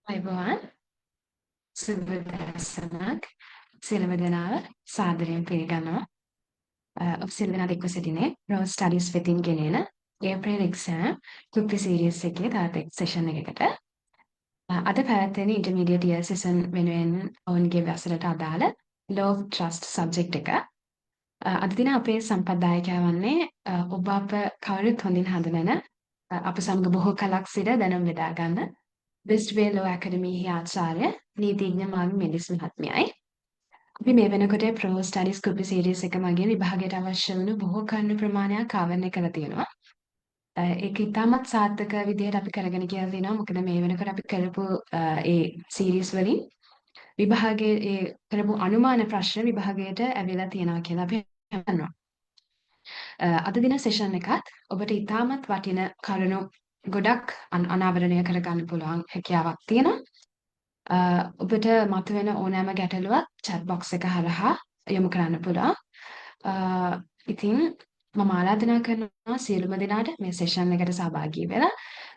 අයිබෝවන් සුබ දවසක් සියලුම දෙනාව සාදරයෙන් පිළිගන්නවා. ඔබ සියලු දෙනාට එක්ව සිටින්නේ Rose Studies වෙතින් ගෙනෙන April exam කුප්පි series එකේ තවත් එක් session එකකට. අද පැවැත්වෙන intermediate year session වෙනුවෙන් ඔවුන්ගේ වසරට අදාළ law of trust subject එක. අද දින අපේ සම්පත්දායකයා වන්නේ ඔබ අප කවුරුත් හොඳින් හඳුනන අප සමග බොහෝ කලක් සිට දැනුම් බෙදා ගන්න Westway Law Academy ආචාර්ය නීතිඥ මාර්ග මෙඩිස් මහත්මියයි. අපි මේ වෙනකොට Pro Studies කුපි series එක මගින් විභාගයට අවශ්‍ය වුණු බොහෝ කරුණු ප්‍රමාණයක් ආවරණය කරලා තියෙනවා. ඒක ඉතාමත් සාර්ථක විදිහට අපි කරගෙන කියලා තියෙනවා. මොකද මේ වෙනකොට අපි කරපු ඒ series වලින් විභාගයේ ඒ කරපු අනුමාන ප්‍රශ්න විභාගයට ඇවිල්ලා තියෙනවා කියලා අපි හිතනවා. අද දින session එකත් ඔබට ඉතාමත් වටින කරුණු ගොඩක් අනාවරණය කරගන්න පුළුවන් හැකියාවක් තියෙනවා. ඔබට මතුවෙන ඕනෑම ගැටලුවක් chat box එක හරහා යොමු කරන්න පුළුවන්. ඉතින් මම ආරාධනා කරනවා සියලුම දෙනාට මේ session එකට සහභාගී වෙලා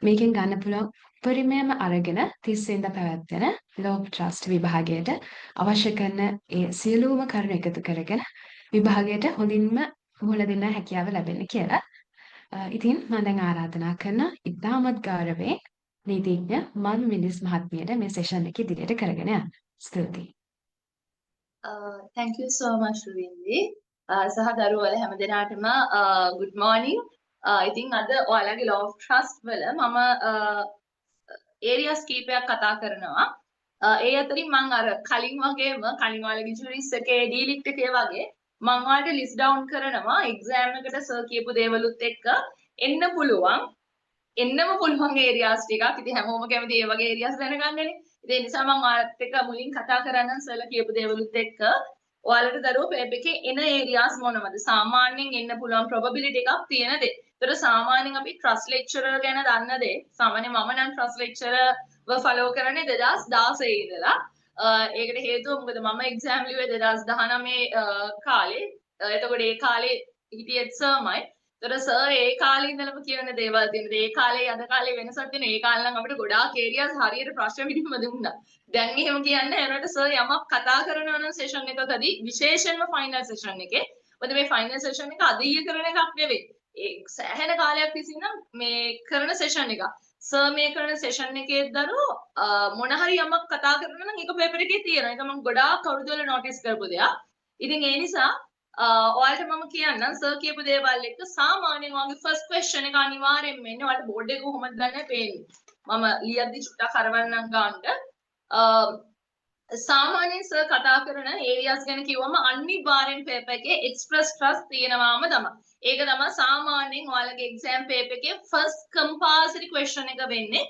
මේකෙන් ගන්න පුළුවන් උපරිමයම අරගෙන 30 වෙනිදා පැවැත්වෙන Law of Trust විභාගයට අවශ්‍ය කරන ඒ සියලුම කරුණු එකතු කරගෙන විභාගයට හොඳින්ම මුහුණ දෙන්න හැකියාව ලැබෙන්න කියලා. ඉතින් මම දැන් ආරාධනා කරන ඉතාමත් ගෞරවයෙන් නීතිඥ මල් මිනිස් මහත්මියට මේ සෙෂන් එක ඉදිරියට කරගෙන යන්න. ස්තුතියි. Thank you so much රුවින්දි. සහ දරුවෝ හැම දිනාටම good morning. ඉතින් අද ඔයාලගේ law of trust වල මම areas කීපයක් කතා කරනවා. ඒ අතරින් මම අර කලින් වගේම කලින් ඔයාලගේ ජුරිස් එකේ ඩීලික්ට් එකේ වගේ මම ඔයාලට list down කරනවා exam එකට සර් කියපු දේවලුත් එක්ක එන්න පුළුවන් areas ටිකක්. ඉතින් හැමෝම කැමති ඒ වගේ areas දැනගන්නනේ. ඒ නිසා මම ඔයාලත් එක්ක මුලින් කතා කරන්න සර්ලා කියපු දේවලුත් එක්ක ඔයාලට දරුවෝ පේපර් එකේ එන areas මොනවද? සාමාන්‍යයෙන් එන්න පුළුවන් probability එකක් තියෙන දේ. ඒතර සාමාන්‍යයෙන් අපි trust lecturer ගැන දන්න දේ. සාමාන්‍යයෙන් මම නම් trust lecturer ව follow කරන්නේ 2016 ඉඳලා. ඒකට හේතුව මොකද මම exam ලිව්වේ 2019 කාලේ. එතකොට ඒ කාලේ හිටියෙත් සර්මයි. ඒතර සර් ඒ කාලේ ඉඳලම කියන දේවල් තියෙනවා. ඒ කාලේ අද කාලේ වෙනසක් තියෙනවා. ඒ කාලේ නම් අපිට ගොඩාක් areas හරියට ප්‍රශ්න පිටින්ම දුන්නා. දැන් එහෙම කියන්නේ ඒනට සර් යමක් කතා කරනවා නම් session එකකදී විශේෂයෙන්ම final session එකේ. මොකද මේ final session එක අදීය කරන එකක් නෙවෙයි. ඒ සෑහෙන කාලයක් තිස්සේ නම් මේ කරන session එක. සර් මේ කරන session එකේ දරුවෝ මොන හරි යමක් කතා කරනවා නම් ඒක පේපර් එකේ තියෙනවා. ඒක මම ගොඩාක් කවුරුද වල notice කරපු දෙයක්. ඉතින් ඒ නිසා ඔයාලට මම කියන්නම් සර් කියපු දේවල් එක්ක සාමාන්‍යයෙන් ඔයාගේ first question එක අනිවාර්යෙන්ම එන්නේ ඔයාලට බෝඩ් එක කොහොමද ගන්න පේන්නේ. මම ලියද්දි චුට්ටක් කරවන්නම් ගන්නට. සාමාන්‍යයෙන් සර් කතා කරන areas ගැන කිව්වම අනිවාර්යෙන් paper එකේ express trust තියෙනවාම තමයි. ඒක තමයි සාමාන්‍යයෙන් ඔයාලගේ exam paper එකේ first compulsory question එක වෙන්නේ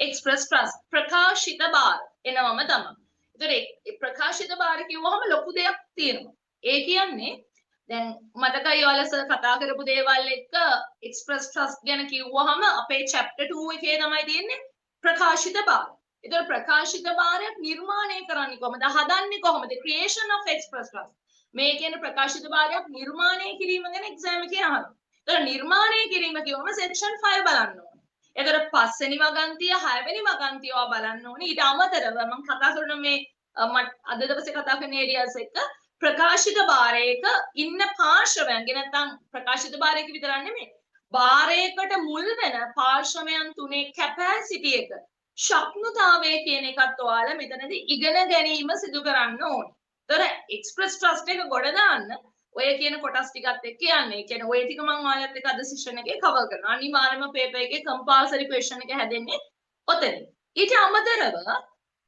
express trust ප්‍රකාශිත බාර එනවම තමයි. ඒතර ප්‍රකාශිත බාර කිව්වහම ලොකු දෙයක් තියෙනවා. ඒ කියන්නේ දැන් මතකයි ඔයාලා සර් කතා කරපු දේවල් එක්ක express trust ගැන කිව්වහම අපේ chapter 2 එකේ තමයි තියෙන්නේ ප්‍රකාශිත බාර. ඒතර ප්‍රකාශිත බාරයක් නිර්මාණය කරන්නේ කොහොමද? හදන්නේ කොහොමද? creation of express trust. මේ කියන්නේ ප්‍රකාශිත බාරයක් නිර්මාණය කිරීම ගැන exam එකේ අහනවා. ඒතර නිර්මාණය කිරීම කියවම section 5 බලන්න ඕනේ. ඒතර 5 වෙනි වගන්තිය 6 වෙනි වගන්තිය ඔයා බලන්න ඕනේ. ඊට අමතරව මම කතා කරන මේ අද දවසේ කතා කරන areas එක ප්‍රකාශිත බාරයක ඉන්න පාර්ශවයන්ගේ නැත්නම් ප්‍රකාශිත බාරයක විතරක් නෙමෙයි බාරයකට මුල් වෙන පාර්ශවයන් තුනේ කැපැසිටි එක ශක්නුතාවය කියන එකත් ඔයාලා මෙතනදී ඉගෙන ගැනීම සිදු කරන්න ඕනේ. ඒතර එක්ස්ප්‍රස් ට්‍රස්ට් එක ගොඩ දාන්න ඔය කියන කොටස් ටිකත් එක්ක යන්නේ. ඒ කියන්නේ ඔය ටික මම ඔයාලත් එක්ක අද සෙෂන් එකේ කවර් කරනවා. අනිවාර්යයෙන්ම පේපර් එකේ කම්පල්සරි ක්වෙස්චන් එක හැදෙන්නේ ඔතනින්. ඊට අමතරව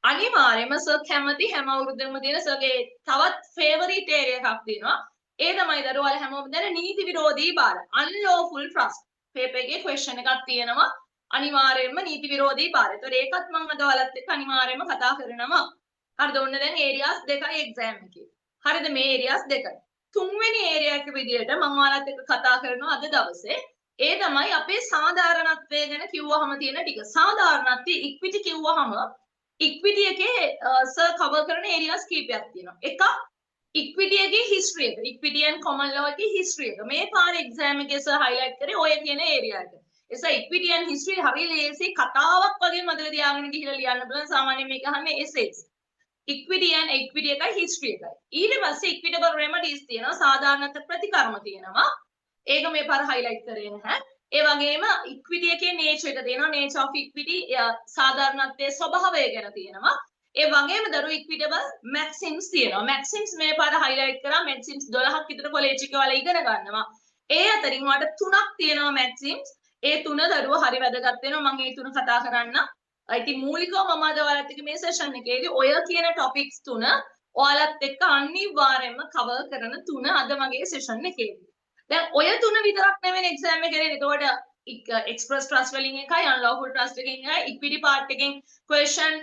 අනිවාර්යයෙන්ම සර් කැමති හැම අවුරුද්දෙම තියෙන සර්ගේ තවත් ෆේවරිට් ඒරියා එකක් තියෙනවා. ඒ තමයි දරුවෝ ඔයාලා හැමෝම දන්න නීති විරෝධී බාර. unlawful trust. පේපර් එකේ ක්වෙස්චන් එකක් තියෙනවා. අනිවාර්යයෙන්ම නීති විරෝධී බාර. ඒතකොට ඒකත් මම අද ඔයාලත් එක්ක අනිවාර්යයෙන්ම කතා කරනවා. හරිද? ඔන්න දැන් ඒරියාස් දෙකයි එක්සෑම් එකේ. හරිද? මේ ඒරියාස් දෙකයි. තුන්වෙනි ඒරියා එක විදියට මම ඔයාලත් එක්ක කතා කරනවා අද දවසේ. ඒ තමයි අපේ සාධාරණත්වය ගැන කිව්වහම තියෙන ටික. සාධාරණත්වයේ ඉක්විටි කිව්වහම ඉක්විටි එකේ සර් කවර් කරන ඒරියාස් කීපයක් තියෙනවා. එකක් ඉක්විටි එකේ හිස්ටරි එක. ඉක්විටි and common law එකේ හිස්ටරි එක. මේ පාර එක්සෑම් එකේ සර් highlight කරේ ඔය කියන ඒරියා එක. එසා equity and history හරිය ලේසි කතාවක් වගේ මතක තියාගෙන ගිහිල්ලා ලියන්න බලන්න සාමාන්‍යයෙන් මේක අහන්නේ essays. equity and equity එකයි history එකයි. ඊට පස්සේ equitable remedies තියෙනවා සාධාරණත්ව ප්‍රතිකර්ම තියෙනවා. ඒක මේ පාර highlight කරේ නැහැ. ඒ වගේම equity එකේ nature එක තියෙනවා. nature of equity සාධාරණත්වයේ ස්වභාවය ගැන තියෙනවා. ඒ වගේම දරුවෝ equitable maxims තියෙනවා. maxims මේ පාර highlight කරා maxims 12ක් විතර කොලෙජ් එකේ වල ඉගෙන ගන්නවා. ඒ අතරින් වට තුනක් තියෙනවා maxims. ඒ තුන දරුවෝ හරි වැදගත් වෙනවා. මම ඒ තුන කතා කරන්න. ඉතින් මූලිකව මම අද ඔයාලත් එක්ක මේ සෙෂන් එකේදී ඔය කියන ටොපික්ස් තුන ඔයාලත් එක්ක අනිවාර්යයෙන්ම කවර් කරන තුන අද මගේ සෙෂන් එකේදී. දැන් ඔය තුන විතරක් නෙවෙයි එක්සෑම් එකේ එතකොට එක්ස්ප්‍රස් ට්‍රස්ට් වලින් එකයි අන්ලෝෆුල් ට්‍රස්ට් එකකින් එකයි ඉක්විටි පාර්ට් එකෙන් ක්වෙස්චන්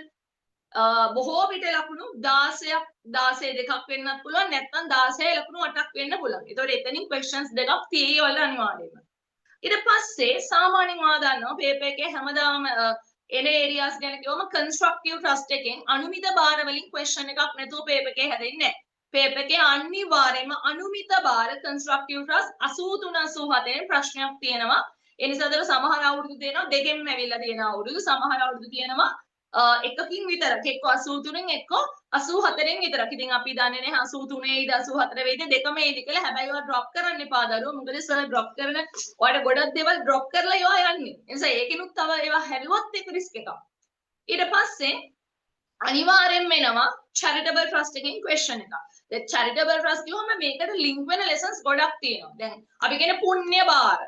බොහෝ විට ලකුණු 16ක් 16 දෙකක් වෙන්නත් පුළුවන් නැත්නම් 16 ලකුණු 8ක් වෙන්න පුළුවන්. ඒතකොට එතනින් ක්වෙස්චන්ස් දෙකක් තියෙයි වල අනිවාර්යයෙන්ම. ඊට පස්සේ සාමාන්‍යයෙන් ඔයා දන්නවා පේපර් එකේ හැමදාම එන ඒරියාස් ගැන කිව්වම කන්ස්ට්‍රක්ටිව් ට්‍රස්ට් එකෙන් අනුමිත භාර වලින් ක්වෙස්චන් එකක් නැතුව පේපර් එකේ හැදෙන්නේ නැහැ. පේපර් එකේ අනිවාර්යයෙන්ම අනුමිත භාර කන්ස්ට්‍රක්ටිව් ට්‍රස්ට් 83 87 ප්‍රශ්නයක් තියෙනවා. ඒ නිසා දර සමහර අවුරුදු තියෙනවා දෙකෙන්ම ඇවිල්ලා තියෙන අවුරුදු සමහර අවුරුදු තියෙනවා එකකින් විතරක් එක්ක 83න් එක්ක 84න් විතරක්. ඉතින් අපි දන්නේ නැහැ 83 ඊද 84 වේද දෙකම ඒදි කියලා. හැබැයි ඒවා ඩ්‍රොප් කරන්න එපා දරුවෝ. මොකද සර් ඩ්‍රොප් කරන ඔයාලට ගොඩක් දේවල් ඩ්‍රොප් කරලා ඒවා යන්නේ. ඒ නිසා ඒකිනුත් තව ඒවා හැරුවොත් ඒක රිස්ක් එකක්. ඊට පස්සේ අනිවාර්යෙන්ම එනවා charitable trust එකකින් question එකක්. දැන් charitable trust කිව්වම මේකට link වෙන lessons ගොඩක් තියෙනවා. දැන් අපි කියන පුණ්‍ය බාර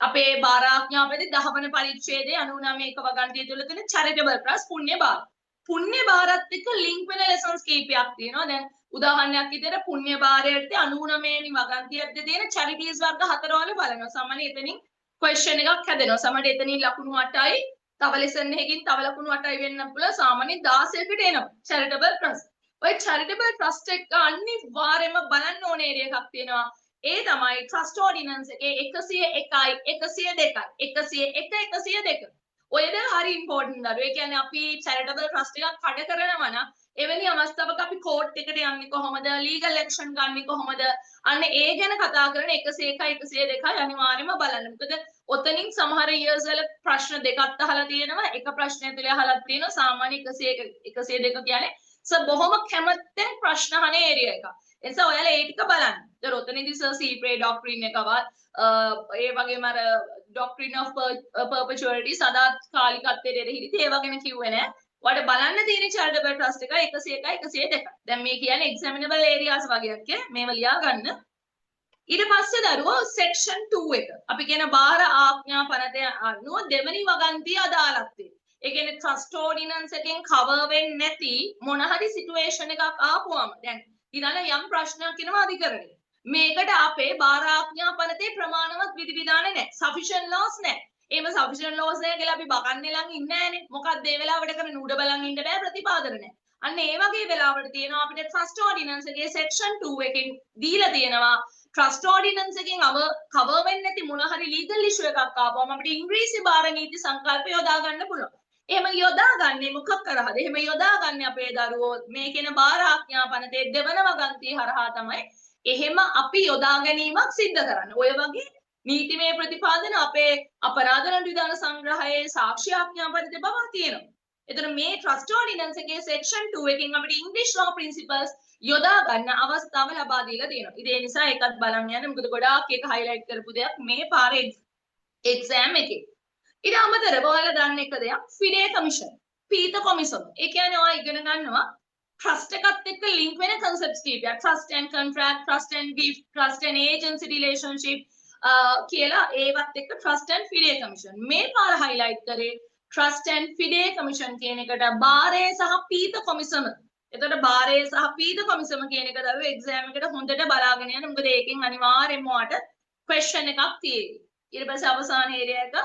අපේ බාරාඥාපති 10 වන පරිච්ඡේදයේ 99 වගන්තිය තුල තියෙන charitable trust පුණ්‍ය බාර. පුණ්‍ය බාරත් එක්ක link වෙන lessons කීපයක් තියෙනවා. දැන් උදාහරණයක් විදිහට පුණ්‍ය බාරයට 99 වෙනි වගන්තියේදී තියෙන charities වර්ග 4 වල බලනවා. සාමාන්‍යයෙන් එතනින් question එකක් හැදෙනවා. සමහරවිට එතනින් ලකුණු 8යි තව lesson එකකින් තව ලකුණු 8යි වෙන්න පුළුවන්. සාමාන්‍යයෙන් 16කට එනවා charitable trust. ඔය charitable trust එක අනිවාර්යයෙන්ම බලන්න ඕන ඒරියා එකක් තියෙනවා. ඒ තමයි trust ordinance එකේ 101යි 102යි 101 102. ඔය දෙක හරි ඉම්පෝටන්ට් දරුවෝ. ඒ කියන්නේ අපි charitable trust එකක් කඩ කරනවා නම් එවැනි අවස්ථාවක අපි කෝට් එකට යන්නේ කොහොමද? ලීගල් ඇක්ෂන් ගන්නේ කොහොමද? අන්න ඒ ගැන කතා කරන 101යි 102යි අනිවාර්යයෙන්ම බලන්න. මොකද ඔතනින් සමහර years වල ප්‍රශ්න දෙකක් අහලා තියෙනවා. එක ප්‍රශ්නය තුල අහලා තියෙනවා සාමාන්‍ය 101 102 කියන්නේ බොහොම කැමැත්තෙන් ප්‍රශ්න අහන ඒරියා එක. ඒ නිසා ඔයාලා ඒ ටික බලන්න. ඒතර ඔතනදී සර් සීප්‍රේ ඩොක්ට්‍රින් එකවත් ඒ වගේම අර ඩොක්ට්‍රින් ඔෆ් පර්පෙචුවලිටි සදාකාලිකත්වයට එරෙහිදී ඒවා ගැන කිව්වේ නෑ. ඔයාලට බලන්න තියෙන charitable trust එක 101යි 102යි. දැන් මේ කියන්නේ examinable areas වගේක් මේව ලියා ගන්න. ඊට පස්සේ දරුවෝ section 2 එක. අපි කියන බාහිර ආඥා පනතය අනුව දෙවනි වගන්තිය අදාළත්වය. ඒ කියන්නේ trust ordinance එකෙන් cover වෙන්නේ නැති මොන හරි situation එකක් ආපුවම දැන් ඊළඟ යම් ප්‍රශ්නයක් එනවා අධිකරණය. මේකට අපේ බාහිර ආඥා පනතේ ප්‍රමාණවත් විධිවිධාන නැහැ. sufficient laws නැහැ. එහෙම sufficient laws නැහැ කියලා අපි බකන්නේ ලඟ ඉන්නේ නැහනේ. මොකක්ද ඒ වෙලාවට කරන්නේ නුඩ බලන් ඉන්න බෑ ප්‍රතිපාදන නැහැ. අන්න ඒ වගේ වෙලාවට තියෙනවා අපිට trust ordinance එකේ section 2 එකෙන් දීලා තියෙනවා trust ordinance එකෙන් cover වෙන්නේ නැති මොන හරි legal issue එකක් ආවම අපිට ඉංග්‍රීසි බාර නීති සංකල්ප යොදා ගන්න පුළුවන්. එහෙම යොදාගන්නේ මොකක් කරාද? එහෙම යොදාගන්නේ අපේ දරුවෝ මේ කියන බාර ආඥා පනතේ දෙවන වගන්තිය හරහා තමයි එහෙම අපි යොදා ගැනීමක් සිද්ධ කරන්නේ. ඔය වගේ නීතිමය ප්‍රතිපාදන අපේ අපරාධ නඩු විධාන සංග්‍රහයේ සාක්ෂි ආඥා පනතේ බව තියෙනවා. එතන මේ trust ordinance එකේ section 2 එකෙන් අපිට English law principles යොදා ගන්න අවස්ථාව ලබා දීලා තියෙනවා. ඉතින් ඒ නිසා ඒකත් බලන්න යන්න. මොකද ගොඩාක් ඒක highlight කරපු දෙයක් මේ පාරේ exam එකේ. ඊට අමතරව ඔයාලා දන්න එක දෙයක් FIDE commission. පීත කොමිසම. ඒ කියන්නේ ඔයා ඉගෙන ගන්නවා trust එකත් එක්ක link වෙන concepts කීපයක්. trust and contract, trust and gift, trust and agency relationship කියලා ඒවත් එක්ක trust and FIDE commission. මේ පාර highlight කරේ trust and FIDE commission කියන එකට බාරය සහ පීත කොමිසම. එතකොට බාරය සහ පීත කොමිසම කියන එක දරුවෝ exam එකට හොඳට බලාගෙන යන්න. මොකද ඒකෙන් අනිවාර්යයෙන්ම ඔයාලට question එකක් තියෙයි. ඊට පස්සේ අවසාන area එක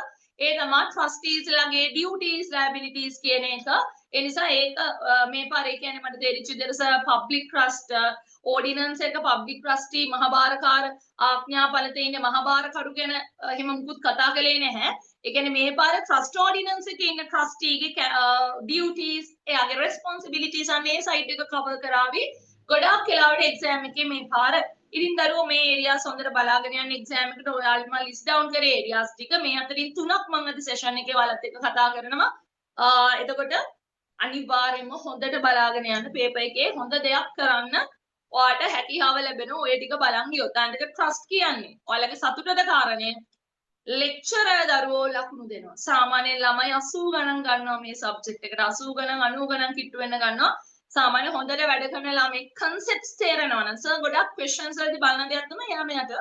ඒ තමයි trustees ලගේ duties liabilities කියන එක. ඒ නිසා ඒක මේ පාරේ කියන්නේ මට තේරිච්ච විදිහට public trust ordinance එක public trustee මහබාරකාර ආඥා පනතේ ඉන්න මහබාරකරු ගැන එහෙම මුකුත් කතා කළේ නැහැ. ඒ කියන්නේ මේ පාරේ trust ordinance එකේ ඉන්න trustee ගේ duties එයාගේ responsibilities අනේ side එක cover කරાવી. ගොඩාක් වෙලාවට exam එකේ මේ පාර ඉතින් දරුවෝ මේ ඒරියාස් හොඳට බලාගෙන යන එක්සෑම් එකට ඔයාලා මම ලිස්ට් ඩවුන් කරේ ඒරියාස් ටික. මේ අතරින් තුනක් මම අද සෙෂන් එකේ ඔයාලත් එක්ක කතා කරනවා. එතකොට අනිවාර්යයෙන්ම හොඳට බලාගෙන යන්න පේපර් එකේ හොඳ දෙයක් කරන්න ඔයාලට හැකියාව ලැබෙන ඔය ටික බලන් ගියොත් අන්තික ට්‍රස්ට් කියන්නේ ඔයාලගේ සතුටට කාරණේ ලෙක්චරර් දරුවෝ ලකුණු දෙනවා. සාමාන්‍යයෙන් ළමයි 80 ගණන් ගන්නවා මේ සබ්ජෙක්ට් එකට 80 ගණන් 90 ගණන් කිට්ටු වෙන්න ගන්නවා. සාමාන්‍ය හොඳට වැඩ කරන ළමයි concepts තේරෙනවා නම් සර් ගොඩක් questions වලදී බලන දෙයක් තමයි එයා මෙයාට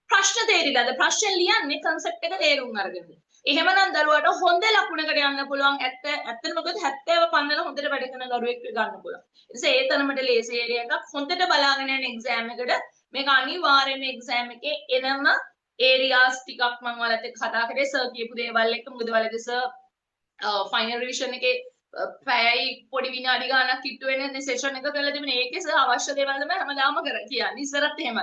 ප්‍රශ්න තේරිලාද ප්‍රශ්න ලියන්නේ concept එක තේරුම් අරගෙන. එහෙමනම් දරුවාට හොඳ ලකුණකට යන්න පුළුවන්. ඇත්තටම මොකද 70 පන්නල හොඳට වැඩ කරන දරුවෙක් ගන්න පුළුවන්. ඒ නිසා ඒ තරමට ලේසි ඒරියා එකක් හොඳට බලාගෙන යන එක්සෑම් එකට මේක අනිවාර්යයෙන්ම එක්සෑම් එකේ එනම ඒරියාස් ටිකක් මම ඔයාලත් එක්ක කතා කරේ සර් කියපු දේවල් එක්ක. මොකද ඔයාලගේ සර් ෆයිනල් රිවිෂන් එකේ පැයයි පොඩි විනාඩි ගානක් කිට්ටු වෙන සෙෂන් එක කරලා තිබුණේ. ඒකේ සර් අවශ්‍ය දේවල් තමයි හැමදාම කියන්නේ. ඉස්සරත් එහෙම.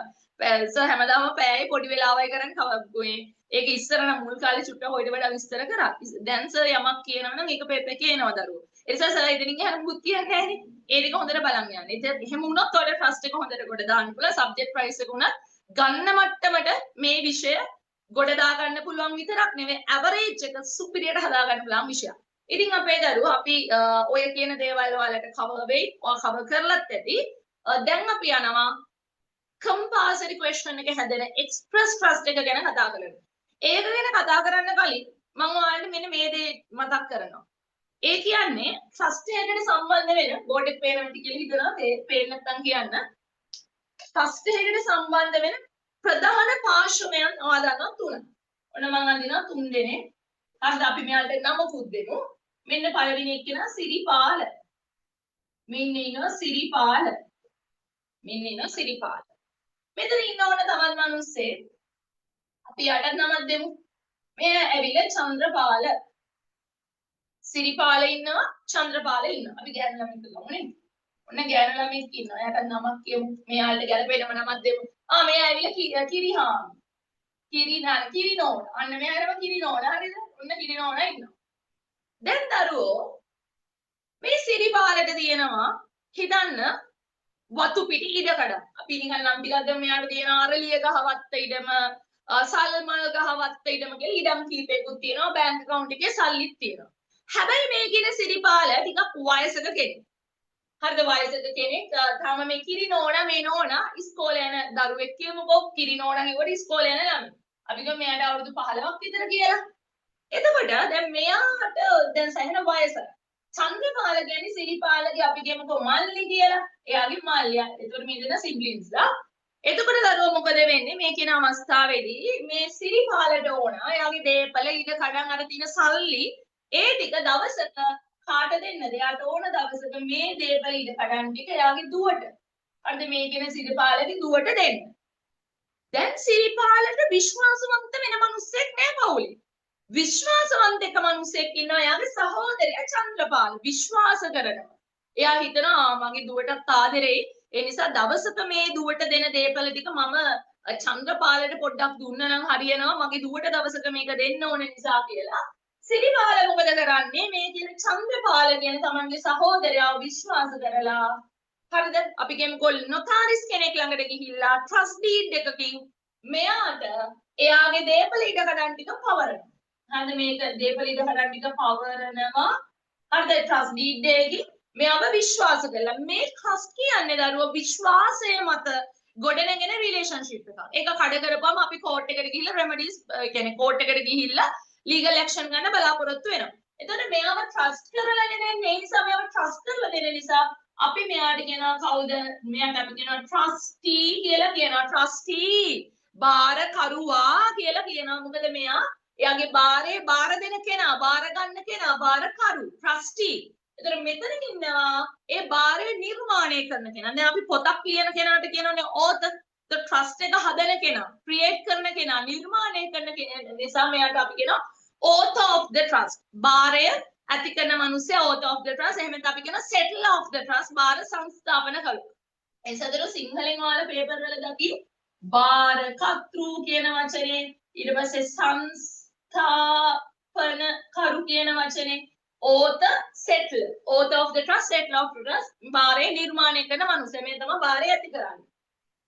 සර් හැමදාම පැයයි පොඩි වෙලාවයි කරන්නේ. ඒක ඉස්සර නම් මුල් කාලේ චුට්ට හොයද වඩා විස්තර කරා. දැන් සර් යමක් කියනවා නම් ඒක පේපර් එකේ එනවා දරුවෝ. ඒ නිසා සර් ඉතින් එහෙම මුත් කියන්නේ නැහැනේ. ඒ දෙක හොඳට බලන්න යන්න. ඉතින් එහෙම වුණොත් ඔයාලට ට්‍රස්ට් එක හොඳට කොට දාන්න පුළුවන්. සබ්ජෙක්ට් ප්‍රයිස් එක උනත් ගන්න මට්ටමට මේ විෂය ගොඩ දා ගන්න පුළුවන් විතරක් නෙවෙයි ඇවරේජ් එක සුපිරියට හදා ගන්න පුළුවන් විෂයක්. ඉතින් අපේ දරුවෝ අපි ඔය කියන දේවල් ඔයාලට කවර් වෙයි. ඔයා කවර් කරලත් ඇති. දැන් අපි යනවා කම්පල්සරි ක්වෙස්චන් එක හැදෙන එක්ස්ප්‍රස් ට්‍රස්ට් එක ගැන කතා කරමු. ඒක ගැන කතා කරන්න කලින් මම ඔයාලට මෙන්න මේ දේ මතක් කරනවා. ඒ කියන්නේ ට්‍රස්ට් එකකට සම්බන්ධ වෙන බෝඩ් එක පේනවා කියලා හිතනවා. ඒ පේන්නේ නැත්නම් කියන්න. ට්‍රස්ට් එකකට සම්බන්ධ වෙන ප්‍රධාන පාර්ශ්වයන් ඔයාලා දන්නවා තුන. ඔන්න මම අඳිනවා 3 දෙනේ. හරිද අපි මෙයාලට නමකුත් දෙමු. මෙන්න පළවෙනි එක්කෙනා සිරිපාල. මෙන්න ඉන්නවා සිරිපාල. මෙන්න ඉන්නවා සිරිපාල. මෙතන ඉන්නවනේ තවත් මිනිස්සේ. අපි යට නමක් දෙමු. මෙයා ඇවිල්ලා චන්ද්‍රපාල. සිරිපාල ඉන්නවා චන්ද්‍රපාල ඉන්නවා. අපි ගෑනු ළමෙක් ගමු නේද? ඔන්න ගෑනු ළමෙක් ඉන්නවා. යට නමක් කියමු. මෙයාලට ගැලපෙනම නමක් දෙමු. මෙයා ඇවිල්ලා කිරිහාන්. කිරිනෝන. අන්න මෙයාටම කිරිනෝන. හරිද? ඔන්න කිරිනෝන ඉන්නවා. දැන් දරුවෝ මේ සිරිපාලට තියෙනවා හිතන්න වතු පිටි ඉඩකඩ. අපි නිකන් නම් ටිකක් දැන් මෙයාට තියෙන අරලිය ගහවත්ත ඉඩම සල්මල් ගහවත්ත ඉඩම කියලා ඉඩම් කීපයකුත් තියෙනවා. බැංක් account එකේ සල්ලිත් තියෙනවා. හැබැයි මේ කියන සිරිපාල ටිකක් වයසක කෙනෙක්. හරිද වයසක කෙනෙක්. තාම මේ කිරිනෝන මේ නෝනා ඉස්කෝලේ යන දරුවෙක් කියමුකෝ. කිරිනෝන කිව්වට ඉස්කෝලේ යන ළමයි. අපි ගමු මෙයාට අවුරුදු 15ක් විතර කියලා. එතකොට දැන් මෙයාට දැන් සැහෙන වයසක්. චන්ද්‍රපාල කියන්නේ සිරිපාලගේ අපි කියමුකෝ මල්ලි කියලා. එයාගේ මල්ලියා. එතකොට මේ දෙන සිබ්ලින්ස් ලා. එතකොට දරුවෝ මොකද වෙන්නේ මේ කියන අවස්ථාවේදී මේ සිරිපාලට ඕන එයාගේ දේපල ඊට කඩන් අර තියෙන සල්ලි ඒ ටික දවසක කාට දෙන්නද? එයාට ඕන දවසක මේ දේපල ඊට කඩන් ටික එයාගේ දුවට. හරිද මේ කියන සිරිපාලගේ දුවට දෙන්න. දැන් සිරිපාලට විශ්වාසවන්ත වෙන මිනිස්සෙක් නෑ පවුලේ. විශ්වාසවන්ත එක මිනිස්සෙක් ඉන්නවා එයාගේ සහෝදරයා චන්ද්‍රපාල විශ්වාස කරනවා. එයා හිතනවා මගේ දුවටත් ආදරෙයි. ඒ නිසා දවසක මේ දුවට දෙන දේපල ටික මම චන්ද්‍රපාලට පොඩ්ඩක් දුන්නා නම් හරියනවා. මගේ දුවට දවසක මේක දෙන්න ඕන නිසා කියලා. සිරිපාල මොකද කරන්නේ? මේ කියන චන්ද්‍රපාල කියන තමන්ගේ සහෝදරයාව විශ්වාස කරලා හරිද? අපි කියමුකෝ නොතාරිස් කෙනෙක් ළඟට ගිහිල්ලා ට්‍රස්ට් ඩීඩ් එකකින් මෙයාට එයාගේ දේපල ඉඩ කඩන් ටික පවරනවා. හරිද? මේක දේපල ඉඩ කඩන් ටික පවරනවා. හරිද? ට්‍රස්ට් ඩීඩ් එකකින් මෙයාව විශ්වාස කළා. මේ ට්‍රස්ට් කියන්නේ දරුවෝ විශ්වාසය මත ගොඩනගෙන රිලේෂන්ෂිප් එකක්. ඒක කඩ කරපුවම අපි කෝට් එකට ගිහිල්ලා රෙමඩීස් කියන්නේ කෝට් එකට ගිහිල්ලා ලීගල් ඇක්ෂන් ගන්න බලාපොරොත්තු වෙනවා. එතකොට මෙයාව ට්‍රස්ට් කරලා දෙන්නේ මේ නිසා මෙයාව ට්‍රස්ට් කරලා දෙන නිසා අපි මෙයාට කියනවා කවුද? මෙයාට අපි කියනවා ට්‍රස්ටි කියලා කියනවා. ට්‍රස්ටි බාරකරුවා කියලා කියනවා. මොකද මෙයා එයාගේ බාරේ බාර දෙන කෙනා, බාර ගන්න කෙනා, බාරකරු ට්‍රස්ටි. එතකොට මෙතන ඉන්නවා ඒ බාරය නිර්මාණය කරන කෙනා. දැන් අපි පොතක් ලියන කෙනාට කියනෝනේ author. the trust එක හදන කෙනා, create කරන කෙනා, නිර්මාණය කරන කෙනා නිසා මෙයාට අපි කියනවා author of the trust. බාරය ඇති කරන මිනිස්සයා author of the trust. එහෙම නැත්නම් අපි කියනවා settler of the trust. බාර සංස්ථාපන කළු. ඒ සදර සිංහලෙන් ඔයාලා පේපර් වල දකි බාරකර්තෘ කියන වචනේ ඊට පස්සේ සංස්ථාපන කරු කියන වචනේ author settler. author of the trust, settler of the trust. බාරය නිර්මාණය කරන මිනිස්සයා. මේ තමයි බාරය ඇති කරන්නේ.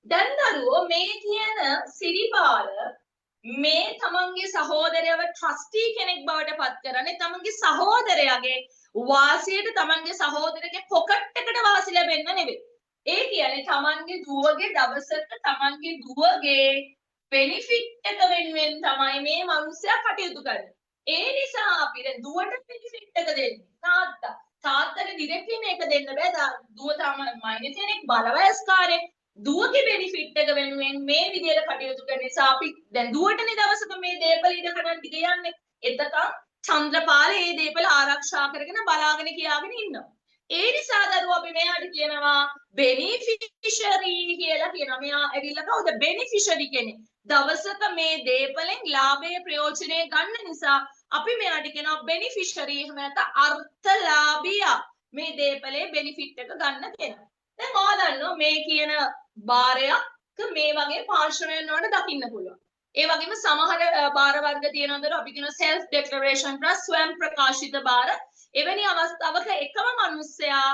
දැන් දරුවෝ මේ කියන සිරිපාල මේ තමන්ගේ සහෝදරයව ට්‍රස්ටි කෙනෙක් බවට පත් කරන්නේ තමන්ගේ සහෝදරයාගේ වාසියට තමන්ගේ සහෝදරගේ පොකට් එකට වාසි ලැබෙන්න නෙවෙයි. ඒ කියන්නේ තමන්ගේ දුවගේ දවසක තමන්ගේ දුවගේ බෙනිෆිට් එක වෙනුවෙන් තමයි මේ මිනිස්සයා කටයුතු කරන්නේ. ඒ නිසා අපිට දුවට බෙනිෆිට් එක දෙන්නේ තාත්තා. තාත්තට ඩිරෙක්ට්ලි මේක දෙන්න බෑ. දුව තමයි මයින් කෙනෙක් බලවයස්කාරයෙක්. දුවගේ බෙනිෆිට් එක වෙනුවෙන් මේ විදිහට කටයුතු කරන නිසා අපි දැන් දුවටනේ දවසක මේ දේපල ඉඩ කරන් ටික යන්නේ. එතකන් චන්ද්‍රපාල මේ දේපල ආරක්ෂා කරගෙන බලාගෙන කියාගෙන ඉන්නවා. ඒ නිසා දරුවෝ අපි මෙයාට කියනවා බෙනිෆිෂරි කියලා කියනවා. මෙයා ඇවිල්ලා කවුද බෙනිෆිෂරි කෙනෙක්. දවසක මේ දේපලෙන් ලාභයේ ප්‍රයෝජනය ගන්න නිසා අපි මෙයාට කියනවා බෙනිෆිෂරි එහෙම නැත්නම් අර්ථලාභියා. මේ දේපලේ බෙනිෆිට් එක ගන්න කෙනා. දැන් ඔයා දන්නවා මේ කියන බාරයක් මේ වගේ පාර්ශවයන් වල දකින්න පුළුවන්. ඒ වගේම සමහර බාර වර්ග තියෙනවා දර අපි කියන self declaration plus ස්වයං ප්‍රකාශිත බාර. එවැනි අවස්ථාවක එකම මිනිස්සයා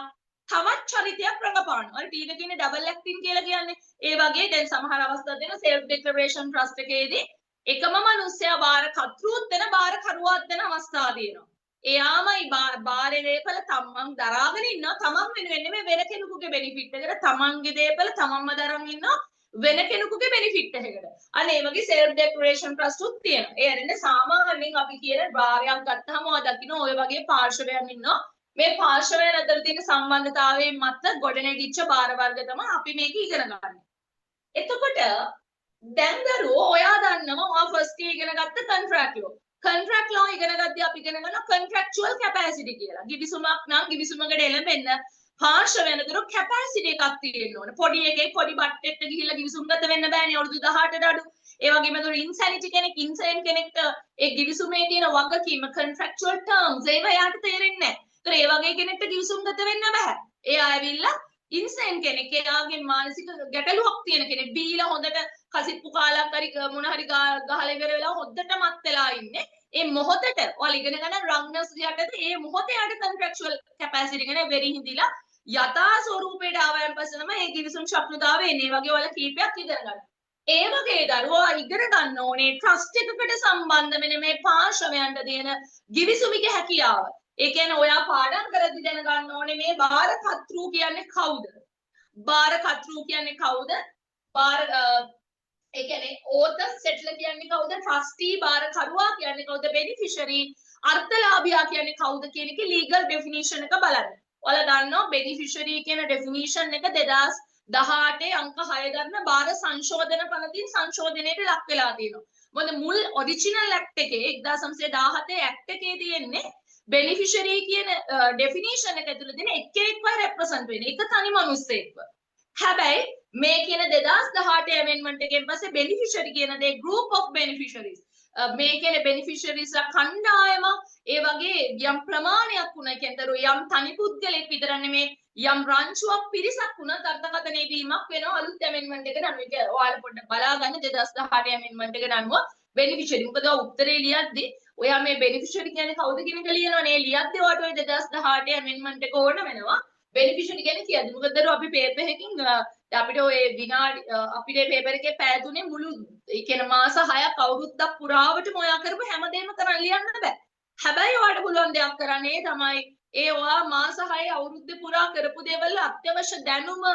තවත් චරිතයක් රඟපානවා. අර ටීක කියන්නේ ඩබල් ඇක්ටින් කියලා කියන්නේ. ඒ වගේ දැන් සමහර අවස්ථා දෙන self declaration trust එකේදී එකම මිනිස්සයා බාර කර්තෘත් වෙන බාර කරුවත් වෙන අවස්ථා තියෙනවා. එයාමයි බාරේ දේපල තමන් දරාගෙන ඉන්නවා. තමන් වෙනුවෙන් නෙමෙයි වෙන කෙනෙකුගේ බෙනිෆිට් එකකට තමන්ගේ දේපල තමන්ම දරන් ඉන්නවා වෙන කෙනෙකුගේ බෙනිෆිට් එකකට. අනේ ඒ වගේ self declaration trust උත් තියෙනවා. ඒ අරින්නේ සාමාන්‍යයෙන් අපි කියන බාරයක් ගත්තාම ඔය දකින්න ඔය වගේ පාර්ශවයන් ඉන්නවා. මේ පාර්ශවයන් අතර තියෙන සම්බන්ධතාවයෙන් මත ගොඩනැගිච්ච බාර වර්ග තමයි අපි මේක ඉගෙන ගන්න. එතකොට දැන් දරුවෝ ඔයා දන්නවා ඔයා ෆස්ට් ඉගෙන ගත්ත කොන්ට්‍රැක්ට් ලෝ. කොන්ට්‍රැක්ට් ලෝ ඉගෙන ගත්තී අපි ඉගෙන ගන්න කොන්ට්‍රැක්චුවල් කැපැසිටි කියලා. ගිවිසුමක් නම් ගිවිසුමකට එළඹෙන්න පාර්ශවයන්තර කැපැසිටි එකක් තියෙන්න ඕනේ. පොඩි එකේ පොඩි බට්ටෙක්ට ගිහිල්ලා ගිවිසුම් ගත වෙන්න බෑනේ අවුරුදු 18ට අඩු. ඒ වගේම දොර ඉන්සැනිටි කෙනෙක් ඉන්සැන් කෙනෙක්ට ඒ ගිවිසුමේ තියෙන වගකීම කොන්ට්‍රැක්චුවල් ටර්ම්ස් ඒව යාට තේරෙන්නේ නැහැ. ඒතර ඒ වගේ කෙනෙක්ට ගිවිසුම් ගත වෙන්න බෑ. එයා ඇවිල්ලා ඉන්සැන් කෙනෙක් එයාගේ මානසික ගැටලුවක් තියෙන කෙනෙක් බීලා හොඳට කසිප්පු කාලක් හරි මොන හරි ගහලා ඉවර වෙලා හොද්දට මත් වෙලා ඉන්නේ. ඒ මොහොතට ඔයාලා ඉගෙන ගන්න රංගනස් යටතේ ඒ මොහොතේ යාට කොන්ට්‍රැක්චුවල් කැපැසිටි ගැන වෙරි හිඳිලා යථා ස්වරූපයට ආවයන් පස්සේ තමයි මේ ගිවිසුම් ශක්තිතාවය එන්නේ. ඒ වගේ ඔයාලා කීපයක් ඉගෙන ගන්න. ඒ වගේ දරුවෝ ඉගෙන ගන්න ඕනේ ට්‍රස්ට් එකකට සම්බන්ධ වෙන මේ පාර්ශවයන්ට දෙන ගිවිසුමික හැකියාව. ඒ කියන්නේ ඔයා පාඩම් කරද්දි දැනගන්න ඕනේ මේ බාර කර්තෘ කියන්නේ කවුද? බාර කර්තෘ කියන්නේ කවුද? බාර ඒ කියන්නේ ඕතර් සෙට්ලර් කියන්නේ කවුද? ට්‍රස්ටි බාර කරුවා කියන්නේ කවුද? බෙනිෆිෂරි අර්ථලාභියා කියන්නේ කවුද කියන එකේ ලීගල් ඩෙෆිනිෂන් එක බලන්න. ඔයාලා දන්නවා බෙනිෆිෂරි කියන ඩෙෆිනිෂන් එක 2018 අංක 6 ගන්න බාර සංශෝධන පනතින් සංශෝධනයට ලක් වෙලා තියෙනවා. මොකද මුල් ඔරිජිනල් ඇක්ට් එකේ 1917 ඇක්ට් එකේ තියෙන්නේ බෙනිෆිෂරි කියන ඩෙෆිනිෂන් එක ඇතුළේ තියෙන එක්කෙනෙක්ව රෙප්‍රසන්ට් වෙන එක තනි මිනිස්සෙක්ව. හැබැයි මේ කියන 2018 amendment එකෙන් පස්සේ beneficiary කියන දේ group of beneficiaries මේ කියන්නේ beneficiaries ලා කණ්ඩායම ඒ වගේ යම් ප්‍රමාණයක් වුණා කියනතර යම් තනි පුද්ගලෙක් විතර නෙමේ යම් රංචුවක් පිරිසක් වුණත් අර්ථකථනය වීමක් වෙනවා අලුත් amendment එකට අනුව. ඒක ඔයාලා පොඩ්ඩක් බලා ගන්න 2018 amendment එකට අනුව beneficiary මොකද උත්තරේ ලියද්දි ඔයා මේ beneficiary කියන්නේ කවුද කියන එක ලියනවනේ. ලියද්දි ඔයාට ඔය 2018 amendment එක ඕන වෙනවා. beneficiary කියන්නේ කියන්නේ මොකද දරුවෝ අපි පේපර් එකකින් අපිට ඔය විනාඩි අපිට පේපර් එකේ පැය තුනේ මුළු ඒ කියන මාස 6ක් අවුරුද්දක් පුරාවටම ඔයා කරපු හැමදේම කරන් ලියන්න බෑ. හැබැයි ඔයාට පුළුවන් දෙයක් කරන්නේ තමයි ඒ ඔයා මාස 6 අවුරුද්දේ පුරා කරපු දේවල් අත්‍යවශ්‍ය දැනුම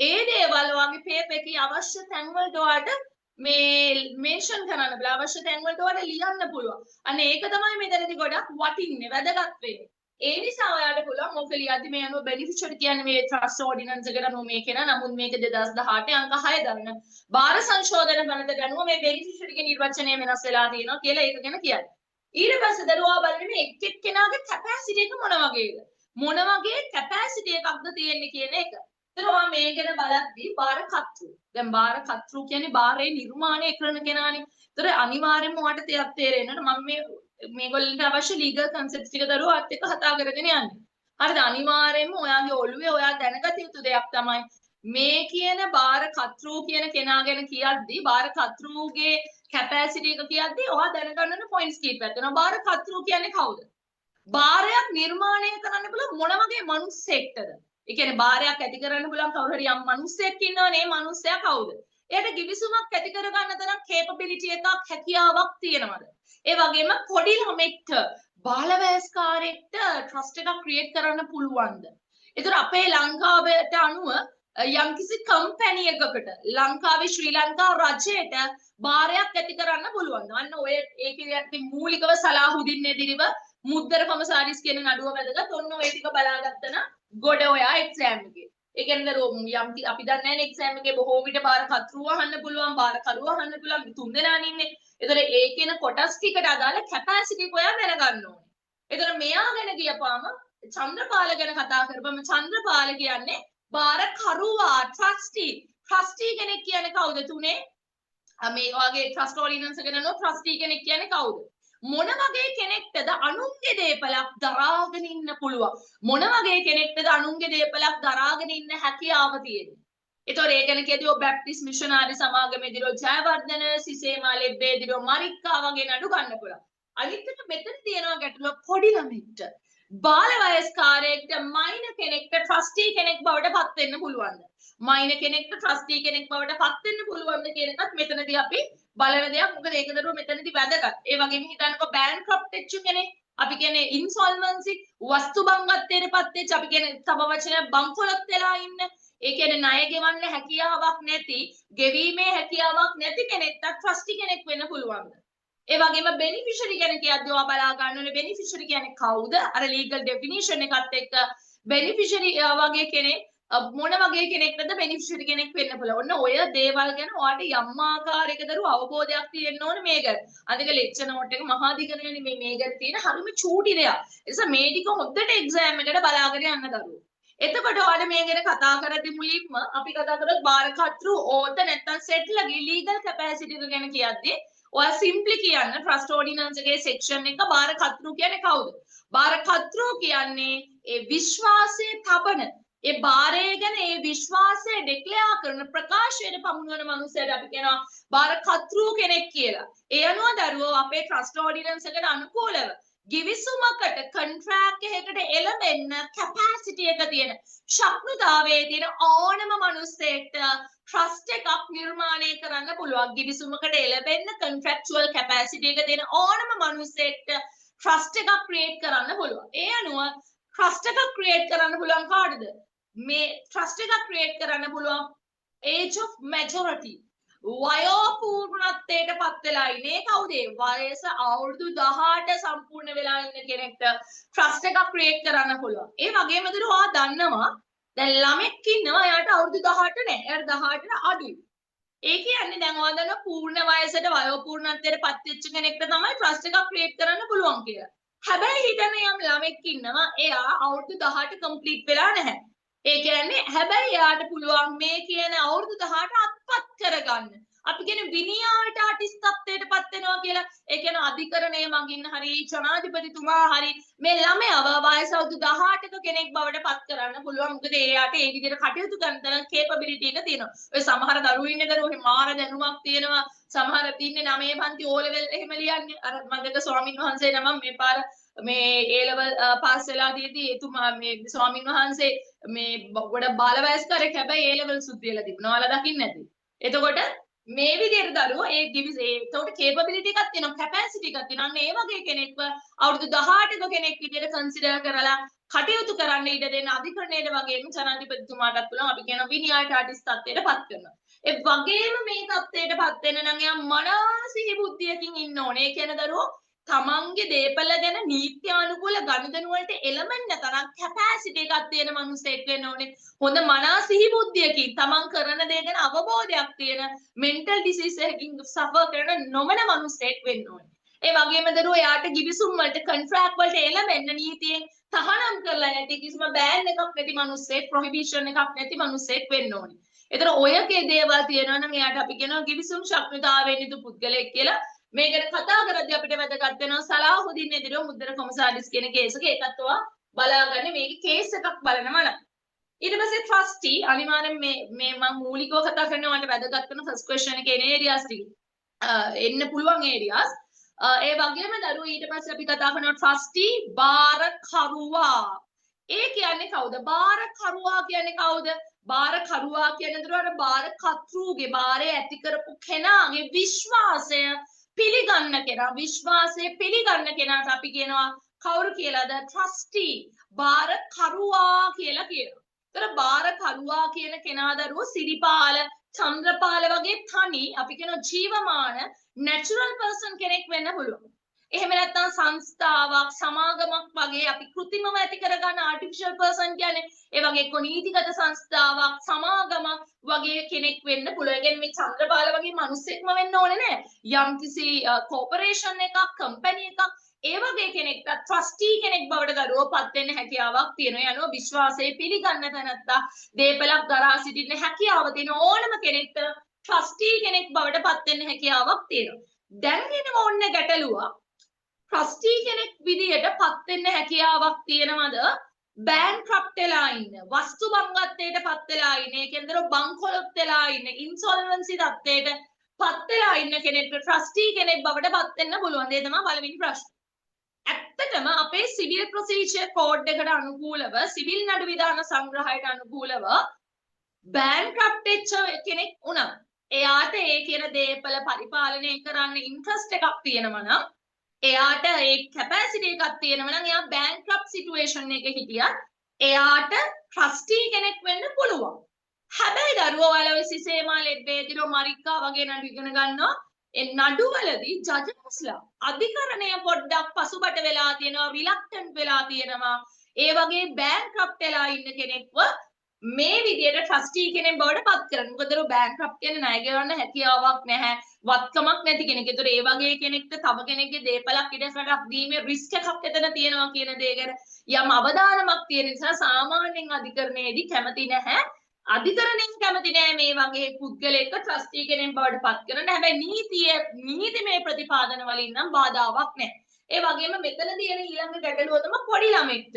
ඒ දේවල් ඔයාගේ පේපර් එකේ අවශ්‍ය තැන් වලට ඔයාට මේ මෙන්ෂන් කරන්න බලා අවශ්‍ය තැන් වලට ඔයාට ලියන්න පුළුවන්. අන්න ඒක තමයි මෙතනදී ගොඩක් වටින්නේ වැදගත් වෙන්නේ. ඒ නිසා ඔයාලට පුළුවන් ඕක ලියද්දි මේ අනුව බෙනිෆිෂරි කියන්නේ මේ ට්‍රස්ට් ඕඩිනන්ස් එකට අනුව මේක න නමුත් මේක 2018 අංක 6 දාන්න බාර සංශෝධන පනත ගනුව මේ බෙනිෆිෂරිගේ නිර්වචනය වෙනස් වෙලා තියෙනවා කියලා ඒක ගැන කියන්නේ. ඊට පස්සේ දරුවා බලන්නේ මේ එක් එක්කෙනාගේ කැපැසිටි එක මොන වගේද? මොන වගේ කැපැසිටි එකක්ද තියෙන්නේ කියන එක. දරුවා මේ ගැන බලද්දි බාර කර්තෘ. දැන් බාර කර්තෘ කියන්නේ බාරේ නිර්මාණය කරන කෙනානේ. ඒතර අනිවාර්යයෙන්ම ඔයාලට තේරෙන්නට මම මේගොල්ලන්ට අවශ්‍ය ලීගල් කන්සෙප්ට්ස් ටික දරුවාත් එක්ක කතා කරගෙන යන්නේ. හරිද? අනිවාර්යයෙන්ම ඔයාගේ ඔළුවේ ඔයා දැනගත යුතු දෙයක් තමයි මේ කියන බාර කර්තෘ කියන කෙනා ගැන කියද්දි බාර කර්තෘගේ කැපැසිටි එක කියද්දි ඔයා දැනගන්න ඕන පොයින්ට්ස් කීපයක් තියෙනවා. බාර කර්තෘ කියන්නේ කවුද? බාරයක් නිර්මාණය කරන්න පුළුවන් මොන වගේ මිනිස්සෙක්ටද? ඒ කියන්නේ බාරයක් ඇති කරන්න පුළුවන් කවුරු හරි යම් මිනිස්සෙක් ඉන්නවනේ. මේ මිනිස්සයා කවුද? එයාට ගිවිසුමක් ඇති කරගන්න තරම් capability එකක් හැකියාවක් තියෙනවද? ඒ වගේම පොඩි ළමෙක්ට බාලවයස්කාරයෙක්ට trust එකක් create කරන්න පුළුවන්ද? ඒතර අපේ ලංකාවට අනුව යම්කිසි කම්පැනි එකකට ලංකාවේ ශ්‍රී ලංකා රජයට බාරයක් ඇති කරන්න පුළුවන්. අන්න ඔය ඒකේ මූලිකව සලාහුදින් එදිරිව මුද්දර කොමසාරිස් කියන නඩුව වැදගත්. ඔන්න ඔය ටික බලාගත්තන ගොඩ ඔයා එක්සෑම් එකේ. ඒ කියන්නේ යම් අපි දන්නේ නැහැ එක්සෑම් එකේ බොහෝ විට බාර කතරුව අහන්න පුළුවන්, බාර කරුව අහන්න පුළුවන්. තුන් දෙනානේ ඉන්නේ. ඒතර ඒකේන කොටස් ටිකට අදාළ කැපැසිටි එක ඔයා දැනගන්න ඕනේ. ඒතර මෙයා ගැන කියපාම චන්ද්‍රපාල ගැන කතා කරපම චන්ද්‍රපාල කියන්නේ බාර කරුවා ට්‍රස්ටි කෙනෙක් කියන්නේ කවුද තුනේ? මේ වගේ ට්‍රස්ට් ඕඩිනන්ස් එක නෝ ට්‍රස්ටි කෙනෙක් කියන්නේ කවුද? මොන වගේ කෙනෙක්ටද අනුන්ගේ දේපලක් දරාගෙන ඉන්න පුළුවන්? මොන වගේ කෙනෙක්ටද අනුන්ගේ දේපලක් දරාගෙන ඉන්න හැකියාව තියෙන්නේ? ඒතොර ඒ ගැන කියදී ඔය බැප්ටිස්ට් මිෂනාරි සමාගමේදීරෝ ජයවර්ධන සිසේමා ලෙබ්බේදීරෝ මරික්කා වගේ නඩු ගන්න පුළුවන්. අනිත් එක මෙතන තියෙනවා ගැටලුව පොඩි ළමෙක්ට බාල වයස්කාරයෙක්ට මයින කෙනෙක්ට ට්‍රස්ටි කෙනෙක් බවට පත් වෙන්න පුළුවන්ද? මයින කෙනෙක්ට ට්‍රස්ටි කෙනෙක් බවට පත් වෙන්න පුළුවන්ද කියන එකත් මෙතනදී අපි බලන දෙයක්. මොකද ඒක දරුවෝ මෙතනදී වැදගත්. ඒ වගේම හිතන්නකෝ බෑන්ක්‍රප්ට් වෙච්ච කෙනෙක්, අපි කියන්නේ ඉන්සොල්වන්සි, වස්තු බංගත්වයටපත් වෙච්ච, අපි කියන්නේ තව වචනයක් බංකොලොත් වෙලා ඉන්න. ඒ කියන්නේ ණය ගෙවන්න හැකියාවක් නැති, ගෙවීමේ හැකියාවක් නැති කෙනෙක්ට ට්‍රස්ටි කෙනෙක් වෙන්න පුළුවන්ද? ඒ වගේම බෙනිෆිෂරි ගැන කියද්දී ඔයා බලා ගන්න ඕනේ බෙනිෆිෂරි කියන්නේ කවුද? අර ලීගල් ඩෙෆිනිෂන් එකත් එක්ක බෙනිෆිෂරි වගේ කෙනෙක් මොන වගේ කෙනෙක්ටද බෙනිෆිෂරි කෙනෙක් වෙන්න පුළුවන්. ඔන්න ඔය දේවල් ගැන ඔයාට යම් ආකාරයක දරු අවබෝධයක් තියෙන්න ඕනේ මේ ගැන. අනික ලෙක්චර් නෝට් එක මහා දිගනේ මේ ගැන තියෙන හරිම චූටි දෙයක්. ඒ නිසා මේ ටික හොද්දට එක්සෑම් එකට බලාගෙන යන්න දරුවෝ. එතකොට ඔයාලා මේ ගැන කතා කරද්දී මුලින්ම අපි කතා කරොත් බාරකත්රු ඕත නැත්නම් සෙට්ලගේ ලීගල් කැපැසිටි එක ගැන කියද්දී ඔයා සිම්ප්ලි කියන්න ට්‍රස්ට් ඕඩිනන්ස් එකේ සෙක්ෂන් එක බාරකත්රු කියන්නේ කවුද? බාරකත්රු කියන්නේ ඒ විශ්වාසයේ තබන ඒ බාරය ගැන ඒ විශ්වාසය ඩික්ලෙයාර් කරන ප්‍රකාශයට පමුණවන මනුස්සයට අපි කියනවා බාරකත්රු කෙනෙක් කියලා. ඒ අනුව දරුවෝ අපේ ට්‍රස්ට් ඕඩිනන්ස් එකට අනුකූලව ගිවිසුමකට කොන්ට්‍රැක්ට් එකකට එළඹෙන්න කැපැසිටි එක තියෙන ශක්තිතාවයේ තියෙන ඕනම මනුස්සයෙක්ට ට්‍රස්ට් එකක් නිර්මාණය කරන්න පුළුවන්. ගිවිසුමකට එළඹෙන්න කොන්ට්‍රැක්චුවල් කැපැසිටි එක තියෙන ඕනම මනුස්සයෙක්ට ට්‍රස්ට් එකක් ක්‍රියේට් කරන්න පුළුවන්. ඒ අනුව ට්‍රස්ට් එකක් ක්‍රියේට් කරන්න පුළුවන් කාටද? මේ ට්‍රස්ට් එකක් ක්‍රියේට් කරන්න පුළුවන් age of majority වයෝ පූර්ණත්වයට පත් වෙලා ඉන්නේ කවුද? වයස අවුරුදු 18 සම්පූර්ණ වෙලා ඉන්න කෙනෙක්ට ට්‍රස්ට් එකක් ක්‍රියේට් කරන්න පුළුවන්. ඒ වගේම ඔයා දන්නවා දැන් ළමෙක් ඉන්නවා එයාට අවුරුදු 18 නෑ. එයාට 18 අඩුයි. ඒ කියන්නේ දැන් ඔයා දන්නවා පූර්ණ වයසට වයෝ පූර්ණත්වයට පත් වෙච්ච කෙනෙක්ට තමයි ට්‍රස්ට් එකක් ක්‍රියේට් කරන්න පුළුවන් කියලා. හැබැයි හිතන්න යම් ළමෙක් ඉන්නවා එයා අවුරුදු 18 කම්ප්ලීට් වෙලා නැහැ. ඒ කියන්නේ හැබැයි එයාට පුළුවන් මේ කියන අවුරුදු 18 අත්පත් කරගන්න. අපි කියන්නේ විනියාට ආටිස්ත්වයට පත් වෙනවා කියලා. ඒ කියන්නේ අධිකරණය මගින් හරි ජනාධිපතිතුමා හරි මේ ළමයාව වයස අවුරුදු 18ක කෙනෙක් බවට පත් කරන්න පුළුවන්. මොකද එයාට ඒ විදිහට කටයුතු කරන තරම් කේපබිලිටි එක තියෙනවා. ඔය සමහර දරුවෝ ඉන්නේ දරුවෝ මාර දැනුමක් තියෙනවා. සමහර ඉන්නේ 9 පන්ති O level එහෙම ලියන්නේ. අර මන්දක ස්වාමින් වහන්සේ නම මේ පාර මේ A level පාස් වෙලා දීදී එතුමා මේ ස්වාමින් වහන්සේ මේ ගොඩ බාල වයස්කරෙක් හැබැයි A level සුත් කියලා තිබුණා. ඔයාලා දකින්නේ නැති. එතකොට මේ විදිහට දරුවෝ ඒතකොට කේපබිලිටි එකක් තියෙනවා කැපැසිටි එකක් තියෙනවා. අන්න ඒ වගේ කෙනෙක්ව අවුරුදු 18ක කෙනෙක් විදිහට කන්සිඩර් කරලා කටයුතු කරන්න ඉඩ දෙන්න අධිකරණයට වගේම ජනාධිපතිතුමාටත් පුළුවන්. අපි කියන විනියාට ආටිස් තත්ත්වයට පත් කරනවා. ඒ වගේම මේ තත්ත්වයට පත් වෙන්න නම් එයා මනස සිහි බුද්ධියකින් ඉන්න ඕනේ. ඒ කියන දරුවෝ තමන්ගේ දේපල ගැන නීත්‍යානුකූල ගනුදෙනු වලට එළඹෙන්න තරම් කැපැසිටි එකක් තියෙන මිනිස්සෙක් වෙන්න ඕනේ. හොඳ මනස සිහි බුද්ධියකින් තමන් කරන දේ ගැන අවබෝධයක් තියෙන මෙන්ටල් ඩිසීස් එකකින් සෆර් කරන නොවන මිනිස්සෙක් වෙන්න ඕනේ. ඒ වගේම දරුවෝ එයාට ගිවිසුම් වලට කොන්ට්‍රැක්ට් වලට එළඹෙන්න නීතියෙන් තහනම් කරලා නැති කිසිම බෑන් එකක් නැති මිනිස්සෙක් ප්‍රොහිබිෂන් එකක් නැති මිනිස්සෙක් වෙන්න ඕනේ. ඒතර ඔයකේ දේවල් තියෙනවා නම් එයාට අපි කියනවා ගිවිසුම් ශක්තිතාවයෙන් යුතු පුද්ගලයෙක් කියලා. මේ ගැන කතා කරද්දී අපිට වැදගත් වෙනවා සලාහුදින් එදිරිව මුද්දර කොමසාරිස් කියන කේස් එක. ඒකත් ඔයා බලාගන්න මේකේ කේස් එකක් බලනවා නම්. ඊට පස්සේ ට්‍රස්ටි අනිවාර්යෙන් මේ මම මූලිකව කතා කරනවා මට වැදගත් වෙන ෆස්ට් ක්වෙස්චන් එකේ එන ඒරියාස් ටික එන්න පුළුවන් ඒරියාස්. ඒ වගේම දරුවෝ ඊට පස්සේ අපි කතා කරනවා ට්‍රස්ටි බාරකරුවා. ඒ කියන්නේ කවුද? බාරකරුවා කියන්නේ කවුද? බාරකරුවා කියන්නේ දරුවෝ අර බාරකත්රුගේ බාරය ඇති කරපු කෙනාගේ විශ්වාසය පිළිගන්න කෙනා. විශ්වාසය පිළිගන්න කෙනාට අපි කියනවා කවුරු කියලාද? ට්‍රස්ටි. බාරකරුවා කියලා කියනවා. ඒතර බාරකරුවා කියන කෙනා දරුවෝ සිරිපාල, චන්ද්‍රපාල වගේ තනි අපි කියන ජීවමාන නැචරල් පර්සන් කෙනෙක් වෙන්න පුළුවන්. එහෙම නැත්නම් සංස්ථාවක් සමාගමක් වගේ අපි કૃතිමව ඇති කරගන්න ආටිෆිෂල් පර්සන් කියන්නේ ඒ වගේ එක්ක නීතිගත සංස්ථාවක් සමාගමක් වගේ කෙනෙක් වෙන්න පුළුවන්. ඒ කියන්නේ මේ චන්ද්‍රපාල වගේ මිනිස්සෙක්ම වෙන්න ඕනේ නෑ. යම්කිසි කෝපරේෂන් එකක්, කම්පැනි එකක් ඒ වගේ කෙනෙක්ට ට්‍රස්ටි කෙනෙක් බවට දරුවෝපත් වෙන්න හැකියාවක් තියෙනවා. යනවා විශ්වාසයේ පිළිගන්න තැනත්තා දේපලක් දරා සිටින්න හැකියාව තියෙන ඕනම කෙනෙක්ට ට්‍රස්ටි කෙනෙක් බවට පත් වෙන්න හැකියාවක් තියෙනවා. දැන් එනවා ඔන්න ගැටලුවක්. ට්‍රස්ටි කෙනෙක් විදියට පත් වෙන්න හැකියාවක් තියෙනවද? බෑන්ක්‍රප්ට් වෙලා ඉන්න, වස්තු බංගත්වයට පත් වෙලා ඉන්න, ඒ කියන්නේ බංකොලොත් වෙලා ඉන්න, ඉන්සොල්වන්සි තත්ත්වයට පත් වෙලා ඉන්න කෙනෙක්ට ට්‍රස්ටි කෙනෙක් බවට පත් වෙන්න පුළුවන්. ඒ තමයි පළවෙනි ප්‍රශ්නේ. ඇත්තටම අපේ සිවිල් ප්‍රොසීජර් කෝඩ් එකට අනුකූලව, සිවිල් නඩු විධාන සංග්‍රහයට අනුකූලව බෑන්ක්‍රප්ට් වෙච්ච කෙනෙක් වුණා. එයාට ඒ කියන දේපල පරිපාලනය කරන්න ඉන්ට්‍රස්ට් එකක් තියෙනවා නම් එයාට ඒ කැපැසිටි එකක් තියෙනවා නම් එයා බෑන්ක්‍රප්ට් සිටුේෂන් එකක හිටියත් එයාට ට්‍රස්ටි කෙනෙක් වෙන්න පුළුවන්. හැබැයි දරුවෝ වල ඔය සිසේමා ලෙඩ්බේතිරෝ මරික්කා වගේ නඩු ඉගෙන ගන්නවා. ඒ නඩුවලදී ජජස්ලා අධිකරණය පොඩ්ඩක් පසුබට වෙලා තියෙනවා, රිලක්ටන්ට් වෙලා තියෙනවා. ඒ වගේ බෑන්ක්‍රප්ට් වෙලා ඉන්න කෙනෙක්ව මේ විදියට ට්‍රස්ටි කෙනෙක් බවට පත් කරන්න. මොකද බෑන්ක්‍රප්ට් කියන්නේ ණය ගෙවන්න හැකියාවක් නැහැ, වත්කමක් නැති කෙනෙක්. ඒතර ඒ වගේ කෙනෙක්ට තව කෙනෙක්ගේ දේපලක් ඉඩසටක් දීමේ රිස්ක් එකක් එතන තියෙනවා කියන දේ ගැන යම් අවධානමක් තියෙන නිසා සාමාන්‍යයෙන් අධිකරණයේදී කැමති නැහැ. අධිකරණයෙන් කැමති නැහැ මේ වගේ පුද්ගලයෙක් ට්‍රස්ටි කෙනෙක් බවට පත් කරන්න. හැබැයි නීතිමය ප්‍රතිපාදන වලින් නම් බාධාවක් නැහැ. ඒ වගේම මෙතනදී එන ඊළඟ ගැටලුව තමයි පොඩි ළමෙක්ට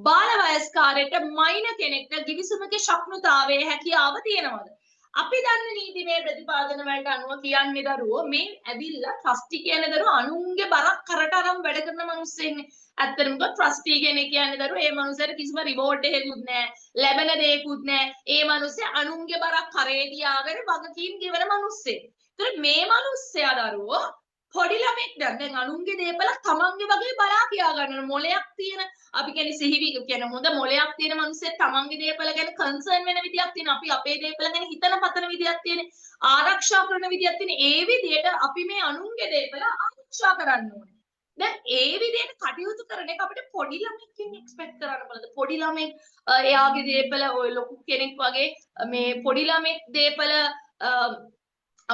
බාල වයස්කාරයට මයිනර් කෙනෙක්ට ගිවිසුමක ශක්නුතාවයේ හැකියාව තියෙනවද? අපි දන්න නීතිමය ප්‍රතිපාදන වලට අනුව කියන්නේ දරුවෝ මේ ඇවිල්ලා ට්‍රස්ටි කියන දරුවෝ අනුන්ගේ බරක් කරට අරන් වැඩ කරන මිනිස්සුන්නේ. ඇත්තටම ට්‍රස්ටි කෙනෙක් කියන්නේ දරුවෝ ඒ මිනිස්සුන්ට කිසිම රිවෝඩ් එකකුත් නැහැ, ලැබෙන දෙයක්කුත් නැහැ. ඒ මිනිස්සේ අනුන්ගේ බරක් කරේ තියාගෙන වගකීම් ගෙවන මිනිස්සෙක්. ඒතර මේ මිනිස්සයා දරුවෝ පොඩි ළමෙක් දැන් අනුන්ගේ දේපල තමන්ගේ වගේ බලා කියා ගන්න මොලයක් තියෙන අපි කියන්නේ සිහිවි කියන හොඳ මොලයක් තියෙන මිනිස්සෙක් තමන්ගේ දේපල ගැන කන්සර්න් වෙන විදියක් තියෙන අපි අපේ දේපල ගැන හිතන පතන විදියක් තියෙන ආරක්ෂා කරන විදියක් තියෙන ඒ විදියට අපි මේ අනුන්ගේ දේපල ආරක්ෂා කරන්න ඕනේ. දැන් ඒ විදියට කටයුතු කරන එක අපිට පොඩි ළමෙක්ගෙන් එක්ස්පෙක්ට් කරන්න බලද පොඩි ළමෙක් එයාගේ දේපල ඔය ලොකු කෙනෙක් වගේ මේ පොඩි ළමෙක් දේපල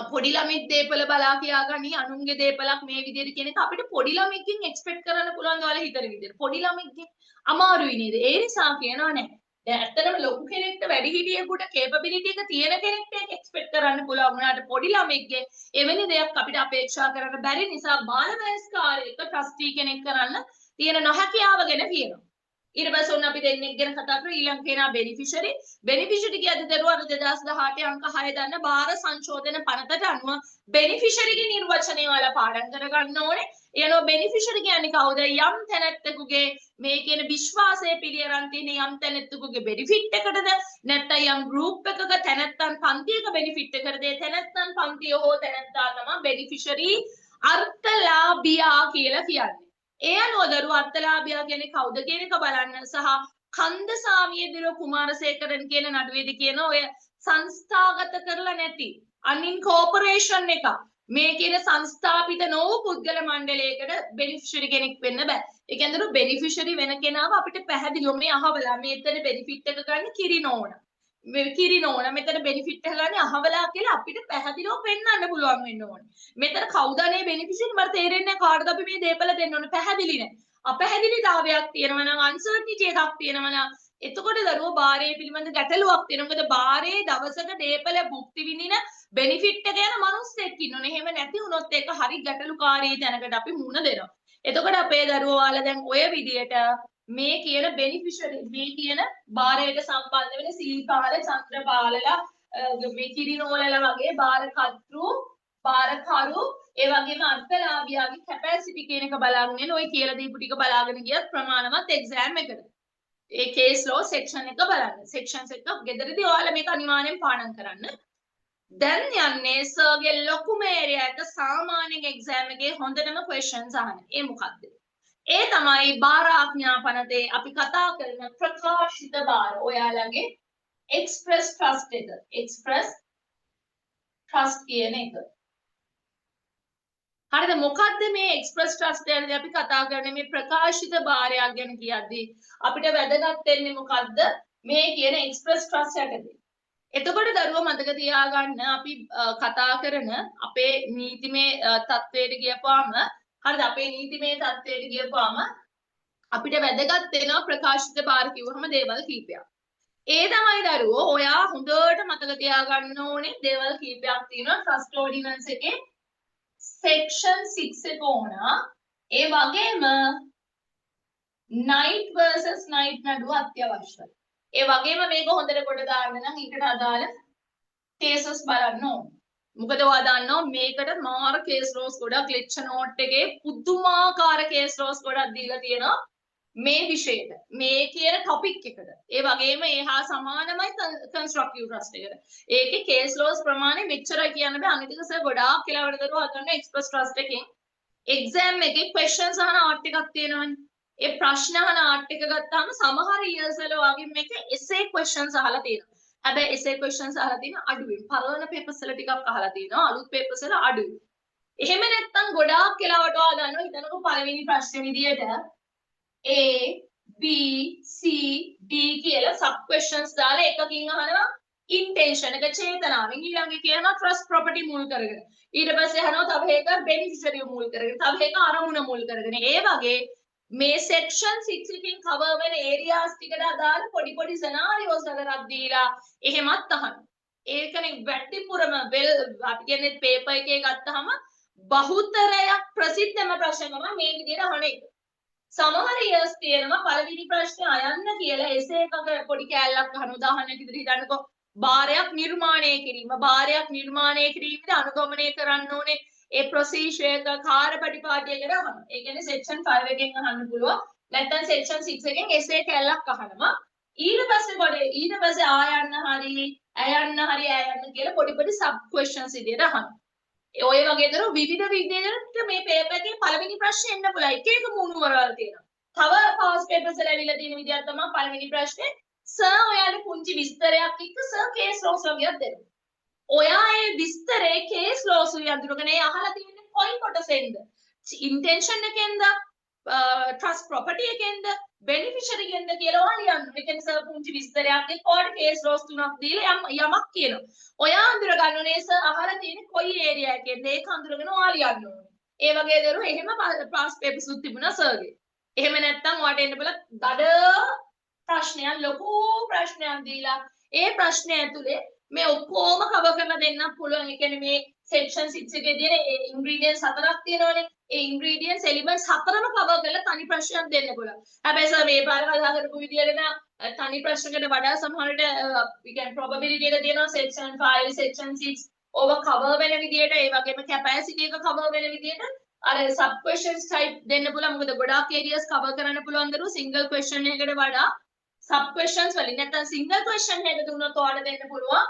පොඩි ළමෙක් දේපල බලා කියාගනි අනුන්ගේ දේපලක් මේ විදිහට කියන එක අපිට පොඩි ළමෙක්ගෙන් එක්ස්පෙක්ට් කරන්න පුළුවන් ඔයාලා හිතන විදිහට පොඩි ළමෙක්ගෙන් අමාරුයි නේද? ඒ නිසා කියනවා නෑ. දැන් ඇත්තටම ලොකු කෙනෙක්ට වැඩිහිටියෙකුට කේපබිලිටි එක තියෙන කෙනෙක්ට ඒක එක්ස්පෙක්ට් කරන්න පුළුවන් වුණාට පොඩි ළමෙක්ගේ එවැනි දෙයක් අපිට අපේක්ෂා කරන්න බැරි නිසා බාල වයස්කාරයෙක් ට්‍රස්ටි කෙනෙක් කරන්න තියෙන නොහැකියාව ගැන කියනවා. ඊට පස්සේ ඔන්න අපි දෙන්නෙක් ගැන කතා කරා ඊළඟ කෙනා බෙනිෆිෂරි. බෙනිෆිෂරි කියද්දි දරුවා 2018 අංක 6 දන්න බාර සංශෝධන පනතට අනුව බෙනිෆිෂරිගේ නිර්වචනය වල පාඩම් කරගන්න ඕනේ. එනවා බෙනිෆිෂරි කියන්නේ කවුද? යම් තැනැත්තෙකුගේ මේ කියන විශ්වාසය පිළිඅරන් තියෙන යම් තැනැත්තෙකුගේ බෙනිෆිට් එකටද නැත්නම් යම් ගෲප් එකක තැනැත්තන් පන්තියක බෙනිෆිට් එකටද තැනැත්තන් පන්තිය හෝ තැනැත්තා තමයි බෙනිෆිෂරි අර්ථලාභියා කියලා කියන්නේ. ඒ අනුව දරුවෝ අර්ථලාභියා කියන්නේ කවුද කියන එක බලන්න සහ කන්දසාමියේ දිර කුමාරසේකරන් කියන නඩුවේදී කියන ඔය සංස්ථාගත කරලා නැති අන්ඉන්කෝපරේෂන් එක මේ කියන සංස්ථාපිත නොවු පුද්ගල මණ්ඩලයකට බෙනිෆිෂරි කෙනෙක් වෙන්න බෑ. ඒ කියන්නේ බෙනිෆිෂරි වෙන කෙනාව අපිට පැහැදිලිව මේ අහවලා මෙතන බෙනිෆිට් එක ගන්න කිරිනෝන. කිරිනෝන මෙතන බෙනිෆිට් එක ගන්න අහවලා කියලා අපිට පැහැදිලිව පෙන්වන්න පුළුවන් වෙන්න ඕනේ. මෙතන කවුද අනේ බෙනිෆිෂරි මට තේරෙන්නේ නැහැ කාටද අපි මේ දේපල දෙන්න ඕනේ පැහැදිලි නැහැ. අපැහැදිලිතාවයක් තියෙනවා නම් අන්සර්ටනිටි එකක් තියෙනවා නම් එතකොට දරුවෝ බාරයේ පිළිබඳ ගැටලුවක් තියෙනවා. මොකද බාරයේ දවසක දේපල භුක්ති විඳින බෙනිෆිට් එක යන මිනිස්සෙක් ඉන්නෝනේ. එහෙම නැති වුණොත් ඒක හරි ගැටලුකාරී තැනකට අපි මුහුණ දෙනවා. එතකොට අපේ දරුවෝ වල දැන් ඔය විදියට මේ කියන බෙනිෆිෂරි මේ කියන බාරයට සම්බන්ධ වෙන සීපාල චන්ද්‍රපාලලා මේ කිරිනෝලලා වගේ බාරකත්රු බාරකරු ඒ වගේම අර්ථලාභියාගේ කැපැසිටි කියන එක බලාගෙන ඔය කියලා දීපු ටික බලාගෙන ගියත් ප්‍රමාණවත් එක්සෑම් එකට. ඒ case law section එක බලන්න. sections එක ගෙදරදී ඔයාලා මේක අනිවාර්යෙන් පාඩම් කරන්න. දැන් යන්නේ සර්ගේ ලොකුම ඒරියා එක සාමාන්‍ය එක්සෑම් එකේ හොඳටම questions අහන. ඒ මොකක්ද? ඒ තමයි බාර ආඥා පනතේ අපි කතා කරන ප්‍රකාශිත බාර. ඔයාලගේ express trust එක. express trust කියන එක. හරිද? මොකද්ද මේ express trust එකේදී අපි කතා කරන්නේ මේ ප්‍රකාශිත බාරයක් ගැන කියද්දී අපිට වැදගත් වෙන්නේ මොකද්ද? මේ කියන express trust එකදී. එතකොට දරුවෝ මතක තියාගන්න අපි කතා කරන අපේ නීතිමය තත්ත්වයට ගියපුවාම හරිද? අපේ නීතිමය තත්ත්වයට ගියපුවාම අපිට වැදගත් වෙනවා ප්‍රකාශිත බාර කිව්වහම දේවල් කීපයක්. ඒ තමයි දරුවෝ ඔයා හොඳට මතක තියාගන්න ඕනේ දේවල් කීපයක් තියෙනවා trust ordinance එකේ section 6 එක ඕන. ඒ වගේම night versus night නඩුව අත්‍යවශ්‍යයි. ඒ වගේම මේක හොඳට කොට දාන්න නම් ඊකට අදාළ cases බලන්න ඕන. මොකද ඔයා දන්නවා මේකට මාර case laws ගොඩක් lecture note එකේ පුදුමාකාර case laws ගොඩක් දීලා තියෙනවා මේ විෂයට. මේ කියන topic එකට. ඒ වගේම ඒ හා සමානමයි constructive trust එකට. ඒකේ case laws ප්‍රමාණය මෙච්චරයි කියන්න බෑ. අනිත් එක සර් ගොඩාක් කියලා වලදරුවා හදන්න express trust එකෙන් exam එකේ questions අහන ආර්ට් එකක් තියෙනවනේ. ඒ ප්‍රශ්න අහන ආර්ට් එක ගත්තාම සමහර years වල වගේ මේක essay questions අහලා තියෙනවා. හැබැයි essay questions අහලා තියෙන අඩුවෙන්. පරණ papers වල ටිකක් අහලා තියෙනවා. අලුත් papers වල අඩුයි. එහෙම නැත්නම් ගොඩාක් කියලාවට ඔයා දන්නවා හිතනකො පළවෙනි ප්‍රශ්නේ විදියට A B C D කියලා sub questions දාලා එකකින් අහනවා intention එක චේතනාවෙන් ඊළඟ කියනවා trust property මුල් කරගෙන ඊට පස්සේ අහනවා තව එක beneficiary මුල් කරගෙන තව එක අරමුණ මුල් කරගෙන ඒ වගේ මේ section 6 එකකින් cover වෙන areas ටිකට අදාළ පොඩි පොඩි scenarios වලක් දීලා එහෙමත් අහනවා ඒකනේ වැඩිපුරම අපි කියන්නේ paper එකේ ගත්තාම බහුතරයක් ප්‍රසිද්ධම ප්‍රශ්න තමයි මේ විදිහට අහන එක. සමහර years තියෙනවා පළවෙනි ප්‍රශ්නේ අයන්න කියලා essay එකක පොඩි කෑල්ලක් අහන උදාහරණයක් විදිහට හිතන්නකෝ බාරයක් නිර්මාණය කිරීමේදී අනුගමනය කරන්න ඕනේ ඒ procedure එක කාර්යපටිපාටියකට අහනවා. ඒ කියන්නේ section 5 එකෙන් අහන්න පුළුවන්. නැත්නම් section 6 එකෙන් essay කෑල්ලක් අහනවා. ඊට පස්සේ අයන්න කියලා පොඩි පොඩි sub questions විදිහට අහනවා. ඔය වගේ දර විවිධ විදිහට මේ පේපර් එකේ පළවෙනි ප්‍රශ්නේ එන්න පුළුවන්. එක එක මූණු වරවල් තියෙනවා. තව past papers වල ඇවිල්ලා තියෙන විදිහක් තමයි පළවෙනි ප්‍රශ්නේ සර් ඔයාලට පුංචි විස්තරයක් එක්ක සර් case laws වගේක් දෙනවා. ඔයා ඒ විස්තරේ case laws යඳුරගෙන අහලා තියෙන්නේ කොයි කොටසෙන්ද? intention එකෙන්ද? trust property එකෙන්ද? beneficiary එකෙන්ද කියලා ඔයා ලියන්න. ඒ කියන්නේ සර් පුංචි විස්තරයක් එක්ක ඔයාලට case laws තුනක් දීලා යමක් කියනවා. ඔයා අඳුර ගන්න ඕනේ සර් අහලා තියෙන්නේ කොයි ඒරියා එකෙන්ද? ඒක අඳුරගෙන ඔයා ලියන්න ඕනේ. ඒ වගේ දරුවෝ එහෙම past papers උත් තිබුණා සර්ගේ. එහෙම නැත්නම් ඔයාට එන්න බල දඩ ප්‍රශ්නයක් ලොකු ප්‍රශ්නයක් දීලා ඒ ප්‍රශ්නය ඇතුලේ මේ ඔක්කොම කවර් කරලා දෙන්නත් පුළුවන්. ඒ කියන්නේ මේ section 6 එකේ තියෙන ingredients හතරක් තියෙනවනේ. ඒ ingredients elements හතරම කවර් කරලා තනි ප්‍රශ්නයක් දෙන්න පුළුවන්. හැබැයි සර් මේ පාර කතා කරපු විදියට තනි ප්‍රශ්නකට වඩා සමහරට we can probability එක තියෙනවා section 5 section 6 ඕව cover වෙන විදියට ඒ වගේම capacity එක cover වෙන විදියට අර sub questions type දෙන්න පුළුවන්. මොකද ගොඩාක් areas cover කරන්න පුළුවන් දරුවෝ single question එකකට වඩා sub questions වලින් නැත්නම් single question එක දුන්නොත් ඔයාලට දෙන්න පුළුවන්.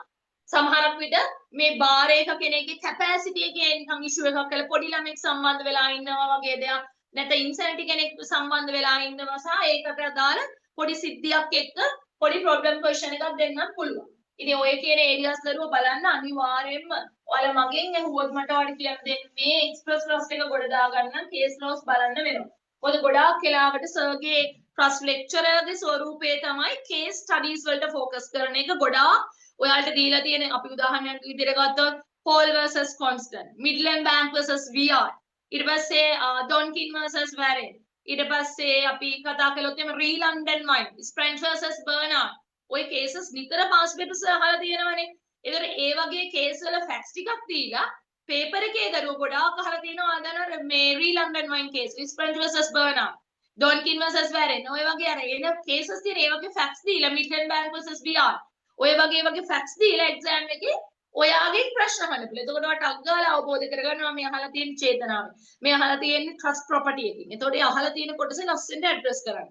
සමහරක් විට මේ බාර එක කෙනෙක්ගේ capacity එකේ නිකන් issue එකක් කරලා පොඩි ළමෙක් සම්බන්ධ වෙලා ඉන්නවා වගේ දෙයක් නැත්නම් insanity කෙනෙක් සම්බන්ධ වෙලා ඉන්නවා සහ ඒකට අදාළ පොඩි සිද්ධියක් එක්ක පොඩි problem question එකක් දෙන්නත් පුළුවන්. ඉතින් ඔය කියන areas දරුවෝ බලන්න අනිවාර්යයෙන්ම ඔයාලා මගෙන් අහුවොත් මට ඔයාලට කියන්න දෙන්න මේ express trust එක ගොඩ දාගන්න case laws බලන්න වෙනවා. මොකද ගොඩාක් වෙලාවට සර්ගේ trust lecturer ගේ ස්වරූපේ තමයි case studies වලට focus කරන එක. ගොඩාක් ඔයාලට දීලා තියෙන අපි උදාහරණයක් විදිහට ගත්තොත් Paul versus Constant, Midland Bank versus VR, ඊට පස්සේ Donkin versus Warren, ඊට පස්සේ අපි කතා කළොත් එimhe Re London Mine, Sprint versus Bernard. ඔය cases නිතර pass papers අහලා තියෙනවනේ. ඒතර ඒ වගේ case වල facts ටිකක් දීලා paper එකේ දරුවෝ ගොඩාක් අහලා තියෙනවා අදන මේ Re London Mine case, Sprint versus Bernard, Donkin versus Warren. ඔය වගේ අර එන cases තියෙන ඒ වගේ facts දීලා Midland Bank versus VR ඔය වගේ facts දීලා exam එකේ ඔයාගේ ප්‍රශ්න අහන්න පුළුවන්. එතකොට ඔයාට අග්ගාලා අවබෝධ කරගන්නවා මේ අහලා තියෙන චේතනාව. මේ අහලා තියෙන trust property එකකින්. එතකොට ඒ අහලා තියෙන කොටස ලස්සනට address කරන්න.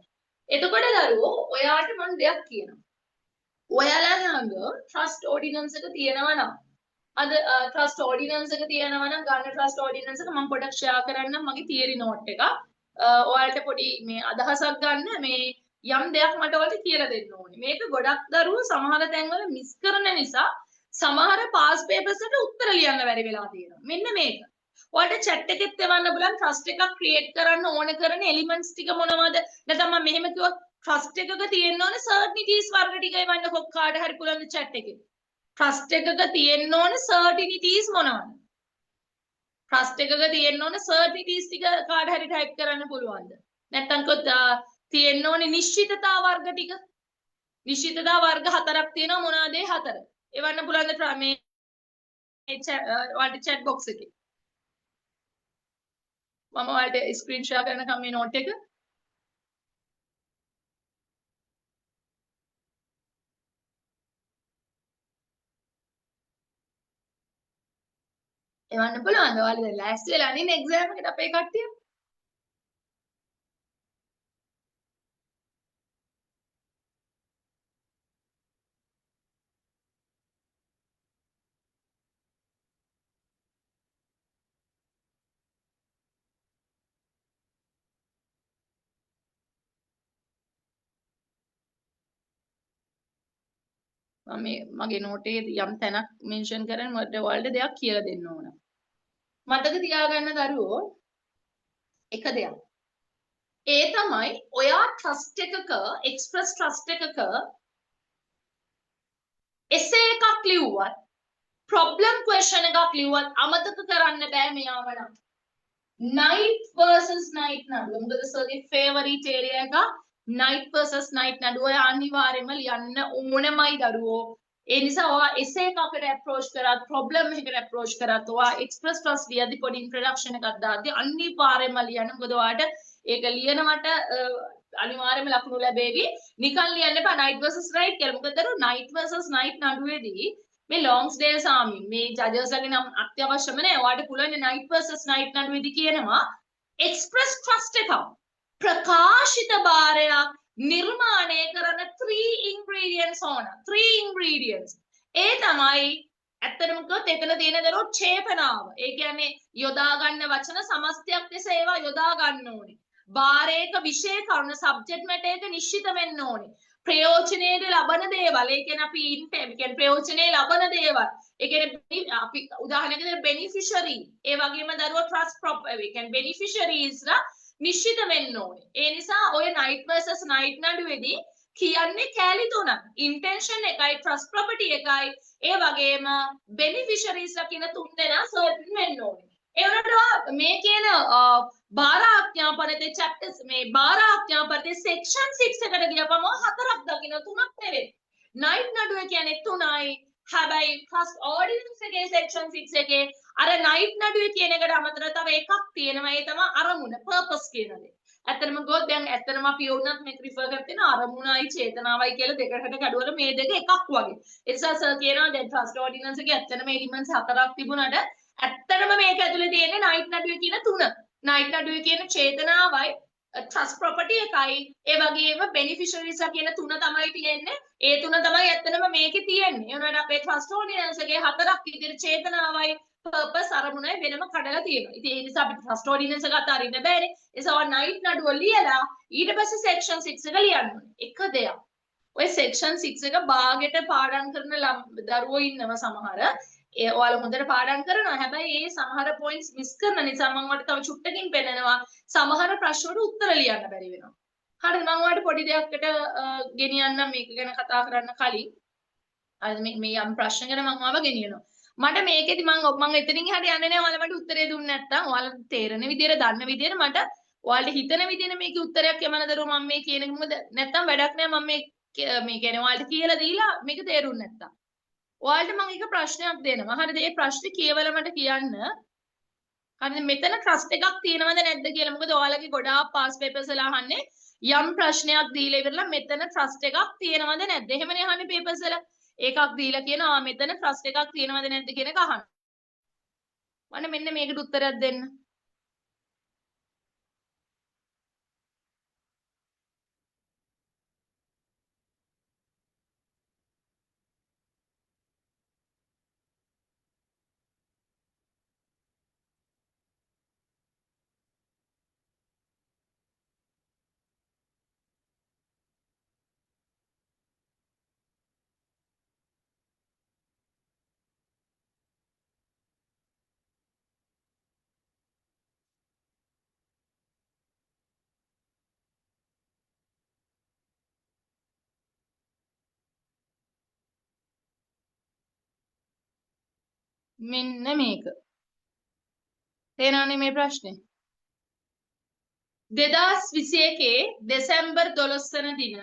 එතකොට දරුවෝ ඔයාට මම දෙයක් කියනවා. ඔයාලා ළඟ ට්‍රස්ට් ඕඩිනන්ස් එක තියෙනවා නම් අද ට්‍රස්ට් ඕඩිනන්ස් එක තියෙනවා නම් ගන්න ට්‍රස්ට් ඕඩිනන්ස් එක මම පොඩ්ඩක් ෂෙයා කරන්නම් මගේ තියරි නෝට් එක. ඔයාලට පොඩි මේ අදහසක් ගන්න මේ යම් දෙයක් මට ඔයාලට කියලා දෙන්න ඕනේ. මේක ගොඩක් දරුවෝ සමහර තැන්වල මිස් කරන නිසා සමහර පාස් පේපර්ස් වලට උත්තර ලියන්න බැරි වෙලා තියෙනවා. මෙන්න මේක. ඔයාලට chat එකෙත් එවන්න බලන්න ට්‍රස්ට් එකක් ක්‍රියේට් කරන්න ඕන කරන එලිමන්ට්ස් ටික මොනවද? නැත්නම් මම මෙහෙම කිව්වොත් ට්‍රස්ට් එකක තියෙන්න ඕනේ සර්ටනිටීස් වර්ග ටික එවන්න කාට හරි පුළුවන් chat එකේ. ට්‍රස්ට් එකක තියෙන්න ඕනේ සර්ටිනිටීස් මොනවද? ට්‍රස්ට් එකක තියෙන්න ඕනේ සර්ටිනිටීස් ටික කාට හරි ටයිප් කරන්න පුළුවන්ද? නැත්නම් කොත් තියෙන්න ඕනේ නිශ්චිතතා වර්ග ටික. නිශ්චිතතා වර්ග හතරක් තියෙනවා මොනවාද ඒ හතර? එවන්න පුළුවන්ද මේ ඔයාලට chat box එකේ? මම ඔයාලට ස්ක්‍රීන් ෂෙයා කරනකම් මේ නෝට් එක එවන්න පුළුවන්ද? ඔයාලා දැන් ලෑස්ති වෙලා ඉන්නේ එක්සෑම් එකට අපේ කට්ටිය? මම මේ මගේ නෝට් එකේ යම් තැනක් මෙන්ෂන් කරන් මට ඔයාලට දෙයක් කියලා දෙන්න ඕන. මතක තියාගන්න දරුවෝ එක දෙයක්. ඒ තමයි ඔයා ට්‍රස්ට් එකක එක්ස්ප්‍රස් ට්‍රස්ට් එකක එසේ එකක් ලිව්වත් ප්‍රොබ්ලම් ක්වෙස්චන් එකක් ලිව්වත් අමතක කරන්න බෑ මෙයාව නම්. night versus night නඩුව. මොකද සර්ගේ ෆේවරිට් ඒරියා එක night versus night නඩුව. ඔය අනිවාර්යයෙන්ම ලියන්න ඕනමයි දරුවෝ. ඒ නිසා ඔයා එසේ එකකට අප්‍රෝච් කරත් ප්‍රොබ්ලම් එකකට අප්‍රෝච් කරත් ඔයා එක්ස්ප්‍රස් ට්‍රස්ට් ලියද්දි පොඩි ඉන්ට්‍රොඩක්ෂන් එකක් දාද්දි අනිවාර්යයෙන්ම ලියන්න. මොකද ඔයාට ඒක ලියනවට අනිවාර්යයෙන්ම ලකුණු ලැබෙවි. නිකන් ලියන්න එපා night versus night කියලා. මොකද දරුවෝ night versus night නඩුවේදී මේ ලොන්ග්ස්ඩේල් සාමි මේ ජජස්ලගේ නම් අත්‍යවශ්‍යම නෑ. ඔයාලට පුළුවන් night versus night නඩුවේදී කියනවා එක්ස්ප්‍රස් ට්‍රස්ට් එකක් ප්‍රකාශිත භාරයක් නිර්මාණය කරන 3 ingredients ඕන. 3 ingredients. ඒ තමයි ඇත්තටම කිව්වොත් එතන තියෙන දරුවෝ චේතනාව. ඒ කියන්නේ යොදා ගන්න වචන සමස්තයක් ලෙස ඒවා යොදා ගන්න ඕනේ. භාරයක විශේෂ කරුණ සබ්ජෙක්ට් මැටර් එක නිශ්චිත වෙන්න ඕනේ. ප්‍රයෝජනයේ ලබන දේවල් ඒ කියන්නේ අපි ඉන්ටෙම් කියන්නේ ප්‍රයෝජනයේ ලබන දේවල් ඒ කියන්නේ අපි උදාහරණයකට බෙනිෆිෂරි ඒ වගේම දරුවෝ ට්‍රස්ට් ප්‍රොපර් ඒ කියන්නේ බෙනිෆිෂරීස්ලා නිශ්චිත වෙන්න ඕනේ. ඒ නිසා ඔය night versus night නඩුවේදී කියන්නේ කැලි තුනක්. ඉන්ටෙන්ෂන් එකයි ට්‍රස්ට් ප්‍රොපර්ටි එකයි ඒ වගේම බෙනිෆිෂරීස්ලා කියන තුන් දෙනා සර්ටන් වෙන්න ඕනේ. ඒ වුණාට මේ කියන බාර ආඥාපනයේ chapters මේ බාර ආඥාපනයේ section 6 එකට ගියපම හතරක් දකින්න තුනක් නෙවෙයි. night නඩුව කියන්නේ තුනයි. හැබැයි ට්‍රස්ට් ඕඩිනන්ස් එකේ section 6 එකේ අර night නඩුවේ කියන එකට අමතරව තව එකක් තියෙනවා. ඒ තමයි අරමුණ purpose කියන දේ. ඇත්තටම ගොඩ දැන් ඇත්තටම අපි වුණත් මේක රිෆර් කරගෙන අරමුණයි චේතනාවයි කියලා දෙකට කැඩුවල මේ දෙක එකක් වගේ. ඒ නිසා සර් කියනවා දැන් ට්‍රස්ට් ඕඩිනන්ස් එකේ ඇත්තටම එලිමන්ට්ස් හතරක් තිබුණාට ඇත්තටම මේක ඇතුලේ තියෙන්නේ night නඩුවේ කියන තුන. night නඩුවේ කියන චේතනාවයි ට්‍රස්ට් ප්‍රොපර්ටි එකයි ඒ වගේම බෙනිෆිෂරීස්ලා කියන තුන තමයි තියෙන්නේ. ඒ තුන තමයි ඇත්තටම මේකේ තියෙන්නේ. ඒ වුණාට අපේ ට්‍රස්ට් ඕඩිනන්ස් එකේ හතරක් විදිහට චේතනාවයි purpose අරමුණයි වෙනම කඩලා තියෙනවා. ඉතින් ඒ නිසා අපිට ට්‍රස්ට් ඕඩිනන්ස් එක අතාරින්න බෑනේ. ඒ නිසා night නඩුව ලියලා ඊට පස්සේ section 6 එක ලියන්න ඕනේ. එක දෙයක්. ඔය section 6 එක බාගෙට පාඩම් කරන දරුවෝ ඉන්නවා සමහර. ඒ ඔයාලා හොඳට පාඩම් කරනවා. හැබැයි ඒ සමහර points miss කරන නිසා මම ඔයාලට තව චුට්ටකින් පෙන්නනවා. සමහර ප්‍රශ්න වලට උත්තර ලියන්න බැරි වෙනවා. හරිද? මම ඔයාලට පොඩි දෙයක්කට ගෙනියන්නම් මේක ගැන කතා කරන්න කලින්. අර මේ යම් ප්‍රශ්න ගැන මම ආව ගෙනියනවා. මට මේකෙදි මම එතනින් හරි යන්නේ නැහැ. ඔයාලා මට උත්තරේ දුන්නේ නැත්තම් ඔයාලා තේරෙන විදියට දන්න විදියට මට ඔයාලට හිතන විදියට මේකේ උත්තරයක් යමන දරුවෝ මම මේ කියන මොකද නැත්තම් වැඩක් නැහැ. මම මේ කියන්නේ ඔයාලට කියලා දීලා මේක තේරුන්නේ නැත්තම්. ඔයාලට මම එක ප්‍රශ්නයක් දෙනවා. හරිද? මේ ප්‍රශ්නේ කියවලා මට කියන්න. හරිද? මෙතන ට්‍රස්ට් එකක් තියෙනවද නැද්ද කියලා. මොකද ඔයාලගේ ගොඩාක් පාස් පේපර්ස් වල අහන්නේ යම් ප්‍රශ්නයක් දීලා ඉවරලා මෙතන ට්‍රස්ට් එකක් තියෙනවද නැද්ද? එහෙමනේ අහන්නේ පේපර්ස් වල. එකක් දීලා කියනවා මෙතන ට්‍රස්ට් එකක් තියෙනවද නැද්ද කියන එක අහන්න. මම මෙන්න මේකට උත්තරයක් දෙන්න. මෙන්න මේක. තේරෙනවනේ මේ ප්‍රශ්නේ. 2021 දෙසැම්බර් 12 වන දින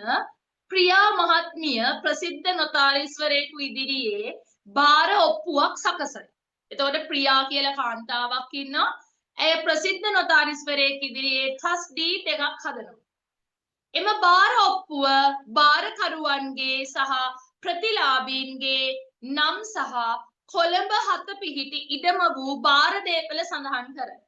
ප්‍රියා මහත්මිය ප්‍රසිද්ධ නොතාරිස්වරයෙකු ඉදිරියේ බාර ඔප්පුවක් සකසයි. එතකොට ප්‍රියා කියලා කාන්තාවක් ඉන්නවා. ඇය ප්‍රසිද්ධ නොතාරිස්වරයෙක් ඉදිරියේ ට්‍රස්ට් ඩීඩ් එකක් හදනවා. එම බාර ඔප්පුව බාරකරුවන්ගේ සහ ප්‍රතිලාභීන්ගේ නම් සහ කොළඹ 7 පිහිටි ඉඩම වූ බාර දේපල සඳහන් කරයි.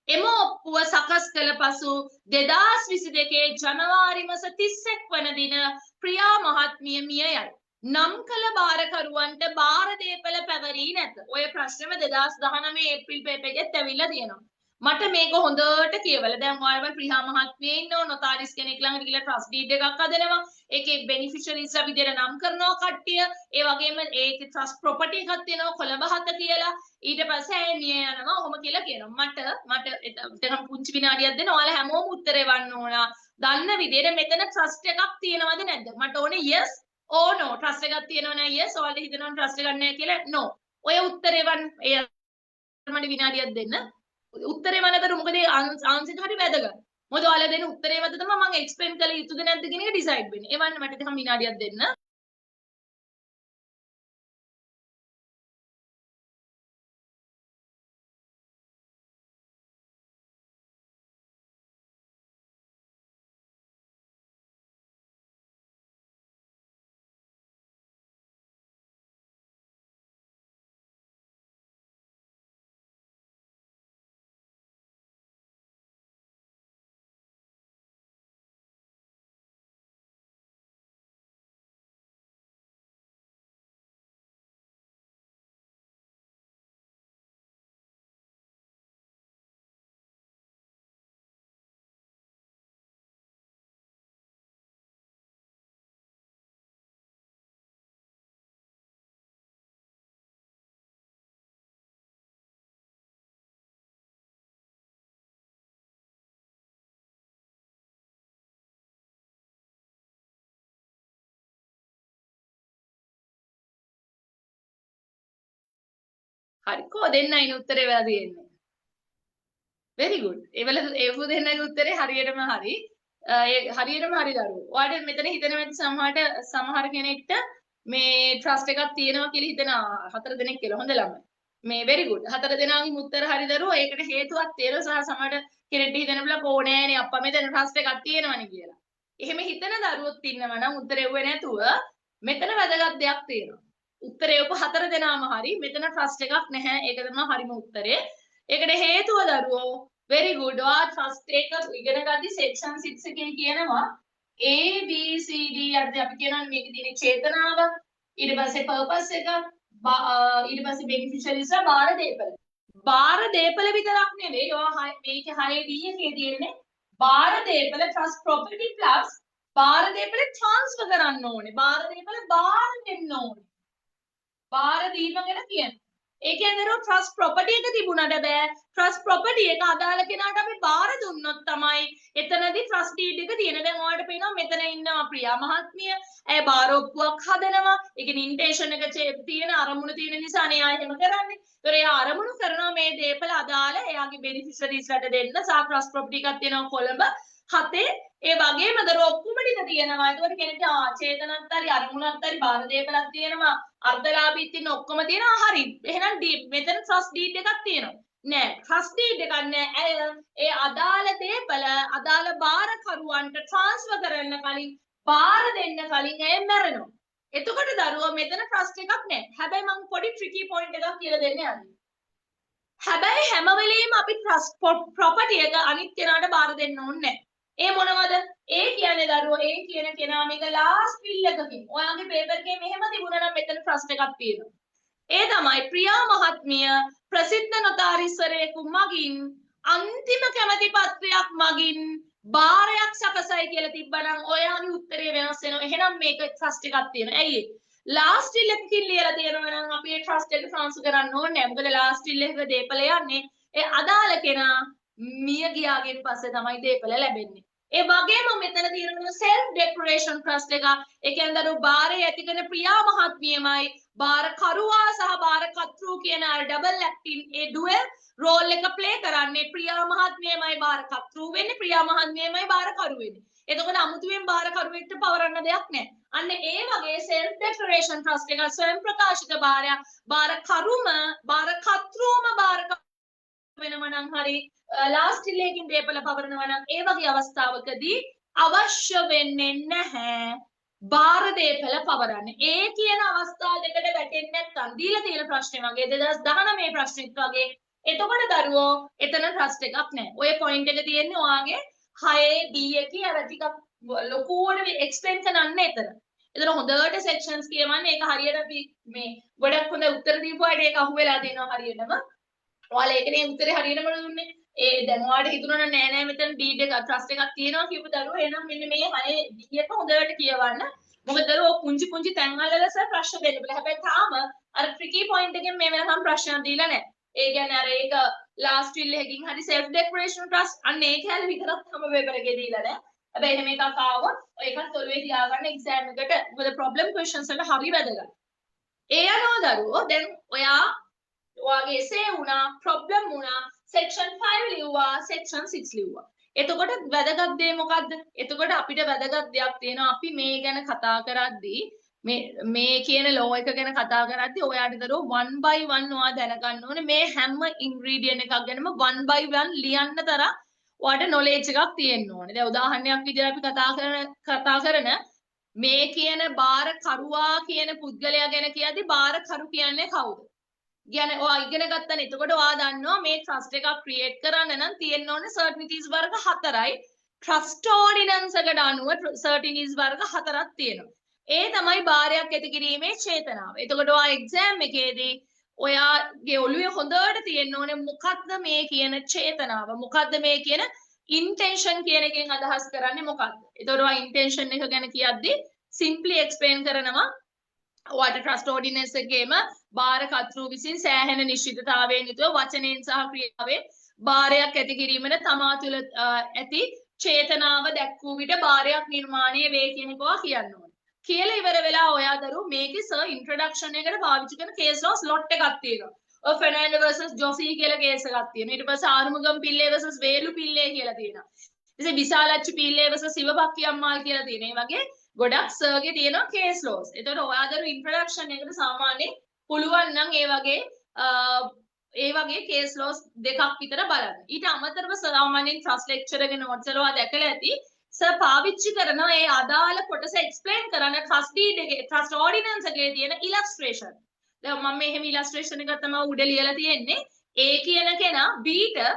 එම ඔප්පුව සකස් කළ පසු 2022 ජනවාරි මාස 31 වන දින ප්‍රියා මහත්මිය මිය යයි. නම් කළ බාරකරුවන්ට බාර දේපල පැවරී නැත. ඔය ප්‍රශ්නෙම 2019 ඒප්‍රිල් පේපර් එකෙත් ඇවිල්ලා තියෙනවා. මට මේක හොඳට කියවලා දැන් ඔයාලම ප්‍රියා මහත්මිය ඉන්නව නොතාරිස් කෙනෙක් ළඟට ගිහලා ට්‍රස්ට් ඩීඩ් එකක් හදනවා. ඒකේ බෙනිෆිෂරිස්ලා විදියට නම් කරනවා කට්ටිය. ඒ වගේම ඒකේ ට්‍රස්ට් ප්‍රොපර්ටි එකක් තියෙනවා කොළඹ 7 කියලා. ඊට පස්සේ ඇය මිය යනවා. ඔහොම කියලා කියනවා. මට පුංචි විනාඩියක් දෙන්න. ඔයාලා හැමෝම උත්තරේ වන්න ඕන. දන්න විදියට මෙතන ට්‍රස්ට් එකක් තියෙනවද නැද්ද? මට ඕනේ yes or no. ට්‍රස්ට් එකක් තියෙනව නෑ yes. ඔයාලා හිතනවා ට්‍රස්ට් එකක් නෑ කියලා no. ඔය උත්තරේ වන්න. ඒ මට විනාඩියක් දෙන්න. උත්තරේ වන්නතර මොකද ආන්සර් එක හරි වැදගත්. මොකද ඔයාලා දෙන උත්තරේ මත තමයි මම එක්ස්ප්ලেইন කළ යුතුද නැද්ද කියන එක ඩිසයිඩ් වෙන්නේ. ඒ වන්න මට දෙකම විනාඩියක් දෙන්න. හරි කො දෙන්නයිනේ උත්තරේ වෙලා තියෙන්නේ. very good. ඒවල දෙන්නගේ උත්තරේ හරියටම හරි. ඒ හරියටම හරි දරුවෝ. ඔයාලට මෙතන හිතෙනවා ඇති සමහර කෙනෙක්ට මේ ට්‍රස්ට් එකක් තියෙනවා කියලා හිතනවා 4 දෙනෙක් කියලා. හොඳ ළමයි. මේ very good. 4 දෙනාගේ උත්තර හරි දරුවෝ. ඒකට හේතුවක් තියෙනවා සහ සමහර කෙනෙක්ට හිතෙන බලා කෝ නෑනේ අප්පා මෙතන ට්‍රස්ට් එකක් තියෙනවනේ කියලා. එහෙම හිතන දරුවොත් ඉන්නවා නම් උත්තරේ එව්වේ නැතුව මෙතන වැදගත් දෙයක් තියෙනවා. උත්තරේ ඔබ 4 දෙනාම හරි. මෙතන ට්‍රස්ට් එකක් නැහැ. ඒක තමයි හරිම උත්තරේ. ඒකට හේතුව දරුවෝ very good. ඔයා ට්‍රස්ට් එක ඉගෙන ගද්දි section 6 එකේ කියනවා A B C D අර්ථය අපි කියනවා මේකේ තියෙන චේතනාව ඊට පස්සේ purpose එක ඊට පස්සේ beneficiaries බාර දේපල. බාර දේපල විතරක් නෙවෙයි. ඔයා මේකේ 6 D එකේ තියෙන්නේ බාර දේපල trust property plus බාර දේපල transfer කරන්න ඕනේ. බාර දේපල බාර දෙන්න ඕනේ. බාර දීම ගැන කියන්නේ. ඒ කියන්නේ දරුවෝ trust property එක තිබුණාට බෑ. trust property එක අදාළ කෙනාට අපි බාර දුන්නොත් තමයි එතනදී trust deed එක තියෙන. දැන් ඔයාලට පේනවා මෙතන ඉන්නවා ප්‍රියා මහත්මිය. ඇය බාර ඔප්පුවක් හදනවා. ඒකේ intention එක තියෙන අරමුණ තියෙන නිසා නේ ආයෙ එහෙම කරන්නේ. ඒතර එයා අරමුණු කරනවා මේ දේපල අදාළ එයාගේ beneficiaries ලට දෙන්න. සහ trust property එකක් තියෙනවා කොළඹ 7 ඒ වගේම දරුවෝ ඔක්කොම ටික තියෙනවා. ඒකට කෙනෙක්ට චේතනත් හරි අරමුණත් හරි බාර දේපලක් තියෙනවා. අර්ධලාභීත් ඉන්න ඔක්කොම තියෙනවා. හරි. එහෙනම් මෙතන trust deed එකක් තියෙනවා. නෑ. trust deed එකක් නෑ. ඒ අදාළ දේපල අදාළ බාරකරුවන්ට transfer කරන්න කලින් බාර දෙන්න කලින් ඇය මැරෙනවා. එතකොට දරුවෝ මෙතන trust එකක් නෑ. හැබැයි මම පොඩි tricky point එකක් කියලා දෙන්න යන්නේ. හැබැයි හැම වෙලෙම අපි trust property එක අනිත් කෙනාට බාර දෙන්න ඕනේ නෑ. ඒ මොනවද? ඒ කියන්නේ දරුවෝ ඒ කියන කෙනා මේක ලාස්ට් විල් එකකින් ඔයාගේ පේපර් එකේ මෙහෙම තිබුණා නම් මෙතන ට්‍රස්ට් එකක් තියෙනවා. ඒ තමයි ප්‍රියා මහත්මිය ප්‍රසිද්ධ නොතාරිස්වරයෙකු මගින් අන්තිම කැමැති පත්‍රයක් මගින් බාරයක් සකසයි කියලා තිබ්බනම් ඔයාගේ උත්තරේ වෙනස් වෙනවා. එහෙනම් මේක ට්‍රස්ට් එකක් තියෙනවා. ඇයි ඒ? ලාස්ට් විල් එකකින් ලියලා තියෙනවා නම් අපි ඒ ට්‍රස්ට් එක ට්‍රාන්ස්ෆර් කරන්න ඕනේ නැහැ. මොකද ලාස්ට් විල් එකක දේපල යන්නේ ඒ අදාළ කෙනා මිය ගියාගෙන් පස්සේ තමයි දේපල ලැබෙන්නේ. ඒ වගේම මෙතන තියෙනවා self declaration trust එක ඒ කියන්නේ දරු බාරේ ඇති කරන ප්‍රියා මහත්මියමයි බාර කරුවා සහ බාර කර්තෘ කියන අර ඩබල් ඇක්ටින් ඒ ඩුවල් රෝල් එක ප්ලේ කරන්නේ ප්‍රියා මහත්මියමයි බාර කර්තෘ වෙන්නේ ප්‍රියා මහත්මියමයි බාර කරු වෙන්නේ. එතකොට අමුතුවෙන් බාර කරුවෙක්ට පවරන්න දෙයක් නැහැ. අන්න ඒ වගේ self declaration trust එක ස්වයං ප්‍රකාශිත බාරයක් බාර කරුම බාර කර්තෘම බාර වෙනවා නම් හරි ලාස්ට් will එකකින් දීපල පවරනවා නම් ඒ වගේ අවස්ථාවකදී අවශ්‍ය වෙන්නේ නැහැ බාර දීපල පවරන්න. ඒ කියන අවස්ථා දෙකට වැටෙන්නේ නැත්නම් දීලා තියෙන ප්‍රශ්නේ වගේ 2019 ප්‍රශ්නෙත් වගේ එතකොට දරුවෝ එතන ට්‍රස්ට් එකක් නැහැ. ඔය පොයින්ට් එක තියෙන්නේ ඔයාගේ 6 B එකේ අර ටිකක් ලොකුවට එක්ස්ප්ලেইন කරන්න එතන. එතන හොඳට sections කියවන්නේ ඒක හරියට අපි මේ ගොඩක් හොඳ උත්තර දීපුවාට ඒක අහුවෙලා තියෙනවා හරියටම. ඔයාලා ඒකනේ උත්තරේ හරියටම දුන්නේ. ඒ දැන් ඔයාලට හිතුණා නෑ නෑ මෙතන බීඩ් එක ට්‍රස්ට් එකක් තියෙනවා කියපු දරුවෝ එහෙනම් මෙන්න මේ 6 B එක හොඳට කියවන්න. මොකද දරුවෝ පුංචි පුංචි තැන් වල සර් ප්‍රශ්න දෙන්න බෑ. හැබැයි තාම අර ට්‍රිකි පොයින්ට් එකෙන් මේ වෙනකම් ප්‍රශ්න දීලා නෑ. ඒ කියන්නේ අර ඒක ලාස්ට් විල් එකකින් හරි self declaration trust අන්න ඒක හැල විතරක් තම පේපර් එකේ දීලා නෑ. හැබැයි එහෙම එකක් ආවොත් ඒකත් ඔළුවේ තියාගන්න එක්සෑම් එකට මොකද ප්‍රොබ්ලම් ක්වෙස්චන්ස් වල හරි වැදගත්. ඒ අනුව දරුවෝ දැන් ඔයාගේ essay වුණා ප්‍රොබ්ලම් වුණා section 5 ලිව්වා section 6 ලිව්වා. එතකොට වැදගත් දේ මොකද්ද? එතකොට අපිට වැදගත් දෙයක් තියෙනවා අපි මේ ගැන කතා කරද්දී මේ කියන law එක ගැන කතා කරද්දී ඔයාට දරුවෝ 1 by 1 ඔයා දැනගන්න ඕනේ මේ හැම ingredient එකක් ගැනම 1 by 1 ලියන්න තරම් ඔයාට knowledge එකක් තියෙන්න ඕනේ. දැන් උදාහරණයක් විදිහට අපි කතා කරන මේ කියන බාර කරුවා කියන පුද්ගලයා ගැන කියද්දී බාර කරු කියන්නේ කවුද? කියන්නේ ඔයා ඉගෙන ගත්තනේ. එතකොට ඔයා දන්නවා මේ trust එකක් create කරන්න නම් තියෙන්න ඕනේ certainties වර්ග 4යි. trust ordinance එකට අනුව certainties වර්ග 4ක් තියෙනවා. ඒ තමයි බාරයක් ඇති කිරීමේ චේතනාව. එතකොට ඔයා exam එකේදී ඔයාගේ ඔළුවේ හොඳට තියෙන්න ඕනේ මොකක්ද මේ කියන චේතනාව? මොකක්ද මේ කියන intention කියන එකෙන් අදහස් කරන්නේ මොකක්ද? එතකොට ඔයා intention එක ගැන කියද්දී simply explain කරනවා ඔයාට trust ordinance එකේම බාර කර්තෘ විසින් සෑහෙන නිශ්චිතතාවයෙන් යුතුව වචනයෙන් සහ ක්‍රියාවෙන් බාරයක් ඇති කිරීමට තමා තුළ ඇති චේතනාව දැක්වූ විට බාරයක් නිර්මාණය වේ කියන එක ඔයා කියන්න ඕනේ. කියලා ඉවර වෙලා ඔයා දරුවෝ මේකේ සර් ඉන්ට්‍රොඩක්ෂන් එකට පාවිච්චි කරන කේස් ලොස් ලොට් එකක් තියෙනවා. ඔය ෆර්නෑන්ඩෝ versus ජොසී කියලා කේස් එකක් තියෙනවා. ඊට පස්සේ ආරුමුගම් පිල්ලේ versus වේලු පිල්ලේ කියලා තියෙනවා. ඊට විශාලච්චි පිල්ලේ versus සිවපක්කි අම්මාල් කියලා තියෙනවා. මේ වගේ ගොඩක් සර්ගේ තියෙනවා කේස් ලොස්. එතකොට ඔයා දරුවෝ ඉන්ට්‍රොඩක්ෂන් එකට සාමාන්‍යයෙන් පුළුවන් නම් ඒ වගේ කේස් ලොස් දෙකක් විතර බලන්න. ඊට අමතරව සාමාන්‍යයෙන් ට්‍රස්ට් ලෙක්චර් එක නෝට්ස් වල ඔයා දැකලා ඇති සර් පාවිච්චි කරන ඒ අදාළ කොටස එක්ස්ප්ලেইন කරන ට්‍රස්ට් ඩීඩ් එකේ ට්‍රස්ට් ඕඩිනන්ස් එකේ තියෙන ඉලස්ට්‍රේෂන්. දැන් මම මෙහෙම ඉලස්ට්‍රේෂන් එකක් තමයි උඩ ලියලා තියෙන්නේ. A කියන කෙනා B ට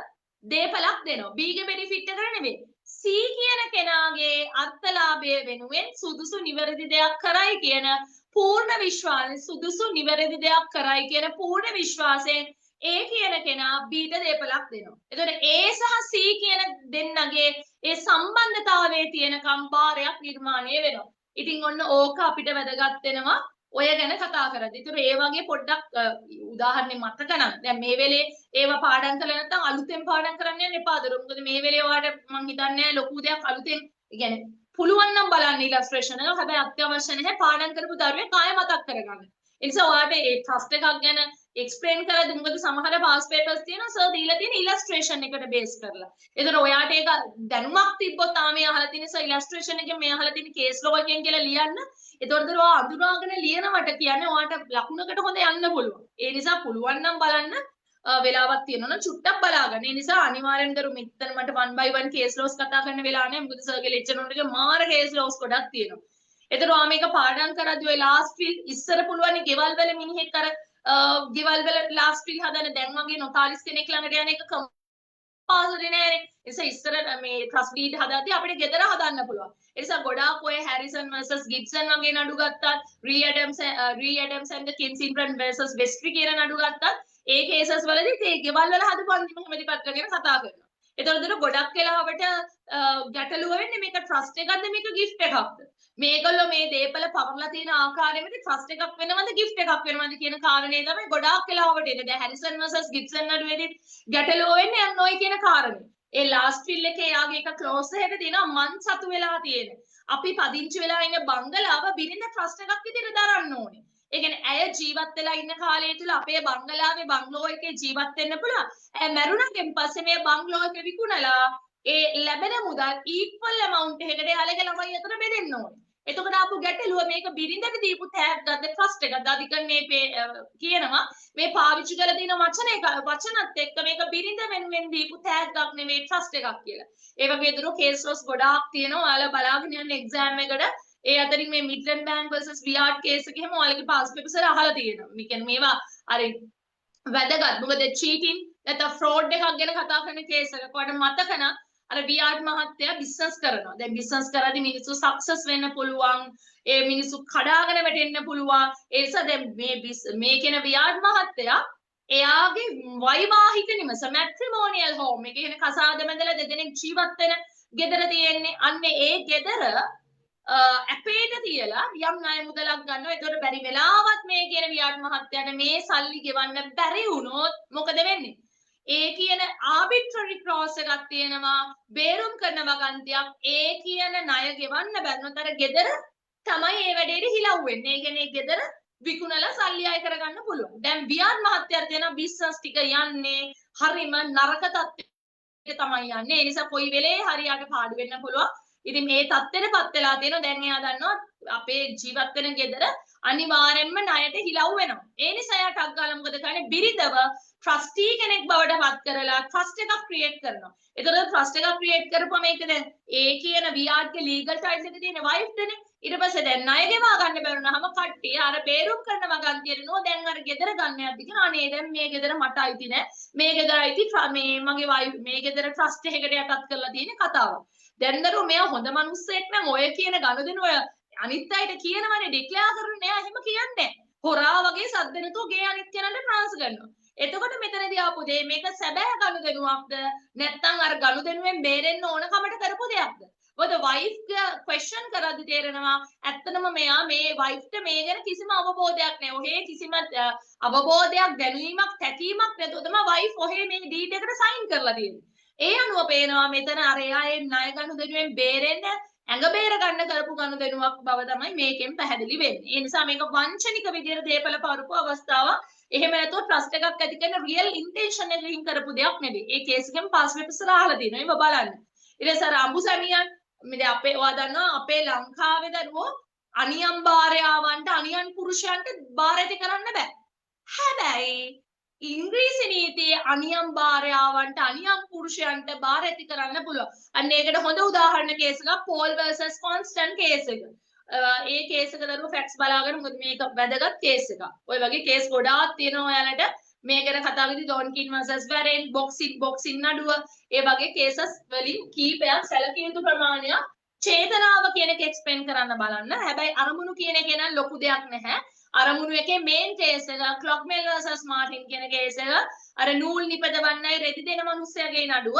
දේපලක් දෙනවා. B ගේ බෙනිෆිට් එක නෙමෙයි. C කියන කෙනාගේ අර්ථලාභය වෙනුවෙන් සුදුසු නිවැරදි දෙයක් කරයි කියන පූර්ණ විශ්වාසයෙන් සුදුසු නිවැරදි දෙයක් කරයි කියන පූර්ණ විශ්වාසයෙන් A කියන කෙනා B ට දේපලක් දෙනවා. එතකොට A සහ C කියන දෙන්නගේ ඒ සම්බන්ධතාවයේ තියෙන කම්බාරයක් නිර්මාණය වෙනවා. ඉතින් ඔන්න ඕක අපිට වැදගත් වෙනවා ඔය ගැන කතා කරද්දී. ඒතර ඒ වගේ පොඩ්ඩක් උදාහරණයක් මතක නම් දැන් මේ වෙලේ ඒව පාඩම් කරලා නැත්නම් අලුතෙන් පාඩම් කරන්න යන්න එපා දරුවෝ. මොකද මේ වෙලේ ඔයාලට මම හිතන්නේ ලොකු දෙයක් අලුතෙන් කියන්නේ පුළුවන් නම් බලන්න ඉලස්ට්‍රේෂන් එක. හැබැයි අත්‍යවශ්‍ය නැහැ පාඩම් කරපු දරුවෙක් ආයෙ මතක් කරගන්න. ඒ නිසා ඔයාලට ඒ ට්‍රස්ට් එකක් ගැන එක්ස්ප්ලেইন කරද්දී මොකද සමහර පාස් පේපර්ස් තියෙනවා සර් දීලා තියෙන ඉලස්ට්‍රේෂන් එකට බේස් කරලා. ඒතර ඔයාලට ඒක දැනුමක් තිබ්බොත් ආ මේ අහලා තියෙන සර් ඉලස්ට්‍රේෂන් එකෙන් මේ අහලා තියෙන කේස් ලෝ එකෙන් කියලා ලියන්න. ඒතකොට ඔයා අඳුනාගෙන ලියනවට කියන්නේ ඔයාලට ලකුණකට හොඳ යන්න පුළුවන්. ඒ නිසා පුළුවන් නම් බලන්න වෙලාවක් තියෙනවා නම් චුට්ටක් බලාගන්න. ඒ නිසා අනිවාර්යෙන් කරු මෙතන මට 1 by 1 කේස් ලොස් කතා කරන්න වෙලා නැහැ. මොකද සර්ගේ ලෙක්චර් නෝට් එකේ මාර කේස් ලොස් ගොඩක් තියෙනවා. ඒතර ඔයා මේක පාඩම් කරද්දී ඔය ලාස්ට් ෆිල් ඉස්සර පුළුවන් ගෙවල් වල මිනිහෙක් අර ගෙවල් වල ලාස්ට් ෆිල් හදන දැන් වගේ නොතාලිස් කෙනෙක් ළඟට යන එක කම්පල්සරි නෑනේ. ඒ නිසා ඉස්සර මේ ට්‍රස්ට් ඩීඩ් හදාද්දී අපිට ගෙදර හදන්න පුළුවන්. ඒ නිසා ගොඩාක් ඔය හැරිසන් versus ගිබ්සන් වගේ නඩු ගත්තත් రీ ඇඩම්ස් and කින්සින්ග්ටන් versus වෙස්ට්‍රි කියන නඩු ගත්තත් ඒ කේසස් වලදී ඒ ගෙවල් වල හදපු අන්තිම කැමැතිපත්‍ර ගැන කතා කරනවා. ඒතකොට ගොඩක් වෙලාවට ගැටලුව වෙන්නේ මේක ට්‍රස්ට් එකක්ද මේක ගිෆ්ට් එකක්ද? මේගොල්ලෝ මේ දේපල පවර්ලා තියෙන ආකාරයෙන්ද ට්‍රස්ට් එකක් වෙනවද ගිෆ්ට් එකක් වෙනවද කියන කාරණේ තමයි ගොඩාක් වෙලාවට එන්නේ. දැන් හැරිසන් versus ගිබ්සන් නඩුවේදී ගැටලුව වෙන්නේ අන්න ඔය කියන කාරණේ. ඒ ලාස්ට් ෆිල් එකේ යාගේ එක ක්ලෝස් එකක තියෙනවා මන් සතු වෙලා තියෙන. අපි පදිංචි වෙලා ඉන්න බංගලාව බිරිඳ ට්‍රස්ට් එකක් විදිහට දරන්න ඕනේ. ඒ කියන්නේ ඇය ජීවත් වෙලා ඉන්න කාලය තුල අපේ බංගලාවේ බංගලෝ එකේ ජීවත් වෙන්න පුළුවන්. ඇය මැරුණාගෙන් පස්සේ මේ බංගලෝ එක විකුණලා ඒ ලැබෙන මුදල් equal amount එකකට යාලගේ ළමයි අතර බෙදෙන්න ඕනේ. එතකොට ආපු ගැටලුව මේක බිරිඳට දීපු තෑග්ගක්ද ට්‍රස්ට් එකක්ද අධිකරණයේ කියනවා මේ පාවිච්චි කරලා තියෙන වචනත් එක්ක මේක බිරිඳ වෙනුවෙන් දීපු තෑග්ගක් නෙමෙයි ට්‍රස්ට් එකක් කියලා. ඒ වගේ දරු කේස් ලොස් ගොඩාක් තියෙනවා. ඔයාලා බලාගෙන යන එක්සෑම් එකට ඒ අතරින් මේ මිඩ්ලන්ඩ් බැංක් versus වියාඩ් කේස් එක එහෙම ඔයාලගේ පාස් පේපර්ස් වල අහලා තියෙනවා. මේ කියන්නේ මේවා අර වැදගත්. මොකද චීටින් නැත්නම් ෆ්‍රෝඩ් එකක් ගැන කතා කරන කේස් එකක්. ඔයාලට මතක නම් අර වියාඩ් මහත්තයා බිස්නස් කරනවා. දැන් බිස්නස් කරද්දී මිනිස්සු සක්සස් වෙන්න පුළුවන්. ඒ මිනිස්සු කඩාගෙන වැටෙන්න පුළුවන්. ඒ නිසා දැන් මේ කියන වියාඩ් මහත්තයා එයාගේ වෛවාහික නිවස මැට්‍රිමෝනියල් හෝම් එක කියන කසාද බැඳලා දෙදෙනෙක් ජීවත් වෙන ගෙදර තියෙන්නේ. අන්න ඒ ගෙදර අපේට තියලා යම් ණය මුදලක් ගන්නවා. ඒතකොට බැරි වෙලාවත් මේ කියන වියාඩ් මහත්තයාට මේ සල්ලි ගෙවන්න බැරි වුණොත් මොකද වෙන්නේ? ඒ කියන ආබිට්‍රරි ක්‍රෝස් එකක් තියෙනවා. බේරුම් කරන වගන්තියක් ඒ කියන ණය ගෙවන්න බැරිනොත් අර ගෙදර තමයි ඒ වැඩේට හිලව් වෙන්නේ. ඒ කියන්නේ ගෙදර විකුණලා සල්ලි අය කරගන්න පුළුවන්. දැන් වියාඩ් මහත්තයාට තියෙන බිස්නස් ටික යන්නේ හරිම නරක තත්ත්වයකට තමයි යන්නේ. ඒ නිසා කොයි වෙලේ හරියට පාඩු වෙන්න පුළුවන්. ඉතින් මේ තත්ත්වෙටපත් වෙලා තියෙනවා. දැන් එයා දන්නවා අපේ ජීවත් වෙන ගෙදර අනිවාර්යෙන්ම ණයට හිලව් වෙනවා. ඒ නිසා එයා ටක් ගාලා මොකද කරන්නේ? බිරිඳව ට්‍රස්ටි කෙනෙක් බවට පත් කරලා ට්‍රස්ට් එකක් ක්‍රියේට් කරනවා. එතකොට ට්‍රස්ට් එකක් ක්‍රියේට් කරපුවම මේක දැන් ඒ කියන වියාඩ්ගේ ලීගල් ටයිල්ස් එක තියෙන වයිෆ්ටනේ. ඊට පස්සේ දැන් ණය ගෙවා ගන්න බැරුණාම කට්ටිය අර බේරුම් කරන වගන්තියට නෝ දැන් අර ගෙදර ගන්න යද්දි කියන අනේ දැන් මේ ගෙදර මට අයිති නෑ. මේ ගෙදර අයිති මේ මගේ වයිෆ් මේ ගෙදර ට්‍රස්ට් එකකට යටත් කරලා තියෙන කතාවක්. දැන් දරුවෝ මෙයා හොඳ මිනිස්සෙක් නම් ඔය කියන ගනුදෙනු ඔය අනිත් අයට කියනවනේ ඩික්ලෙයාර් කරන්නේ නෑ එහෙම කියන්නේ. හොරා වගේ සද්ද නැතුව ගේ අනිත් කෙනාට ට්‍රාන්ස්ෆර් කරනවා. එතකොට මෙතනදී ආපු දේ මේක සැබෑ ගනුදෙනුවක්ද නැත්නම් අර ගනුදෙනුවෙන් බේරෙන්න ඕන කමට කරපු දෙයක්ද? මොකද වයිෆ් ක්වෙස්චන් කරද්දි තේරෙනවා ඇත්තටම මෙයා මේ වයිෆ්ට මේ ගැන කිසිම අවබෝධයක් නැහැ. ඔහේ කිසිම අවබෝධයක් දැනීමක් තැකීමක් නැතුව තමයි වයිෆ් ඔහේ මේ ඩීඩ් එකට සයින් කරලා තියෙන්නේ. ඒ අනුව පේනවා මෙතන අර එයා ඒ ණය ගනුදෙනුවෙන් බේරෙන්න ඇඟ බේර ගන්න කරපු ගනුදෙනුවක් බව තමයි මේකෙන් පැහැදිලි වෙන්නේ. ඒ නිසා මේක වංචනික විදියට දේපල පවරපු අවස්ථාවක්. එහෙම නැතුව ට්‍රස්ට් එකක් ඇති කරන රියල් ඉන්ටෙන්ෂන් එකකින් කරපු දෙයක් නෙවෙයි. ඒ කේස් එකෙන් පාස් පේපර්ස් වල අහලා තියෙනවා. ඒක බලන්න. ඊට පස්සේ අර අඹුසැමියන් මේ අපේ ඔයා දන්නවා අපේ ලංකාවේ දරුවෝ අනියම් භාර්යාවන්ට අනියම් පුරුෂයන්ට බාර ඇති කරන්න බෑ. හැබැයි ඉංග්‍රීසි නීතියේ අනියම් භාර්යාවන්ට අනියම් පුරුෂයන්ට බාර ඇති කරන්න පුළුවන්. අන්න ඒකට හොඳ උදාහරණ කේස් එකක් පෝල් versus කොන්ස්ටන්ට් කේස් එක. ඒ කේස් එක දරුවෝ ෆැක්ට්ස් බලාගෙන මොකද මේක වැදගත් කේස් එකක්. ඔය වගේ කේස් ගොඩාක් තියෙනවා ඔයාලට. මේ ගැන කතා කරද්දී ඩොන්කින් versus වැරෙන් බොක්සින් නඩුව ඒ වගේ කේසස් වලින් කීපයක් සැලකිය යුතු ප්‍රමාණයක් චේතනාව කියන එක එක්ස්ප්ලেইন කරන්න බලන්න. හැබැයි අරමුණු කියන එක නම් ලොකු දෙයක් නැහැ. අරමුණු එකේ මේන් කේස් එක ක්ලොක්මෙල් versus මාටින් කියන කේස් එක අර නූල් නිපදවන්නයි රෙදි දෙන මිනිස්සයාගේ නඩුව.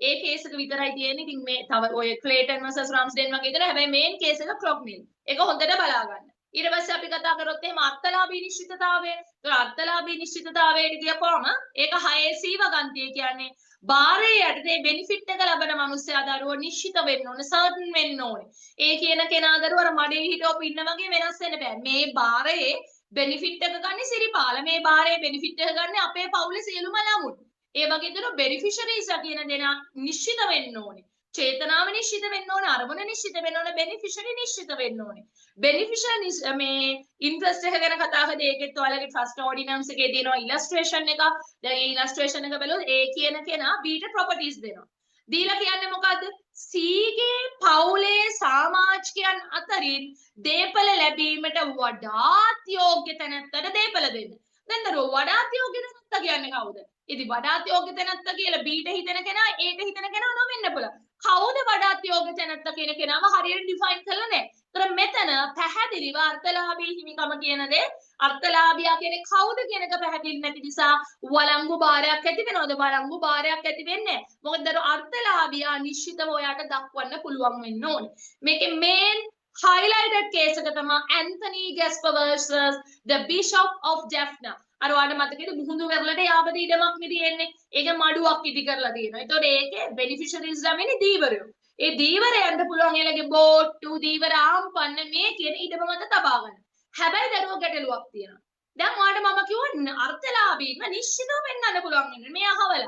ඒ කේස් එක විතරයි තියෙන්නේ. ඉතින් මේ තව ඔය ක්ලේටන් versus රම්ස්ඩෙන් වගේ දෙන හැබැයි මේන් කේස් එක ක්ලොක්මෙල්. ඒක හොඳට බලා ගන්න. ඊට පස්සේ අපි කතා කරොත් එහෙම අත්ලාභී නිශ්චිතතාවය. ඒතර අත්ලාභී නිශ්චිතතාවයට ගියපුවම ඒක 6C වගන්තිය කියන්නේ බාරයේ යටතේ බෙනිෆිට් එක ලබන මිනිස්සයා දරුවෝ නිශ්චිත වෙන්න ඕනේ, සර්ටන් වෙන්න ඕනේ. ඒ කියන කෙනා දරුවෝ අර මඩේ හිටවපු ඉන්න වගේ වෙනස් වෙන්න බෑ. මේ බාරයේ බෙනිෆිට් එක ගන්න සිරිපාල. මේ බාරයේ බෙනිෆිට් එක ගන්න අපේ පවුලේ සියලුම ළමුන්. ඒ වගේ දරුවෝ බෙනිෆිෂරීස්ලා කියන දෙනා නිශ්චිත වෙන්න ඕනේ. චේතනාව නිශ්චිත වෙන්න ඕනේ, අරමුණ නිශ්චිත වෙන්න ඕනේ, බෙනිෆිෂරි නිශ්චිත වෙන්න ඕනේ. බෙනිෆිෂරි මේ ඉන්ට්‍රස්ට් එක ගැන කතා කරද්දී ඒකෙත් ඔයාලගේ ට්‍රස්ට් ඕඩිනන්ස් එකේ තියෙනවා ඉලස්ට්‍රේෂන් එක. දැන් මේ ඉලස්ට්‍රේෂන් එක බලුවොත් A කියන කෙනා B ට ප්‍රොපර්ටිස් දෙනවා. දීලා කියන්නේ මොකද්ද? C ගේ පවුලේ සමාජිකයන් අතරින් දේපල ලැබීමට වඩාත් යෝග්‍ය තැනැත්තට දේපල දෙන්න. දැන් දරුවෝ වඩාත් යෝග්‍ය තැනැත්තා කියන්නේ කවුද? ඉතින් වඩාත් යෝග්‍ය තැනැත්තා කියලා B ට හිතන කෙනා A ට හිතන කෙනා නොවෙන්න පුළුවන්. කවුද වඩාත් යෝග්‍ය තැනැත්තා කියන කෙනාව හරියට ඩිෆයින් කරලා නැහැ. ඒතර මෙතන පැහැදිලිව අර්ථලාභී හිමිකම කියන දේ අර්ථලාභියා කියන්නේ කවුද කියන එක පැහැදිලි නැති නිසා වළංගු බාරයක් ඇති වෙනවද? වළංගු බාරයක් ඇති වෙන්නේ නැහැ. මොකද අර්ථලාභියා නිශ්චිතව ඔයාට දක්වන්න පුළුවන් වෙන්න ඕනේ. මේකේ මේන් highlighted case එක තමයි Anthony Gasper versus the Bishop of Jaffna. අර ඔයාලට මතකද මුහුදු වෙරළට යාබද ඉඩමක් නෙ තියෙන්නේ. ඒක මඩුවක් ඉදි කරලා තියෙනවා. ඒතකොට ඒකේ beneficiaries ලා වෙන්නේ දීවරයෝ. ඒ දීවරය යන්න පුළුවන් එයාලගේ බෝට්ටු දීවර ආම්පන්න මේ කියන ඉඩම මත තබා ගන්න. හැබැයි දරුවෝ ගැටලුවක් තියෙනවා. දැන් ඔයාලට මම කිව්වා අර්ථලාභීව නිශ්චිතව පෙන්වන්න පුළුවන් වෙන්නේ මේ අහවල.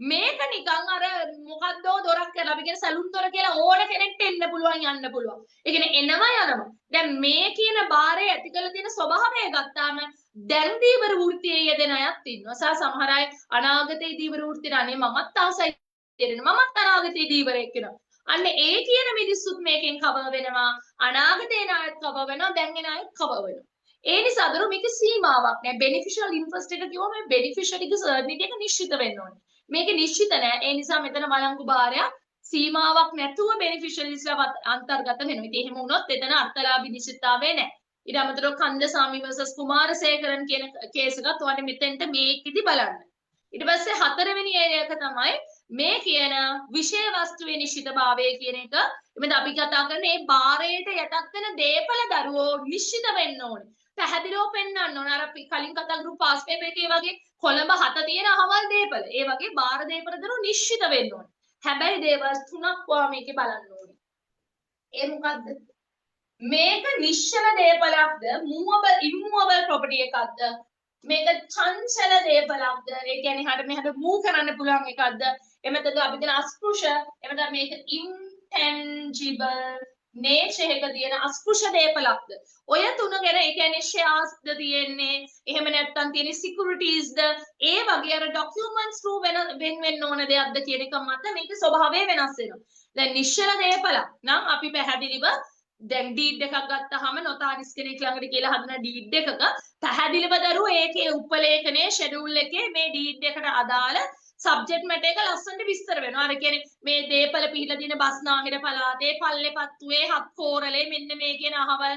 මේක නිකන් අර මොකද්දෝ දොරක් කරලා අපි කියන සැලුන් දොර කියලා ඕන කෙනෙක්ට එන්න පුළුවන් යන්න පුළුවන්. ඒ කියන්නේ එනවා යනවා. දැන් මේ කියන බාරය ඇති කරලා තියෙන ස්වභාවය ගත්තාම දැන් දීවර වෘත්තියේ යෙදෙන අයත් ඉන්නවා. සමහර අය අනාගතයේ දීවර වෘත්තියට අනේ මමත් ආසයි දෙන්න මමත් අනාගතයේ දීවරයෙක් වෙනවා. අන්න ඒ කියන මිනිස්සුත් මේකෙන් කවර් වෙනවා. අනාගතේ නායත් කවර් වෙනවා. දැන් එන අයත් කවර් වෙනවා. ඒ නිසා දරු මේක සීමාවක් නෑ. බෙනිෆිෂල් ඉන්ට්‍රස්ට් එක කිව්වම මේ බෙනිෆිෂරිගේ සර්ටිෆිකේට් එක නිශ්චිත වෙන්න ඕනේ. මේක නිශ්චිත නෑ. ඒ නිසා මෙතන වළංගු භාරයක් සීමාවක් නැතුව බෙනිෆිෂරිස්ලා අන්තර්ගත වෙනවා. ඉතින් එහෙම වුණොත් එතන අර්ථලාභී නිශ්චිතතාවය නෑ. ඊට අමතරව කන්දසාමි versus කුමාරසේකරන් කියන කේස් එකත් ඔයාලට මෙතෙන්ට මේකෙදි බලන්න. ඊට පස්සේ හතරවෙනි එක තමයි මේ කියන විෂය වස්තුවේ නිශ්චිතභාවය කියන එක. එමෙද අපි කතා කරන්නේ මේ බාරයට යටත් වෙන දේපල දරුවෝ නිශ්චිත වෙන්න ඕනේ. පැහැදිලිව පෙන්වන්න ඕනේ. අර අපි කලින් කතා කරපු පාස් පේපර් එකේ වගේ කොළඹ 7 තියෙන අහවල් දේපල. ඒ වගේ බාර දේපල දරුවෝ නිශ්චිත වෙන්න ඕනේ. හැබැයි දේවල් තුනක් ඔයා මේකේ බලන්න ඕනේ. ඒ මොකද්ද? මේක නිශ්චල දේපලක්ද movable immovable property එකක්ද මේක චංචල දේපලක්ද ඒ කියන්නේ හරියට මෙහෙට move කරන්න පුළුවන් එකක්ද එමෙතන අපි කියන අස්පෘශ එමෙතන මේක intangible nature එක තියෙන අස්පෘශ දේපලක්ද ඔය තුන ගැන ඒ කියන්නේ sharesද තියෙන්නේ එහෙම නැත්නම් තියෙන securitiesද ඒ වගේ අර documents through වෙන්න ඕන දෙයක්ද කියන එක මත මේක ස්වභාවය වෙනස් වෙනවා දැන් නිශ්චල දේපලක් නම් අපි පැහැදිලිව දැන් ඩීඩ් එකක් ගත්තාම නොතාරිස් කෙනෙක් ළඟට කියලා හදන ඩීඩ් එකක පැහැදිලිව දරුවෝ ඒකේ උපලේඛනයේ ෂෙඩියුල් එකේ මේ ඩීඩ් එකට අදාළ සබ්ජෙක්ට් මැටර් එක ලස්සනට විස්තර වෙනවා. අර කියන්නේ මේ දේපල පිහිටලා තියෙන බස්නාහිර පළාතේ පල්ලේපත්තුවේ හත් කෝරළේ මෙන්න මේ කියන අහවල්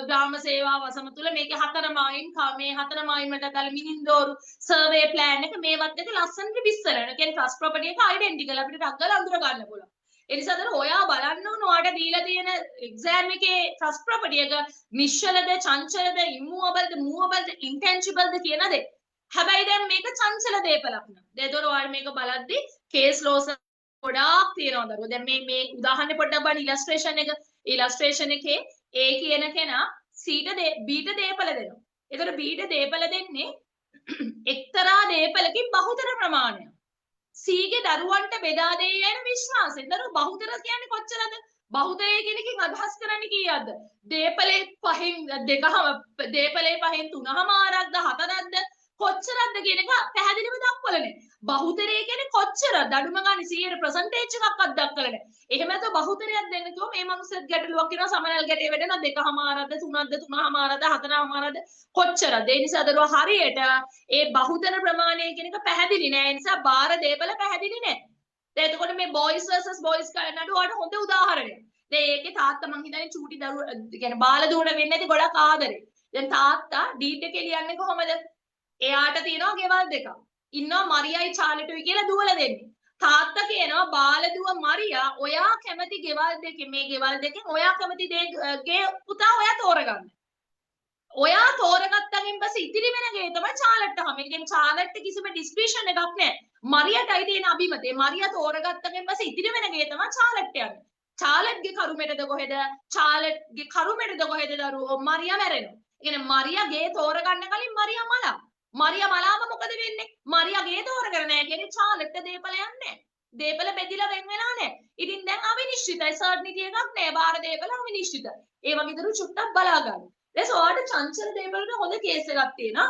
ග්‍රාම සේවා වසම තුල මේකේ හතර මායිම් මේ හතර මායිම් වලට අදාළ මිනින්දෝරු සර්වේ ප්ලෑන් එක මේවත් එක ලස්සනට විස්තර වෙනවා. ඒ කියන්නේ ට්‍රස්ට් ප්‍රොපර්ටි එක අයිඩෙන්ටිකල් අපිට ටග් ගාලා අඳුර ගන්න පුළුවන්. ඒ නිසා තමයි ඔයා බලන්න ඕන ඔයාට දීලා තියෙන එක්සෑම් එකේ ට්‍රස්ට් ප්‍රොපර්ටි එක නිශ්චලද චංචලද ඉම්මූවබල්ද මූවබල්ද ඉන්ටෙන්ජිබල්ද කියන දේ. හැබැයි දැන් මේක චංචල දේපලක් න ะ. ඒතකොට ඔයාලා මේක බලද්දි කේස් ලෝස් ගොඩාක් තියෙනවා දරුවෝ. දැන් මේ උදාහරණේ පොඩ්ඩක් බලන්න ඉලස්ට්‍රේෂන් එක. ඉලස්ට්‍රේෂන් එකේ A කියන කෙනා C ට B ට දේපල දෙනවා. ඒතකොට B ට දේපල දෙන්නේ එක්තරා දේපලකින් බහුතර ප්‍රමාණයක්. C ගේ දරුවන්ට බෙදා දෙයි යන විශ්වාසය. දරුවෝ බහුතර කියන්නේ කොච්චරද? බහුතරය කියන එකෙන් අදහස් කරන්නේ කීයක්ද? දේපලේ පහෙන් දෙකම දේපලේ පහෙන් තුනමාරක්ද හතරක්ද කොච්චරක්ද කියන එක පැහැදිලිව දක්වලා නැහැ. බහුතරය කියන්නේ කොච්චරද? අඩුම ගානේ 100% percentage එකක්වත් දක්වලා නැහැ. එහෙම නැත්නම් බහුතරයක් දෙන්න කිව්වම මේ මනුස්සයෙක් ගැටලුවක් වෙනවා සමනල් ගැටේ වැඩෙනවා දෙකමාරක්ද තුනක්ද තුනමාරක්ද හතරමාරක්ද කොච්චරද? ඒ නිසා දරුවෝ හරියට ඒ බහුතර ප්‍රමාණය කියන එක පැහැදිලි නෑ. ඒ නිසා බාර දේපල පැහැදිලි නෑ. දැන් එතකොට මේ boys versus boys නඩුවට හොඳ උදාහරණයක්. දැන් ඒකේ තාත්තා මං හිතන්නේ චූටි දරුවෝ කියන්නේ බාල දුවන වෙන්නේ නැති ගොඩක් ආදරේ. දැන් තාත්තා ඩීඩ් එක ලියන්නේ කොහමද? එයාට තියෙනවා ගෙවල් දෙකක්. ඉන්නවා මරියයි චාලිටුයි කියලා දුවලා දෙන්නේ. තාත්තා කියනවා බාලදුව මරියා ඔයා කැමති ගෙවල් දෙකේ මේ ගෙවල් දෙකෙන් ඔයා කැමති ගේ පුතා ඔයා තෝරගන්න. ඔයා තෝරගත්තගෙන් පස්සේ ඉතිරි වෙන ගේ තමයි චාලට්ට හැම. ඒ කියන්නේ චාලට්ට කිසිම ඩිස්ක්‍රිප්ෂන් එකක් නැහැ. මරියටයි තියෙන අභිමතේ. මරියා තෝරගත්තගෙන් පස්සේ ඉතිරි වෙන ගේ තමයි චාලට්ට යන්නේ. චාලට්ගේ කරුමෙටද කොහෙද? චාලට්ගේ කරුමෙටද කොහෙද දරුවෝ? මරියා මැරෙනවා. ඒ කියන්නේ මරියා ගේ තෝරගන්න කලින් මරියා මලා. මරියා මලාම මොකද වෙන්නේ? මරියා ගේ තෝරගෙන නැහැ කියන්නේ චාලට්ට දේපල යන්නේ. දේපල බෙදිලා වෙන් වෙලා නැහැ. ඉතින් දැන් අවිනිශ්චිතයි. සර්ට්නිටි එකක් නැහැ. බාර දේපල අවිනිශ්චිතයි. ඒ වගේ දරු චුට්ටක් බලා ගන්න. දැන් ඔයාලට චංචල දේපල වල හොඳ කේස් එකක් තියෙනවා.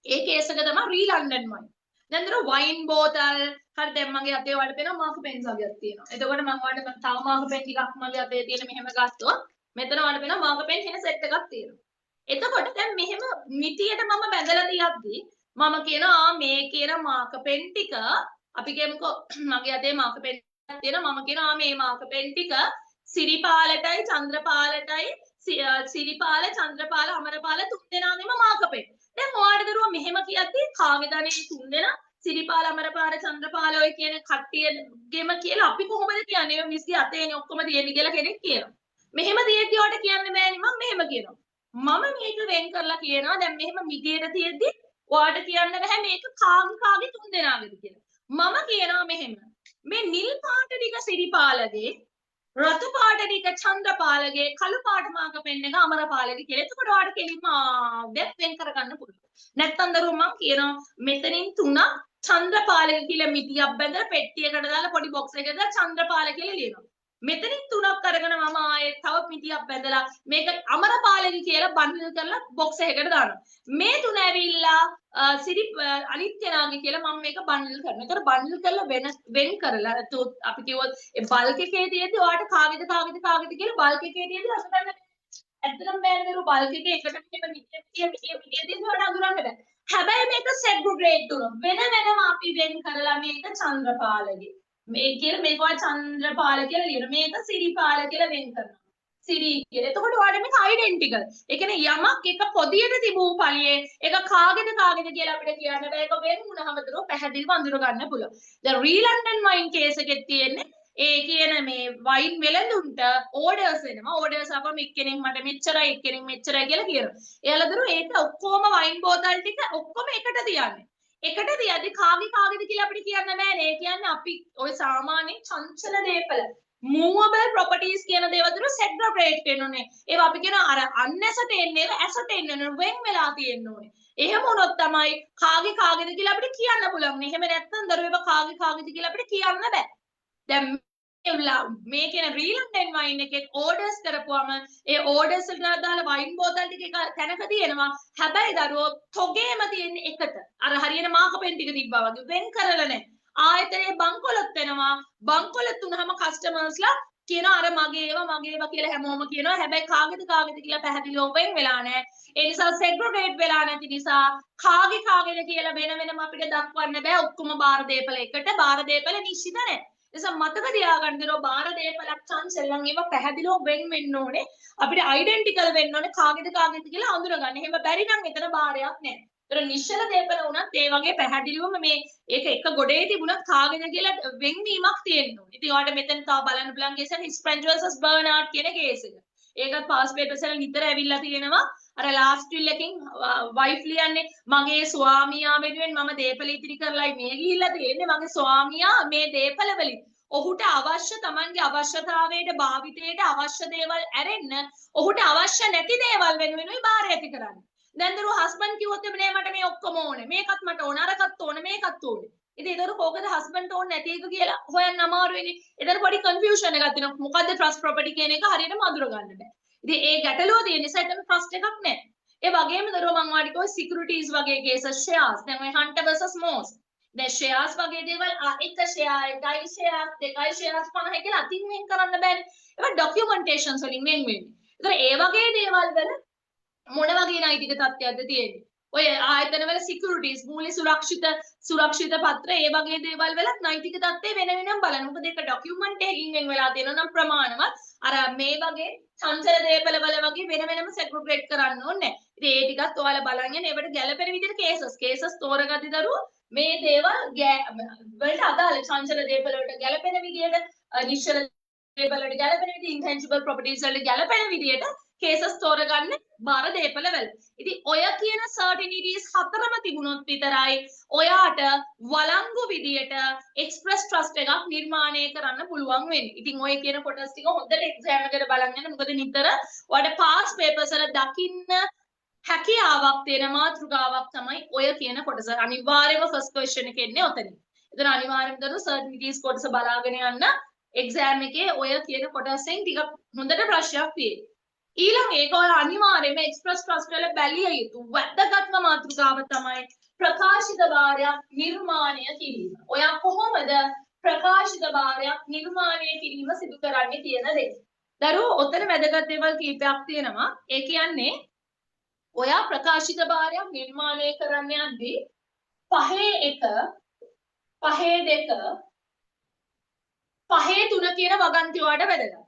ඒ කේස් එක තමයි රී ලන්ඩන් වයින්. දැන් දරු වයින් බෝතල් හරි දැන් මගේ අතේ ඔයාලට පේනවා මාක පෙන්ස් වගේක් තියෙනවා. එතකොට මම ඔයාලට තව මාක පෙන් ටිකක් මගේ අතේ තියෙන මෙහෙම ගත්තොත් මෙතන ඔයාලට පේනවා මාක පෙන් කියන සෙට් එකක් තියෙනවා. එතකොට දැන් මෙහෙම මිටියට මම බැඳලා තියද්දි මම කියනවා මේ කියන මාක පෙන් ටික අපි කියමුකෝ මගේ අතේ මාක පෙන් ටිකක් තියෙනවා මම කියනවා මේ මාක පෙන් ටික සිරිපාලටයි චන්ද්‍රපාලටයි සිරිපාල චන්ද්‍රපාල අමරපාල තුන් දෙනාගේම මාක පෙන්. දැන් ඔයාලට දරුවා මෙහෙම කියද්දි කාගේද අනේ තුන් දෙනා සිරිපාල අමරපාල චන්ද්‍රපාල ඔය කියන කට්ටියගෙම කියලා අපි කොහොමද කියන්නේ මිස්ගේ අතේනේ ඔක්කොම තියෙන්නේ කියලා කෙනෙක් කියනවා. මෙහෙම තියෙද්දි ඔයාලට කියන්න බෑනේ මම මෙහෙම කියනවා. මම මේක වෙන් කරලා කියනවා දැන් මෙහෙම මිදියට තියෙද්දි ඔයාලට කියන්න බෑ මේක කාගේ තුන් දෙනාගේද කියලා. මම කියනවා මෙහෙම මේ නිල් පාට ටික සිරිපාලගේ රතු පාට ටික චන්ද්‍රපාලගේ කළු පාට මාක පෙන්න එක අමරපාලගේ කියලා. එතකොට ඔයාලට කෙලින්ම දැක් වෙන් කරගන්න පුළුවන්. නැත්තම් දරුවෝ මම කියනවා මෙතනින් 3ක් චන්ද්‍රපාලක කියලා මිටියක් බැඳලා පෙට්ටියකට දාලා පොඩි බොක්ස් එකකට දාලා චන්ද්‍රපාල කියලා ලියනවා. මෙතනින් 3ක් අරගෙන මම ආයේ තව මිටියක් බැඳලා මේක අමරපාලක කියලා බන්ඩල් කරලා බොක්ස් එකකට දානවා. මේ 3 ඇවිල්ලා සිරි අනිත් කෙනාගේ කියලා මම මේක බන්ඩල් කරනවා. ඒතර බන්ඩල් කරලා වෙන් කරලා අපි කිව්වොත් ඒ බල්ක් එකේ තියෙද්දි ඔයාලට කාගෙද කියලා බල්ක් එකේ තියෙද්දි අසුතන්න ඇත්තටම බෑනේ දරු බල්ක් එකේ එකට මෙහෙම මිටිය තියෙද්දි ඔයාලට අඳුරන්න බෑ. හැබැයි මේක සෙග්‍රිගේට් වුණොත් වෙනම අපි වෙන් කරලා මේක චන්ද්‍රපාලගේ මේ කියලා මේක ඔය චන්ද්‍රපාල කියලා ලියනවා. මේක සිරිපාල කියලා වෙන් කරනවා. සිරි කියලා. එතකොට ඔයාලට මේක ඩෙන්ටිකල්. ඒ කියන්නේ යමක් එක පොදියට තිබූ පළියේ ඒක කාගෙද කියලා අපිට කියන්න බෑ. ඒක වෙන වුණාම දරෝ පැහැදිලිව අඳුර ගන්න පුළුවන්. දැන් රීලන්ඩන් වයින් කේස් එකෙත් තියෙන්නේ ඒ කියන මේ වයින් වෙලඳුන්ට ඕඩර්ස් එනවා. ඕඩර්ස් අපම එක්කෙනෙක් මට මෙච්චරයි එක්කෙනෙක් මෙච්චරයි කියලා කියනවා. එයාලා දරෝ ඒක ඔක්කොම වයින් බෝතල් ටික ඔක්කොම එකට තියන්නේ. එකට තියද්දි කාගෙද කියලා අපිට කියන්න බෑනේ. ඒ කියන්නේ අපි ওই සාමාන්‍ය චංචල දේපල movable properties කියන දේවල් දර segregate වෙනුනේ. ඒවා අපි කියන අර අන්නැසට එන්නේ ඇසට එන්නේ වෙන් වෙලා තියෙන්න ඕනේ. එහෙම වුණොත් තමයි කාගෙද කියලා අපිට කියන්න පුළුවන්. එහෙම නැත්නම් දරුවෝ කාගෙද කියලා අපිට කියන්න බෑ. දැන් මේ කියන රීලන්ඩන් වයින් එකේ ඕඩර්ස් කරපුවම ඒ ඕඩර්ස් වලට දාලා වයින් බෝතල් ටික තැනක තියෙනවා. හැබැයි දරුවෝ තොගේම තියෙන්නේ එකට. අර හරියට මාකපෙන් ටික තිබ්බා වගේ වෙන් කරලා නැහැ. ආයතනයේ බංකොලොත් වෙනවා. බංකොලොත් වුණාම කස්ටමර්ස්ලා කියනවා අර මගේ ඒවා කියලා හැමෝම කියනවා. හැබැයි කාගෙද කියලා පැහැදිලිව වෙන් වෙලා නැහැ. ඒ නිසා සෙග්‍රිගේට් වෙලා නැති නිසා කාගෙද කියලා වෙනම අපිට දක්වන්න බෑ. ඔක්කොම බාර දීපල එකට බාර දීපල නිශ්චිත නැහැ. නිසා මතක තියාගන්න දරෝ බාර දීපලක් චාන්සෙල්ලන් ඒවා පැහැදිලිව වෙන්න ඕනේ. අපිට ඩෙන්ටිකල් වෙන්න ඕනේ කාගෙද කියලා අඳුරගන්න. එහෙම බැරි නම් එතන බාරයක් නැහැ. ඒතර නිශ්චල දේපල වුණත් ඒ වගේ පැහැදිලිවම මේ ඒක එක ගොඩේ තිබුණත් කාගෙද කියලා වෙන්වීමක් තියෙන්න ඕනේ. ඉතින් ඔයාලට මෙතන තව බලන්න පුළුවන් කේස් එක ස්ප්‍රෙන්ජ් vs බර්නාඩ් කියන කේස් එක. ඒකත් පාස් පේපර්ස් වල නිතර ඇවිල්ලා තියෙනවා. අර ලාස්ට් විල් එකෙන් වයිෆ් ලියන්නේ මගේ ස්වාමියා වෙනුවෙන් මම දේපල ඉතිරි කරලායි මේ ගිහිල්ලා තියෙන්නේ. මගේ ස්වාමියා මේ දේපල වලින් ඔහුට අවශ්‍ය තමන්ගේ අවශ්‍යතාවයට භාවිතයට අවශ්‍ය දේවල් ඇරෙන්න ඔහුට අවශ්‍ය නැති දේවල් වෙනුවෙන්යි බාර ඇති කරන්නේ. දැන් දරුවෝ හස්බන්ඩ් කිව්වොත් එමේ මට මේ ඔක්කොම ඕනේ. මේකත් මට ඕන අරකත් ඕනේ මේකත් ඕනේ. ඉතින් ඒතර කෝකද හස්බන්ඩ් ඕනේ නැති එක කියලා හොයන්න අමාරු වෙන්නේ. ඒතර පොඩි කන්ෆියුෂන් එකක් තියෙනවා. මොකද්ද ට්‍රස්ට් ප්‍රොපර්ටි කියන එක හරියටම අඳුර ගන්න බෑ. ඉතින් ඒ ගැටලුව තියෙන නිසා එතන ට්‍රස්ට් එකක් නැහැ. ඒ වගේම දරුවෝ මම වාඩි කිව්වා සිකියුරිටීස් වගේ කේසස් ෂෙයාර්ස්. දැන් ඔය හන්ටර් vs මෝස්. දැන් ෂෙයාර්ස් වගේ දේවල් එක ෂෙයාර් එකයි ෂෙයාර්ස් දෙකයි ෂෙයාර්ස් 50යි කියලා අතින් වෙන් කරන්න බෑනේ. ඒවා ඩොකියුමන්ටේෂන්ස් වලින් වෙන් වෙන්නේ. ඒතර ඒ වගේ දේවල් වල මොන වගේ නෛතික තත්ත්වයක්ද තියෙන්නේ? ඔය ආයතනවල සිකියුරිටීස් මූල්‍ය සුරක්ෂිත පත්‍ර ඒ වගේ දේවල් වලත් නෛතික තත්ත්වය වෙනම බලන්න. මොකද ඒක ඩොකියුමන්ට් එකකින් වෙන් වෙලා තියෙනවා නම් ප්‍රමාණවත් අර මේ වගේ චංචල දේපල වල වගේ වෙනම සෙග්‍රිගේට් කරන්න ඕනේ. ඉතින් ඒ ටිකත් ඔයාලා බලන් යන්න. ඒවට ගැළපෙන විදිහට කේසස් තෝරගatti දරුවෝ මේ දේවල් වලට අදාළ චංචල දේපල වලට ගැළපෙන විදිහට නිශ්චල දේපල වලට ගැළපෙන විදිහට ඉන්ටැන්ජිබල් ප්‍රොපර්ටිස් වලට ගැළපෙන විදිහට කේසස් තෝරගන්න බාර දේපල වල. ඉතින් ඔය කියන සර්ටිනිටීස් හතරම තිබුණොත් විතරයි ඔයාට වළංගු විදියට එක්ස්ප්‍රස් ට්‍රස්ට් එකක් නිර්මාණය කරන්න පුළුවන් වෙන්නේ. ඉතින් ඔය කියන කොටස් ටික හොඳට එක්සෑම් එකට බලන්න යන්න. මොකද නිතර ඔයාලට පාස් පේපර්ස් වල දකින්න හැකියාවක් තියෙන මාතෘකාවක් තමයි ඔය කියන කොටස. අනිවාර්යයෙන්ම ෆස්ට් ක්වෙස්චන් එකේ එන්නේ ඔතනින්. එතන අනිවාර්යයෙන්ම දරු සර්ටිනිටීස් කොටස බලාගෙන යන්න. එක්සෑම් එකේ ඔය කියන කොටසෙන් ටික හොඳට ප්‍රශ්නයක් තියෙනවා. ඊළඟ ඒක ඔය අනිවාර්යයෙන්ම එක්ස්ප්‍රස් ට්‍රස්ට් වල බැලිය යුතු වැදගත්ම මාතෘකාව තමයි ප්‍රකාශිත භාරයක් නිර්මාණය කිරීම. ඔයා කොහොමද ප්‍රකාශිත භාරයක් නිර්මාණය කිරීම සිදු කරන්නේ කියන දේ. දරුවෝ ඔතන වැදගත් දේවල් කීපයක් තියෙනවා. ඒ කියන්නේ ඔයා ප්‍රකාශිත භාරයක් නිර්මාණය කරන්න යද්දී 5-1 5-2 5-3 කියන වගන්ති වලට වැදගත්.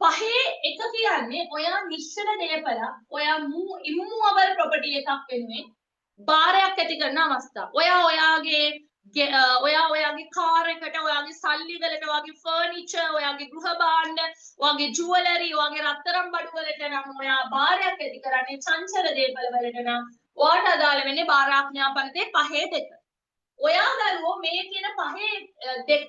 5-1 කියන්නේ ඔයා නිශ්චල දේපල ඔයා immovable property එකක් වෙනුවෙන් බාරයක් ඇති කරන අවස්ථාව. ඔයාගේ කාර් එකට ඔයාගේ සල්ලි වලට ඔයාගේ ෆර්නිචර් ඔයාගේ ගෘහ භාණ්ඩ ඔයාගේ ජුවලරි ඔයාගේ රත්තරන් බඩු වලට නම් ඔයා බාරයක් ඇති කරන්නේ චංචල දේපල වලට නම් ඔයාට අදාළ වෙන්නේ බාර ආඥා පනතේ 5-2. ඔයා දරුවෝ මේ කියන පහේ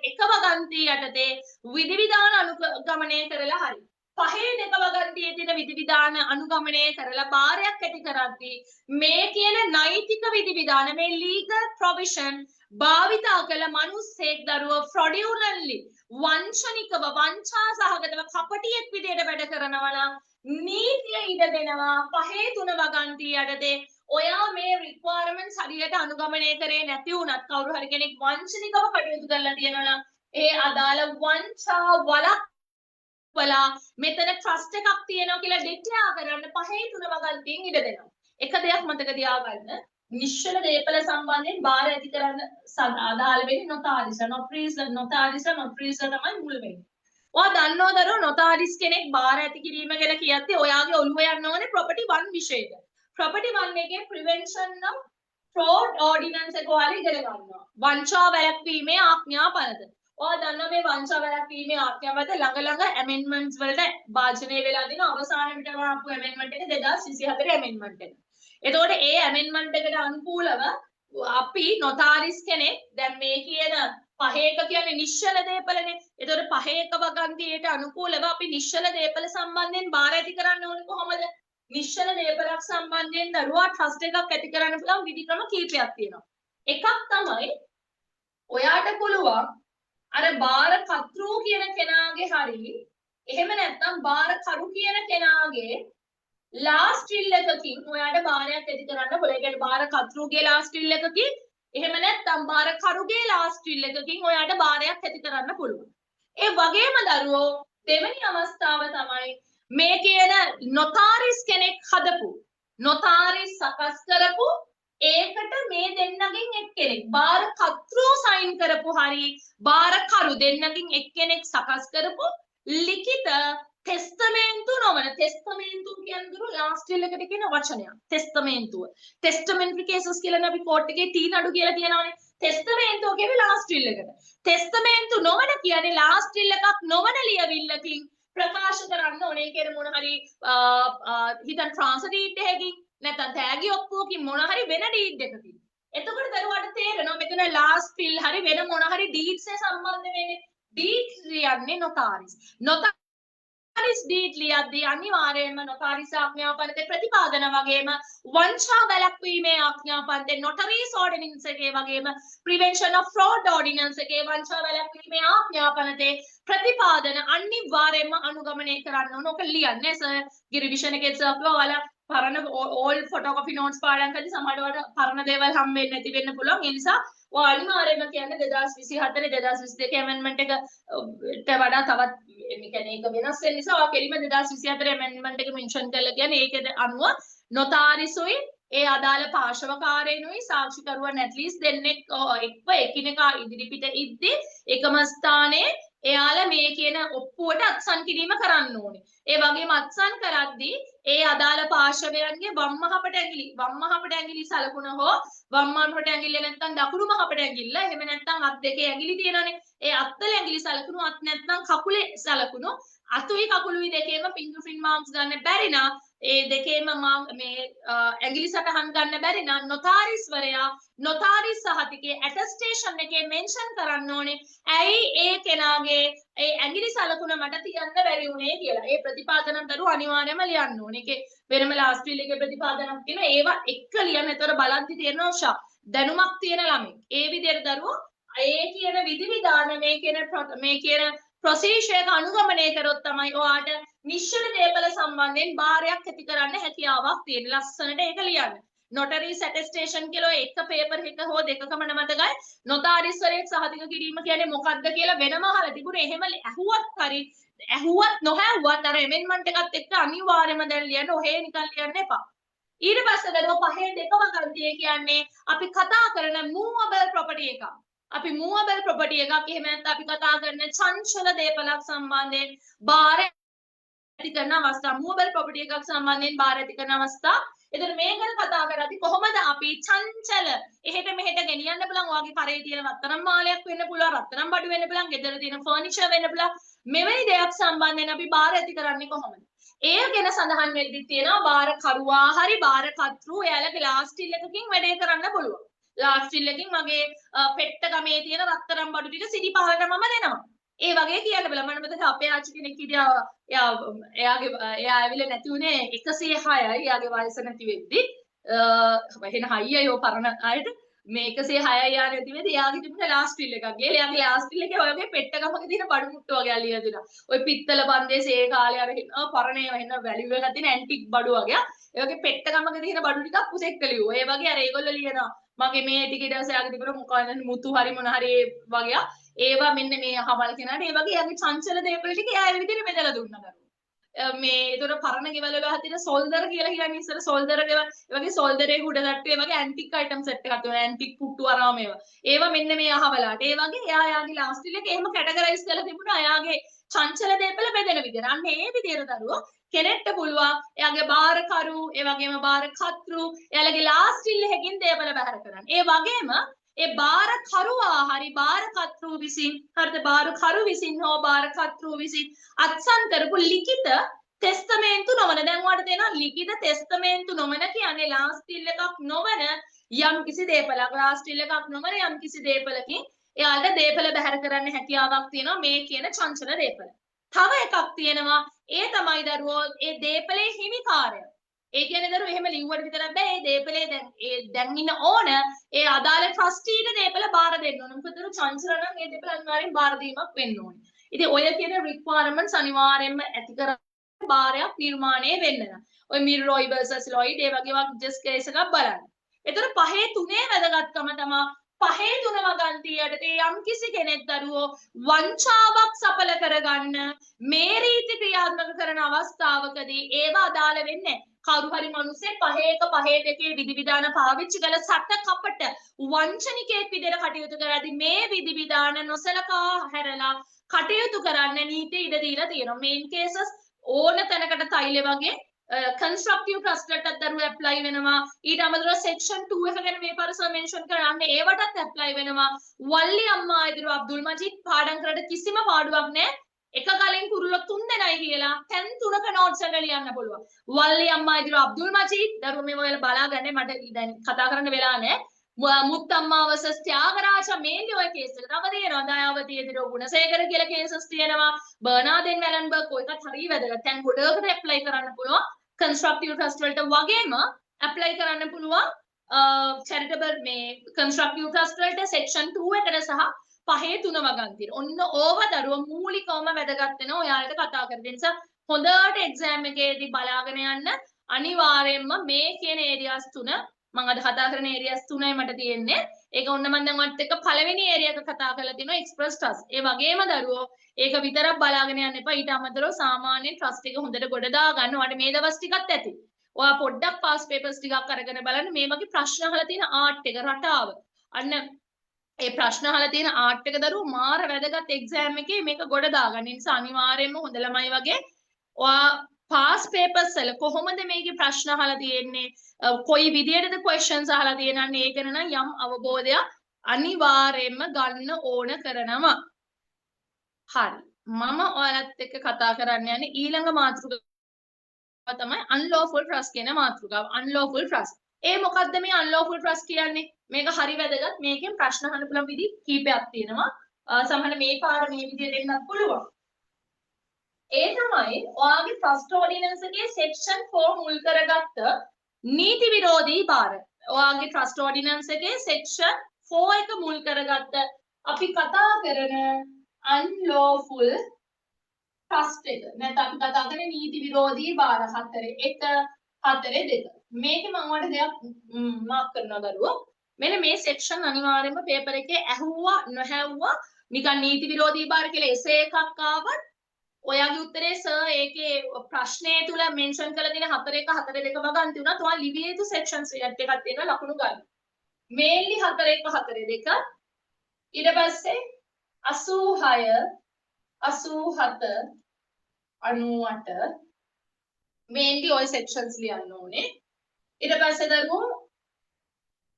එක වගන්තිය යටතේ විධිවිධාන අනුගමනය කරලා හරි. පහේ දෙක වගන්තියේ තියෙන විධිවිධාන අනුගමනය කරලා බාරයක් ඇති කරද්දී මේ කියන නෛතික විධිවිධාන මේ legal provision භාවිතා කළ මිනිස්සෙක් දරුවෝ fraudulently වංචනිකව වංචා සහගතව කපටියෙක් විදියට වැඩ කරනවා නම් නීතිය ඉඩ දෙනවා පහේ තුන වගන්තිය යටතේ ඔයා මේ රික්වයර්මන්ට්ස් හරියට අනුගමනය කරේ නැති වුණත් කවුරු හරි කෙනෙක් වංචනිකව කටයුතු කරලා තියෙනවා නම් ඒ අදාළ වංචා වලක්වලා මෙතන ට්‍රස්ට් එකක් තියෙනවා කියලා ඩික්ලෙයාර් කරන්න පහේ තුන වගන්තියෙන් ඉඩ දෙනවා. එක දෙයක් මතක තියාගන්න නිශ්චල දේපල සම්බන්ධයෙන් බාර ඇති කරන්න අදාළ වෙන්නේ නොතාරිස නොතාරිස තමයි මුල් වෙන්නේ. ඔයා දන්නවද දරුවෝ නොතාරිස් කෙනෙක් බාර ඇති කිරීම ගැන කියද්දී ඔයාගේ ඔළුව යන්න ඕනේ property 1 විෂයට. property 1 එකේ prevention of fraud ordinance එක ඔයාලා ඉගෙන ගන්නවා. වංචා වැළැක්වීමේ ආඥා පනත. ඔයා දන්නවා මේ වංචා වැළැක්වීමේ ආඥා පනත ළඟ amendments වලට භාජනය වෙලා දින අවසානයේටම ආපු amendment එක 2024 amendment එක. එතකොට ඒ amendment එකට අනුකූලව අපි නොතාරිස් කෙනෙක් දැන් මේ කියන පහේක කියන්නේ නිශ්චල දේපලනේ. එතකොට පහේක වගන්තියට අනුකූලව අපි නිශ්චල දේපල සම්බන්ධයෙන් බාර ඇති කරන්න ඕනේ කොහොමද? නිශ්චල දේපලක් සම්බන්ධයෙන් දරුවා ට්‍රස්ට් එකක් ඇති කරන්න පුළුවන් විධි ක්‍රම කීපයක් තියෙනවා. එකක් තමයි ඔයාට පුළුවන් අර බාර කර්තෘ කියන කෙනාගේ හරි එහෙම නැත්නම් බාර කරු කියන කෙනාගේ ලාස්ට් විල් එකකින් ඔයාට බාරයක් ඇති කරන්න පුළුවන්. ඒ කියන්නේ බාර කර්තෘගේ ලාස්ට් විල් එකකින් එහෙම නැත්නම් බාර කරුගේ ලාස්ට් විල් එකකින් ඔයාට බාරයක් ඇති කරන්න පුළුවන්. ඒ වගේම දරුවෝ දෙවෙනි අවස්ථාව තමයි මේ කියන නොතාරිස් කෙනෙක් හදපු නොතාරිස් සකස් කරපු ඒකට මේ දෙන්නගෙන් එක්කෙනෙක් බාර කර්තෘ සයින් කරපු හරි බාර කරු දෙන්නගෙන් එක්කෙනෙක් සකස් කරපු ලිඛිත ටෙස්ටමෙන්තු නොවන ටෙස්ටමෙන්තු කියන්නේ ලාස්ට් විල් එකට කියන වචනයක් ටෙස්ටමෙන්තුව ටෙස්ටමෙන්ටරි කේසස් කියලා අපි කෝට් එකේ තීන අඩු කියලා කියනවානේ ටෙස්ටමෙන්තුව කියන්නේ ලාස්ට් විල් එකට ටෙස්ටමෙන්තු නොවන කියන්නේ ලාස්ට් විල් එකක් නොවන ලියවිල්ලකින් ප්‍රකාශ කරන්න ඕනේ කියන මොන හරි හිතන් ට්‍රාන්ස්ෆර් ඩීඩ් එකකින් නැත්නම් තෑගි ඔප්පුවකින් මොන හරි වෙන ඩීඩ් එකකින් එතකොට දරුවාට තේරෙනවා මෙතන ලාස්ට් විල් හරි වෙන මොන හරි ඩීඩ්ස් එක සම්බන්ධ වෙන්නේ ඩීඩ්ස් කියන්නේ නොතාරිස් ඩීඩ් ලියද්දී අනිවාර්යයෙන්ම නොතාරිස් ආඥාපනතේ ප්‍රතිපාදන වගේම වංචා වැළැක්වීමේ ආඥාපනතේ නොටරීස් ඕඩිනන්ස් එකේ වගේම ප්‍රිවෙන්ෂන් ඔෆ් ෆ්‍රෝඩ් ඕඩිනන්ස් එකේ වංචා වැළැක්වීමේ ආඥාපනතේ ප්‍රතිපාදන අනිවාර්යයෙන්ම අනුගමනය කරන්න ඕන. ඔක ලියන්නේ සර් රිවිෂන් එකේ සර් ඔයාලා පරණ ඕල් ෆොටෝකොපි නෝට්ස් පාඩම් කරද්දී සමහරවට පරණ දේවල් හම් වෙන්නේ නැති වෙන්න පුළුවන්. ඒ නිසා ඔය අනිවාර්යයෙන්ම කියන්නේ 2024 2022 amendment එකට වඩා තවත් මේ කියන්නේ ඒක වෙනස් වෙන නිසා ඔය කෙලිම 2024 amendment එක මෙන්ෂන් කරලා කියන්නේ ඒකද අනුව නොතාරිසුයි ඒ අදාළ පාර්ශවකාරයනුයි සාක්ෂිකරුවන් ඇට්ලිස්ට් දෙන්නෙක් එක්ව එකිනෙකා ඉදිරිපිට ඉද්දි එකම ස්ථානයේ එයාලා මේ කියන ඔප්පුවට අත්සන් කිරීම කරන්න ඕනේ. ඒ වගේම අත්සන් කරද්දී ඒ අදාළ පාර්ශවයන්ගේ වම් මහපට ඇඟිලි සලකුණ හෝ වම් මහපට ඇඟිල්ල නැත්නම් දකුණු මහපට ඇඟිල්ල එහෙම නැත්නම් අත් දෙකේ ඇඟිලි තියෙනවානේ. ඒ අත්වල ඇඟිලි සලකුණු අත් නැත්නම් කකුලේ සලකුණු අතුයි කකුලුයි දෙකේම fingerprint marks ගන්න බැරි නම් ඒ දෙකේම මේ ඇඟිලි සටහන් ගන්න බැරි නම් නොතාරිස්වරයා නොතාරිස් සහතිකේ ඇටස්ටේෂන් එකේ මෙන්ෂන් කරන්න ඕනේ ඇයි ඒ කෙනාගේ ඒ ඇඟිලි සලකුණ මට තියන්න බැරි වුණේ කියලා. ඒ ප්‍රතිපාදනම් දරුවෝ අනිවාර්යයෙන්ම ලියන්න ඕනේ. ඒකේ වෙනම ලාස්ට් විල් එකේ ප්‍රතිපාදනක් තියෙනවා. ඒවා එක්ක ලියන්න. ඒතර බලද්දි තේරෙනවා දැනුමක් තියෙන ළමයි. ඒ විදිහට දරුවෝ ඒ කියන විධිවිධාන මේ කියන ප්‍රොසීජර් එක අනුගමනය කරොත් තමයි ඔයාට නිශ්චල දේපල සම්බන්ධයෙන් බාරයක් ඇති කරන්න හැකියාවක් තියෙන. ලස්සනට ඒක ලියන්න. නොටරීස් ඇටෙස්ටේෂන් කියලා එක පේපර් එක හෝ දෙකකම නමතකයි. නොතාරිස්වරයෙක් සහතික කිරීම කියන්නේ මොකක්ද කියලා වෙනම අහලා තිබුණේ. එහෙම ඇහුවත් නොහැව්වත් අර amendment එකත් එක්ක අනිවාර්යයෙන්ම දැන් ලියන්න. ඔහේ නිකන් ලියන්න එපා. ඊට පස්සේ දරුවෝ පහේ දෙක වගන්තිය කියන්නේ අපි කතා කරන movable property එකක්. අපි movable property එකක් එහෙම නැත්නම් අපි කතා කරන චංචල දේපලක් සම්බන්ධයෙන් බාර ඇති කරන අවස්ථා movable property එකක් සම්බන්ධයෙන් බාර ඇති කරන අවස්ථා. එතන මේ ගැන කතා කරද්දී කොහොමද අපි චංචල එහෙට මෙහෙට ගෙනියන්න පුළුවන්. ඔයාගේ කරේ තියෙන රත්තරන් මාලයක් වෙන්න පුළුවන්, රත්තරන් බඩු වෙන්න පුළුවන්, ගෙදර තියෙන ෆර්නිචර් වෙන්න පුළුවන්. මෙවැනි දෙයක් සම්බන්ධයෙන් අපි බාර ඇති කරන්නේ කොහොමද? ඒ ගැන සඳහන් වෙද්දි තියෙනවා බාර කරුවා හරි බාර කර්තෘ එයාලගේ ලාස්ට් විල් එකකින් වැඩේ කරන්න පුළුවන්. ලාස්ට් ෆිල් එකකින් මගේ පෙට්ට ගමේ තියෙන රත්තරන් බඩු ටික සිටි පහලට මම දෙනවා. ඒ වගේ කියන්න බෑ. මම මතක අපේ ආච්චි කෙනෙක් හිටියා. එයා ඇවිල්ලා නැති උනේ 106යි. එයාගේ වයස නැති වෙද්දි. එහෙන හයියයි ඔය පරණ අයට මේ 106යි යා නැති වෙද්දි එයාගේ තිබුණ ලාස්ට් ෆිල් එකක්. එයාගේ ලාස්ට් ෆිල් එකේ ඔය වගේ පෙට්ට ගමක තියෙන බඩු මුට්ටු වගේ අලියලා දෙනවා. ඔය පිත්තල බන්දේ සේ කාලේ අර පරණ ඒවා එන්න වැලියු එකක් තියෙන ඇන්ටික් බඩු වගේ. ඒ වගේ පෙට්ට ගමක තියෙන බඩු ටිකක් පුසෙක් කලියෝ. ඒ වගේ අර ඒගොල්ලෝ ලියනවා. මගේ මේ ටික ඊට පස්සේ ආගේ තිබුණ මොකක්ද මුතු හරි මොන හරි වගේ ඒවා මෙන්න මේ අහවල් කෙනාට ඒ වගේ යාගේ චංචල දේපල ටික එයා ඒ විදිහට බෙදලා දුන්නා කරුවා. මේ ඒතර පරණ ගෙවල් වල හදින සෝල්දර් කියලා කියන්නේ ඉස්සර සෝල්දර් ගෙවල් ඒ වගේ සෝල්දරේ උඩ තට්ටු ඒ වගේ ඇන්ටික් අයිටම් සෙට් එකක් තියෙනවා ඇන්ටික් පුට්ටු අරාම ඒවා මෙන්න මේ අහවලාට ඒ වගේ එයා යාගේ ලාස්ට් එක එහෙම කැටගරයිස් කරලා තිබුණා එයාගේ චංචල දේපල බෙදෙන විදිහට. අන්න ඒ විදිහට දරුවෝ කෙනෙක්ට පුළුවන් එයාගේ බාරකරු ඒ වගේම බාරකත්රු එයාලගේ ලාස්ට් ෆිල් එකකින් දේපල බැහැර කරන්න. ඒ වගේම ඒ බාරකරුවා හරි බාරකත්රු විසින් හරිද බාරකරු විසින් හෝ බාරකත්රු විසින් අත්සන් කරපු ලිඛිත ටෙස්ටමේන්තු නොවන දැන් ඔයාලට තේනවා ලිඛිත ටෙස්ටමේන්තු නොවන කියන්නේ ලාස්ට් ෆිල් එකක් නොවන යම් කිසි දේපලක් ලාස්ට් ෆිල් එකක් නොවන යම් කිසි දේපලකින් එයාලට දේපල බැහැර කරන්න හැකියාවක් තියෙනවා මේ කියන චංචල දේපල. තව එකක් තියෙනවා ඒ තමයි දරුවෝ ඒ දේපලේ හිමිකාරය. ඒ කියන්නේ දරුවෝ එහෙම ලිව්වට විතරක් බෑ ඒ දේපලේ දැන් ඉන්න ඕන ඒ අදාළ ට්‍රස්ටිට දේපල බාර දෙන්න ඕන. මොකද දරුවෝ චංචල නම් ඒ දේපල අනිවාර්යෙන් බාර දීමක් වෙන්න ඕනේ. ඉතින් ඔය කියන රික්වයර්මන්ට්ස් අනිවාර්යෙන්ම ඇති කර බාරයක් නිර්මාණය වෙන්න නම් ඔය මිර්රොයි versus ලොයිඩ් ඒ වගේ ජස්ට් කේස් එකක් බලන්න. ඒතර පහේ තුනේ වැදගත්කම තමයි පහේ තුන වගන්ති යටතේ යම් කිසි කෙනෙක් දරුවෝ වංචාවක් සඵල කරගන්න මේ රීති ක්‍රියාත්මක කරන අවස්ථාවකදී ඒව අදාළ වෙන්නේ කවුරු හරි මිනිස්සේ පහේ දෙකේ විධිවිධාන පාවිච්චි කළ සට කපට වංචනිකයෙක් විදිහට කටයුතු කරද්දී මේ විධිවිධාන නොසලකා හැරලා කටයුතු කරන්න නීති ඉඩ දීලා තියෙනවා. මේන් කේසස් ඕන තැනකට තයිලේ වගේ constructive trust වලටත් දරුවෝ ඇප්ලයි වෙනවා. ඊට අමතරව section 2 එක ගැන මේ පරිසර මෙන්ෂන් කරන්නේ ඒවටත් ඇප්ලයි වෙනවා. වල්ලි අම්මා ඉදිරිය අබ්දුල් මජීද් පාඩම් කරලා කිසිම පාඩුවක් නැහැ. එක ගලින් කුරුල්ල 3 දෙනයි කියලා තැන් 3ක notes එක ලියන්න පුළුවන්. වල්ලි අම්මා ඉදිරිය අබ්දුල් මජීද් දරුවෝ මේ ඔයාලා බලාගන්න මට දැන් කතා කරන්න වෙලා නැහැ. මුත්තම්මා versus ත්‍යාගරාජ මේන්ලි ඔය කේස් එක තව තියෙනවා. දයාවතී ඉදිරිය ගුණසේකර කියලා කේසස් තියෙනවා. බර්නාඩෙන් වැලන්බර්ග් ඔය එකත් හරිය වැදගත්. දැන් ගොඩකට ඇප්ලයි කරන්න පුළුවන්. constructive trust වලට වගේම apply කරන්න පුළුවන් charitable මේ constructive trust වලට section 2 එකට සහ පහේ තුන වගන් තියෙනවා. ඔන්න ඕව දරුවෝ මූලිකවම වැදගත් වෙනවා ඔයාලට කතා කරන නිසා හොඳට exam එකේදී බලාගෙන යන්න අනිවාර්යයෙන්ම මේ කියන areas තුන මම අද කතා කරන areas තුනයි මට තියෙන්නේ. ඒක ඔන්න මම දැන් ඔයත් එක්ක පළවෙනි area එක කතා කරලා තිනවා express trust. ඒ වගේම දරුවෝ ඒක විතරක් බලාගෙන යන්න එපා. ඊට අමතරව සාමාන්‍ය ට්‍රස්ට් එක හොඳට ගොඩ දා ගන්න. ඔයාලට මේ දවස් ටිකක් ඇති. ඔයා පොඩ්ඩක් පාස් පේපර්ස් ටිකක් අරගෙන බලන්න මේ වගේ ප්‍රශ්න අහලා තියෙන ආර්ට් එක රටාව. අන්න ඒ ප්‍රශ්න අහලා තියෙන ආර්ට් එක දරුවෝ මාර වැදගත් එක්සෑම් එකේ මේක ගොඩ දාගන්න. ඒ නිසා අනිවාර්යයෙන්ම හොඳ ළමයි වගේ ඔයා පාස් පේපර්ස් වල කොහොමද මේකේ ප්‍රශ්න අහලා තියෙන්නේ කොයි විදියටද questions අහලා තියෙනන්නේ ඒක ගැන යම් අවබෝධයක් අනිවාර්යයෙන්ම ගන්න ඕන කරනවා. හරි මම ඔයාලත් එක්ක කතා කරන්න යන්නේ ඊළඟ මාතෘකාව තමයි unlawful trust කියන මාතෘකාව. unlawful trust. ඒ මොකද්ද මේ unlawful trust කියන්නේ? මේක හරි වැදගත්. මේකෙන් ප්‍රශ්න අහන්න පුළුවන් විදි කීපයක් තියෙනවා. සමහර මේ පාර මේ විදියට දෙන්නත් පුළුවන්. ඒ තමයි ඔයාගේ trust ordinance එකේ section 4 මුල් කරගත්ත නීති විරෝධී බාර. ඔයාගේ trust ordinance එකේ section 4 එක මුල් කරගත්ත අපි කතා කරන unlawful trust එක. නැත්නම් අපි කතා කරන්නේ නීති විරෝධී බාර 4.1.4.2. මේකේ මම ඔයාලට දෙයක් මාක් කරනවා දරුවෝ. මෙන්න මේ section අනිවාර්යයෙන්ම පේපර් එකේ ඇහුවා නොහැව්වා නිකන් නීති විරෝධී බාර කියලා එසේ එකක් ආවත් ඔයාගේ උත්තරේ සර් ඒකේ ප්‍රශ්නයේ තුල මෙන්ෂන් කරලා තියෙන 4.1.4.2 වගන්ති උනත් ඔයා ලිවිය යුතු sections එකක් තියෙනවා ලකුණු ගන්න. මේන්ලි 4.1.4.2 ඊට පස්සේ 86 87 98 මේන්ලි ඔය sections ලියන්න ඕනේ. ඊට පස්සේ දරුවෝ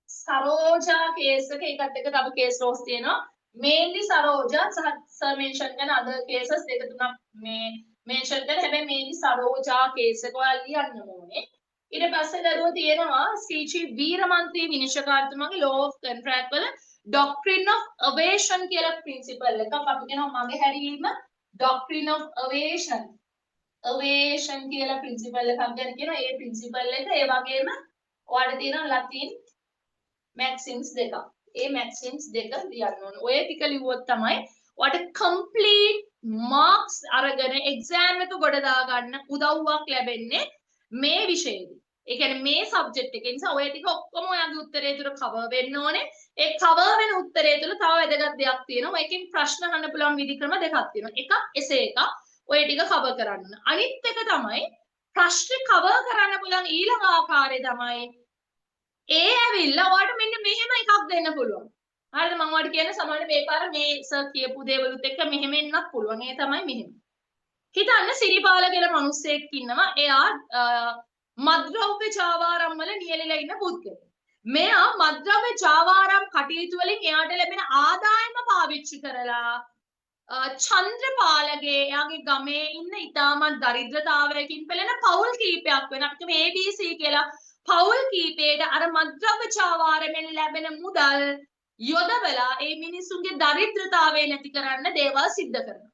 සරෝජා කේස් එක ඒකත් එක්ක තව කේස් ලෝස් තියෙනවා. මේන්ලි සරෝජා සර් මෙන්ෂන් කරන අද කේසස් දෙක තුනක් මේ මෙන්ෂන් කරලා හැබැයි මේන්ලි සරෝජා කේස් එක ඔයාලා ලියන්න ඕනේ. ඊට පස්සේ දරුවෝ තියෙනවා සීචි වීරමන්ත්‍රී විනිශ්චයකාරතුමාගේ law of contract වල doctrine of aviation කියලා principle එකක් අපි කියනවා මගේ හැරීම doctrine of aviation කියලා principle එකක් ගැන කියනවා ඒ principle එක ඒ වගේම ඔයාලට තියෙනවා ලතින් maxims දෙකක් ඒ maxims දෙක ලියන්න ඕනේ ඔය ටික ලිව්වොත් තමයි ඔයාලට complete marks අරගෙන exam එක ගොඩ දා ගන්න උදව්වක් ලැබෙන්නේ මේ විෂයේදී. ඒ කියන්නේ මේ සබ්ජෙක්ට් එකේ නිසා ඔය ටික ඔක්කොම ඔයාගේ උත්තරේ තුල කවර් වෙන්න ඕනේ. ඒ කවර් වෙන උත්තරේ තුල තව වැදගත් දෙයක් තියෙනවා. ඒකෙන් ප්‍රශ්න අහන්න පුළුවන් විධි ක්‍රම දෙකක් තියෙනවා. එකක් එසේ එකක් ඔය ටික කවර් කරන්න ඕන. අනිත් එක තමයි ප්‍රශ්න කවර් කරන්න පුළුවන් ඊළඟ ආකාරය තමයි ඒ ඇවිල්ලා ඔයාලට මෙන්න මෙහෙම එකක් දෙන්න පුළුවන්. හරිද මම ඔයාලට කියන්නේ සමහරවිට මේ පාර මේ සර් කියපු දේවලුත් එක්ක මෙහෙම එන්නත් පුළුවන්. ඒ තමයි මෙහෙම. හිතන්න සිරිපාල කියලා මිනිස්සෙක් ඉන්නවා. එයා මද්ද්‍රව්‍ය ජාවාරම් වල නියැලලා ඉන්න පුද්ගලෙක්. මෙයා මද්ද්‍රව්‍ය ජාවාරම් කටයුතු වලින් එයාට ලැබෙන ආදායම පාවිච්චි කරලා චන්ද්‍රපාලගේ එයාගේ ගමේ ඉන්න ඉතාමත් දරිද්‍රතාවයකින් පෙළෙන පවුල් කීපයක් වෙන අපිට මේ ABC කියලා පවුල් කීපයට අර මද්ද්‍රව්‍ය ජාවාරයෙන් ලැබෙන මුදල් යොදවලා ඒ මිනිසුන්ගේ දරිද්‍රතාවය නැති කරන්න දේවල් සිද්ධ කරනවා.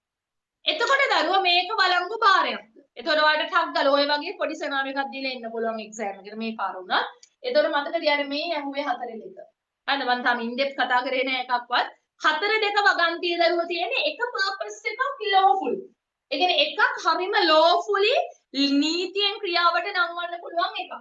එතකොට දරුවා මේක වළංගු භාරයක්ද? එතකොට ඔයාලට ටක් ගාලා ඔය වගේ පොඩි සෙනාරියෝ එකක් දීලා එන්න පුළුවන් එක්සෑම් එකට මේ පාර උනා. එතකොට මතක තියාගන්න මේ ඇහුවේ 4 2. හරිද? මම තාම ඉන්ඩෙප් කතා කරේ නෑ එකක්වත්. 4 2 වගන්තිය දරුවා තියෙන්නේ එක පර්පස් එකක් ලෝෆුල්. ඒ කියන්නේ එකක් හරිම ලෝෆුලි නීතියෙන් ක්‍රියාවට නංවන්න පුළුවන් එකක්.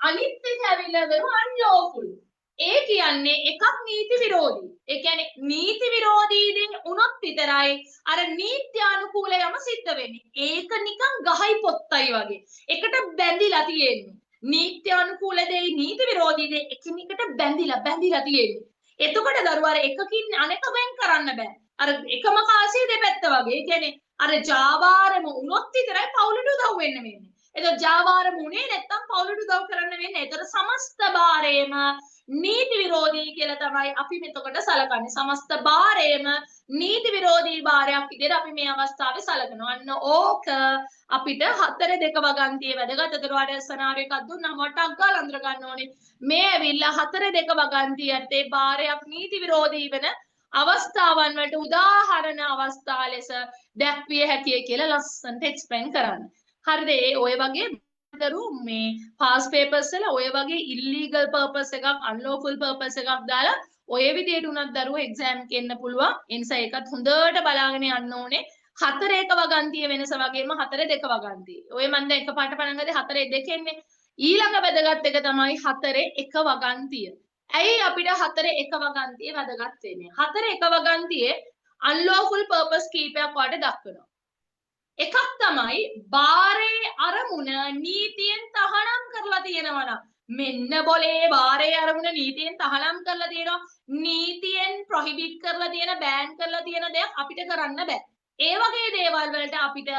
අනිත් එක ඇවිල්ලා දරුවා අන්ලෝෆුල්. ඒ කියන්නේ එකක් නීති විරෝධී. ඒ කියන්නේ නීති විරෝධීදී උනොත් විතරයි අර නීත්‍යානුකූල යම සිද්ධ වෙන්නේ. ඒක නිකන් ගහයි පොත්තයි වගේ. එකට බැඳිලා තියෙන්නේ. නීත්‍යානුකූල දෙයි නීති විරෝධී දෙයි එකිනෙකට බැඳිලා තියෙන්නේ. එතකොට දරුවා අර එකකින් අනෙක වෙන් කරන්න බෑ. අර එකම කාසිය දෙපැත්ත වගේ. ඒ කියන්නේ අර ජාවාරම උනොත් විතරයි පවුලට උදව් වෙන්න වෙන්නේ. එතකොට ජාවාරම උනේ නැත්තම් පවුලට උදව් කරන්න වෙන්නේ. ඒතර සමස්ත භාරයේම නීති විරෝධී කියලා තමයි අපි මෙතකොට සලකන්නේ. සමස්ත භාරයේම නීති විරෝධී භාරයක් විදිහට අපි මේ අවස්ථාවේ සලකනවා. අන්න ඕක අපිට 4 2 වගන්තියේ වැදගත්. ඒතර ඔයාලට සෙනාරියෝ එකක් දුන්නාම වටක් ගාලා අඳුර ගන්න ඕනේ. මේ ඇවිල්ලා 4 2 වගන්තියට ඒ භාරයක් නීති විරෝධී වෙන අවස්ථාවන් වලට උදාහරණ අවස්ථා ලෙස දැක්විය හැකියි කියලා ලස්සනට එක්ස්ප්ලেইন කරන්න. හරිද? ඒ ඔය වගේ දරු මේ පාස් පේපර්ස් වල ඔය වගේ ඉල්ලීගල් පර්පස් එකක් අන්ලෝෆුල් පර්පස් එකක් දාලා ඔය විදියට උනත් දරුවෝ එක්සෑම් එක එන්න පුළුවන්. ඒ නිසා ඒකත් හොඳට බලාගෙන යන්න ඕනේ. 4 1 වගන්තිය වෙනස වගේම 4 2 වගන්තිය. ඔය මම දැන් එකපාරට පටන් ගත්තේ 4 2 එන්නේ. ඊළඟ වැදගත් එක තමයි 4 1 වගන්තිය. ඇයි අපිට 4 1 වගන්තිය වැදගත් වෙන්නේ? 4 1 වගන්තියේ අන්ලෝෆුල් පර්පස් කීපයක් වලට දක්වනවා. එකක් තමයි බාරේ අරමුණ නීතියෙන් තහනම් කරලා තියෙනවා නම් මෙන්න බොලේ බාරේ අරමුණ නීතියෙන් තහනම් කරලා තියෙනවා නීතියෙන් ප්‍රොහිබිට් කරලා තියෙන බෑන් කරලා තියෙන දෙයක් අපිට කරන්න බෑ ඒ වගේ දේවල් වලට අපිට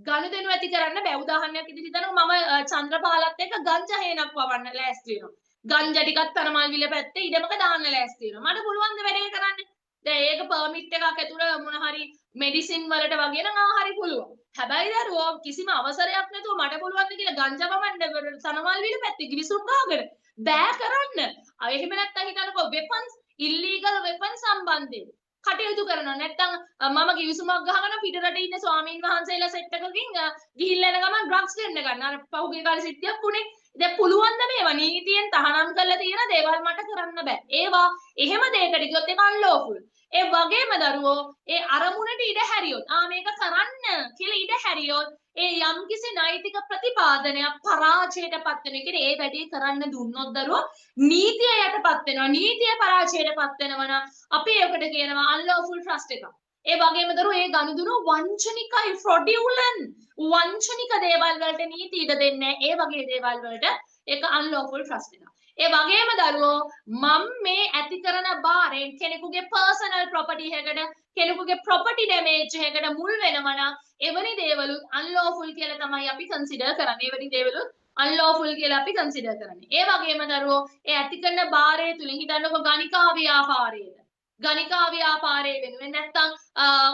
ගනුදෙනු ඇති කරන්න බෑ උදාහරණයක් ඉදිරියට හිතනවා මම චන්ද්‍රපාලත් එක්ක ගංජා හේනක් වවන්න ලෑස්ති වෙනවා ගංජා ටිකක් තරමල් විල පැත්තේ ඉඩමක දාන්න ලෑස්ති වෙනවා මට පුළුවන් ද වැඩේ කරන්න දැන් ඒක පර්මිට් එකක් ඇතුළේ මොන හරි මෙඩිසින් වලට වගේ නම් හරි පුළුවන්. හැබැයි දරුවෝ කිසිම අවසරයක් නැතුව මට පුළුවන් ද කියලා ගංජා වමන්න සනමල් විල පැත්තේ ගිවිසුම් ගහගෙන බෑ කරන්න. එහෙම නැත්නම් හිතන්නකෝ වෙපන්ස් ඉල්ලීගල් වෙපන් සම්බන්ධයෙන් කටයුතු කරනවා. නැත්නම් මම ගිවිසුමක් ගහගෙන පිට රටේ ඉන්න ස්වාමීන් වහන්සේලා සෙට් එකකින් ගිහිල්ලා එන ගමන් ඩ්‍රග්ස් දෙන්න ගන්න. අර පහුගිය කාලේ සිද්ධියක් උනේ. දැන් පුළුවන් ද මේවා නීතියෙන් තහනම් කරලා තියෙන දේවල් මට කරන්න බෑ. ඒවා එහෙම දෙයකට ගියොත් ඒක අන්ලෝෆුල්. ඒ වගේම දරුවෝ ඒ අරමුණට ඉඩ හැරියොත් මේක කරන්න කියලා ඉඩ හැරියොත් ඒ යම්කිසි නෛතික ප්‍රතිපාදනයක් පරාජයටපත් වෙන. කියන්නේ ඒ වැඩේ කරන්න දුන්නොත් දරුවෝ නීතිය යටපත් වෙනවා. නීතිය පරාජයටපත් වෙනවා නම් අපි ඒකට කියනවා අන්ලෝෆුල් ට්‍රස්ට් එකක්. ඒ වගේම දරුවෝ ඒ ගනුදෙනු වංචනිකයි ෆ්‍රොඩියුලන් වංචනික දේවල් වලට නීති ඉඩ දෙන්නේ ඒ වගේ දේවල් වලට ඒක අන්ලෝෆුල් ට්‍රස්ට් එකක්. ඒ වගේම දරුවෝ මම මේ ඇති කරන බාරෙන් කෙනෙකුගේ පර්සනල් ප්‍රොපර්ටි එකකට කෙනෙකුගේ ප්‍රොපර්ටි ඩැමේජ් එකකට මුල් වෙනවා නම් එවැනි දේවලුත් අන්ලෝෆුල් කියලා තමයි අපි කන්සිඩර් කරන්නේ. එවැනි දේවලුත් අන්ලෝෆුල් කියලා අපි කන්සිඩර් කරන්නේ. ඒ වගේම දරුවෝ ඒ ඇති කරන බාරය තුලින් හිතන්නකො ගණිකා ව්‍යාපාරයේද ගණිකා ව්‍යාපාරයේ වෙනුවෙන් නැත්තම්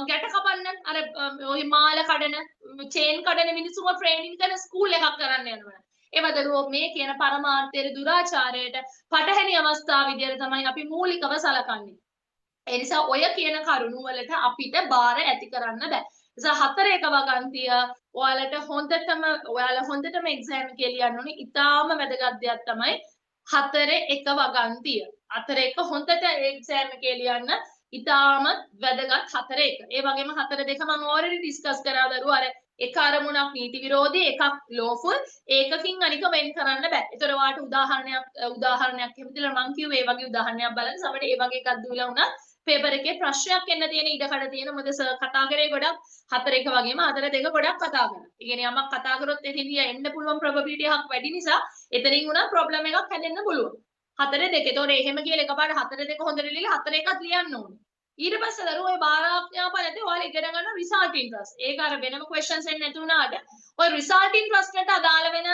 ගැට කපන්න අර ඔය මාල කඩන චේන් කඩන මිනිස්සුම ට්‍රේනින් කරන ස්කූල් එකක් කරන්න යනවා. ඒවා දරුවෝ මේ කියන පරමාර්ථයේ දුරාචාරයට පටහැනි අවස්ථාව විදියට තමයි අපි මූලිකව සලකන්නේ. ඒ නිසා ඔය කියන කරුණු වලට අපිට බාර ඇති කරන්න බෑ. නිසා 4 එක වගන්තිය ඔයාලා හොඳටම එක්සෑම් එකේ ලියන්න ඕනේ. ඉතාලම වැදගත් දෙයක් තමයි 4 එක වගන්තිය. 4 එක හොඳට එක්සෑම් එකේ ලියන්න. ඉතාලම වැදගත් 4 එක. ඒ වගේම 4 දෙක මම already ඩිස්කස් කරා දරුවෝ අර එක අරමුණක් නීති විරෝධී එකක් ලෝෆුල් ඒකකින් අනික වෙන් කරන්න බෑ. ඒතර ඔයාලට උදාහරණයක් හැමතිලා මම කිව්වේ ඒ වගේ උදාහරණයක් බලන්න සමහරට ඒ වගේ එකක් දුවලා වුණා පේපර් එකේ ප්‍රශ්නයක් එන්න තියෙන ඉඩකඩ තියෙන මොකද සර් කතා කරේ ගොඩක් 4 එක වගේම 4 දෙක ගොඩක් කතා කරා. ඒ කියන්නේ යමක් කතා කරොත් එතනදී එන්න පුළුවන් probability එකක් වැඩි නිසා එතනින් උනා problem එකක් හැදෙන්න පුළුවන්. 4 දෙක. ඒතකොට එහෙම කියලා එකපාරට 4 දෙක හොඳට ලියලා 4 එකක් ලියන්න ඕනේ. ඊට පස්සේ දරුවෝ ඔය බාරාඥාපනදී ඔයාලා ඉගෙන ගන්න result interest. ඒක අර වෙනම questions එන්නේ නැති වුණාට ඔය result interest වලට අදාළ වෙන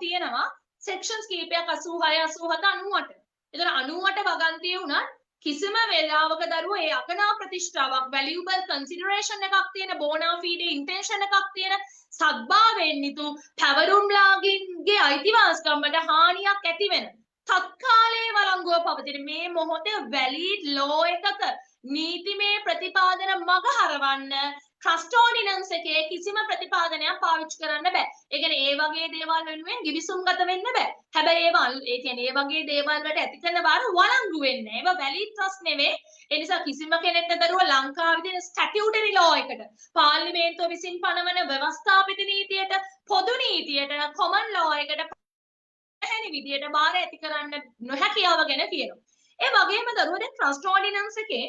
තියෙනවා sections කීපයක් 86 87 98. ඒතර 98 වගන්තියේ උනත් කිසිම වෙලාවක දරුවෝ ඒ අගනා ප්‍රතිෂ්ඨාවක් valuable consideration එකක් තියෙන bona fide intention එකක් තියෙන සත්භාවයෙන්නිතු පැවරුම්ලාගින්ගේ අයිතිවාසිකම්කට හානියක් ඇති වෙන තත්කාලයේ වළංගුව පවතින මේ මොහොතේ valid law එකක නීතිමය ප්‍රතිපාදන මග හරවන්න trust ordinance එකේ කිසිම ප්‍රතිපාදනයක් පාවිච්චි කරන්න බෑ. ඒ කියන්නේ ඒ වගේ දේවල් වෙනුවෙන් ගිවිසුම්ගත වෙන්න බෑ. හැබැයි ඒ කියන්නේ ඒ වගේ දේවල් වලට ඇති කරන බාර වළංගු වෙන්නේ නැහැ. ඒවා valid trust නෙවෙයි. ඒ නිසා කිසිම කෙනෙක්ට දරුවා ලංකාවේ තියෙන statutory law එකට පාර්ලිමේන්තුව විසින් පනවන ව්‍යවස්ථාපිත නීතියට පොදු නීතියට common law එකට පැහැදිලි විදියට බාර ඇති කරන්න නොහැකියාව ගැන කියනවා. ඒ වගේම දරුවෝ දැන් trust ordinance එකේ